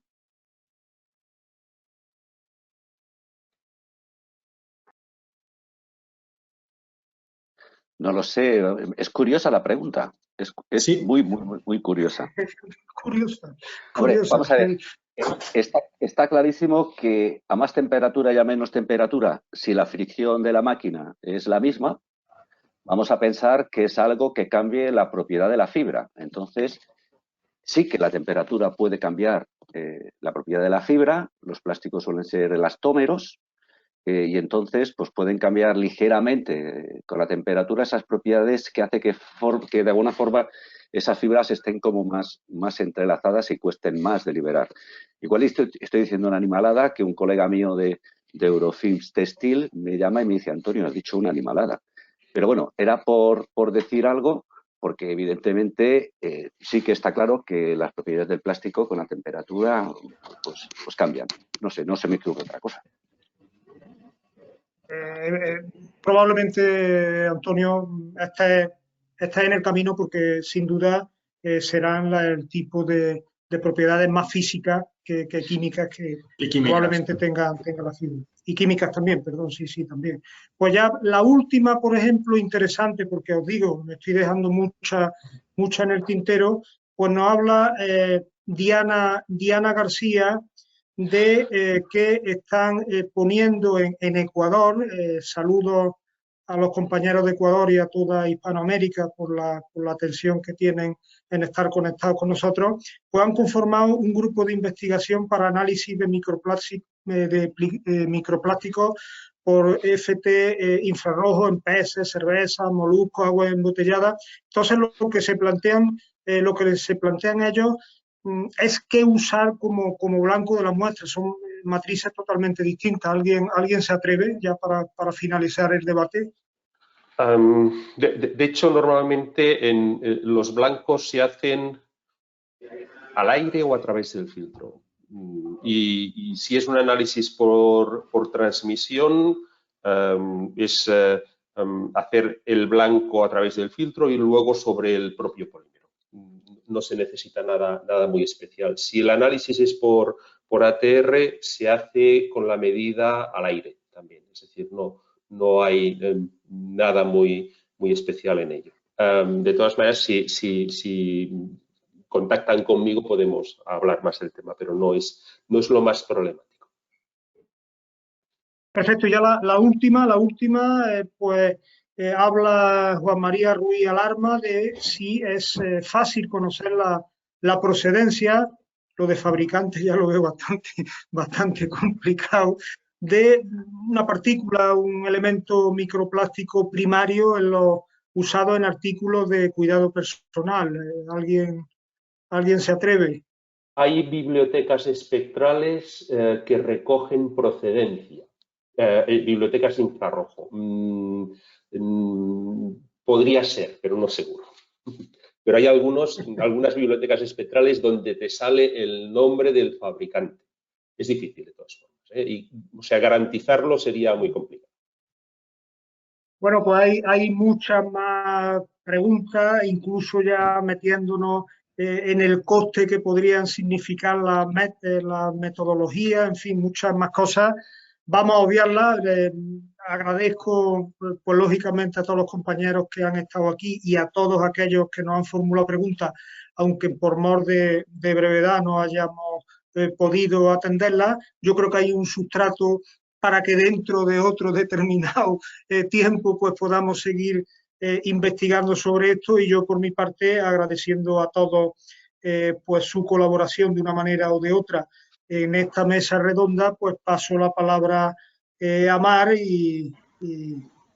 No lo sé, es curiosa la pregunta. Es ¿sí? muy curiosa.
Curiosa.
Hombre, vamos a ver. Está clarísimo que a más temperatura y a menos temperatura, si la fricción de la máquina es la misma, vamos a pensar que es algo que cambie la propiedad de la fibra. Entonces, sí que la temperatura puede cambiar la propiedad de la fibra. Los plásticos suelen ser elastómeros. Y entonces pues pueden cambiar ligeramente con la temperatura esas propiedades que hace que de alguna forma esas fibras estén como más entrelazadas y cuesten más de liberar. Igual estoy diciendo una animalada que un colega mío de Eurofilms Textil me llama y me dice: Antonio, has dicho una animalada. Pero bueno, era por decir algo, porque evidentemente sí que está claro que las propiedades del plástico con la temperatura pues cambian. No sé, no se me ocurre otra cosa.
Probablemente, Antonio, estés en el camino porque sin duda serán el tipo de propiedades más físicas que químicas que probablemente tengan la fibra. Y químicas también, perdón, sí, también. Pues ya la última, por ejemplo, interesante, porque os digo, me estoy dejando mucha en el tintero, pues nos habla Diana García, de que están poniendo en Ecuador, saludos a los compañeros de Ecuador y a toda Hispanoamérica por la atención que tienen en estar conectados con nosotros, pues han conformado un grupo de investigación para análisis de microplásticos por FT infrarrojo en peces, cerveza, moluscos, agua embotellada. Entonces lo que se plantean ellos es qué usar como blanco de la muestra. Son matrices totalmente distintas. ¿Alguien se atreve ya para finalizar el debate?
De hecho, normalmente los blancos se hacen al aire o a través del filtro. Y si es un análisis por transmisión, es hacer el blanco a través del filtro y luego sobre el propio polímero. No se necesita nada muy especial. Si el análisis es por ATR, se hace con la medida al aire también. Es decir, no hay nada muy especial en ello. De todas maneras, si contactan conmigo podemos hablar más del tema, pero no es lo más problemático.
Perfecto. Ya la última, pues habla Juan María Ruiz Alarma de si es fácil conocer la procedencia, lo de fabricante ya lo veo bastante complicado, de una partícula, un elemento microplástico primario usado en artículos de cuidado personal. ¿Alguien se atreve?
Hay bibliotecas espectrales que recogen procedencia, bibliotecas infrarrojo. Podría ser, pero no seguro. Pero hay algunas bibliotecas espectrales donde te sale el nombre del fabricante. Es difícil de todas formas, o sea, garantizarlo sería muy complicado.
Bueno, pues hay muchas más preguntas, incluso ya metiéndonos en el coste que podrían significar la metodología, en fin, muchas más cosas. Vamos a obviarlas. Agradezco, pues lógicamente, a todos los compañeros que han estado aquí y a todos aquellos que nos han formulado preguntas, aunque por mor de brevedad no hayamos podido atenderlas. Yo creo que hay un sustrato para que dentro de otro determinado tiempo pues podamos seguir investigando sobre esto, y yo por mi parte agradeciendo a todos pues su colaboración de una manera o de otra en esta mesa redonda. Pues paso la palabra a Mar y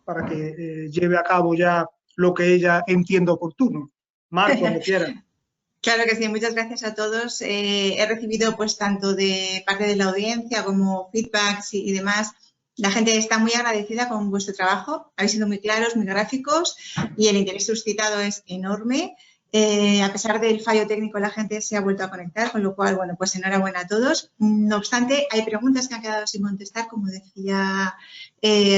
para que lleve a cabo ya lo que ella entienda oportuno. Mar, cuando quiera.
Claro que sí, muchas gracias a todos. He recibido pues tanto de parte de la audiencia como feedbacks y demás. La gente está muy agradecida con vuestro trabajo. Habéis sido muy claros, muy gráficos y el interés suscitado es enorme. A pesar del fallo técnico, la gente se ha vuelto a conectar, con lo cual, bueno, pues enhorabuena a todos. No obstante, hay preguntas que han quedado sin contestar, como decía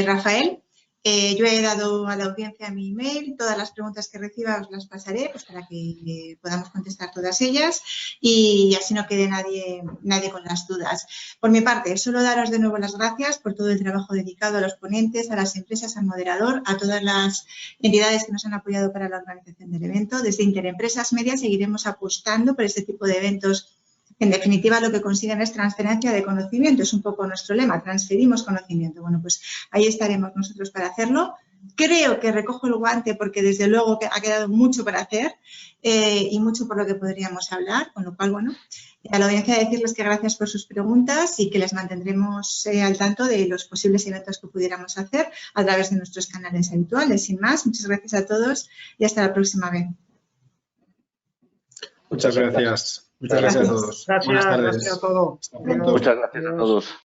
Rafael. Yo he dado a la audiencia mi email, todas las preguntas que reciba os las pasaré pues para que podamos contestar todas ellas y así no quede nadie con las dudas. Por mi parte, solo daros de nuevo las gracias por todo el trabajo dedicado a los ponentes, a las empresas, al moderador, a todas las entidades que nos han apoyado para la organización del evento. Desde Interempresas Media seguiremos apostando por este tipo de eventos. En definitiva, lo que consiguen es transferencia de conocimiento, es un poco nuestro lema, transferimos conocimiento. Bueno, pues ahí estaremos nosotros para hacerlo. Creo que recojo el guante porque desde luego que ha quedado mucho para hacer y mucho por lo que podríamos hablar, con lo cual, bueno, a la audiencia decirles que gracias por sus preguntas y que les mantendremos al tanto de los posibles eventos que pudiéramos hacer a través de nuestros canales habituales. Sin más, muchas gracias a todos y hasta la próxima vez.
Muchas gracias. Muchas gracias a todos.
Gracias a todos.
Muchas gracias a todos.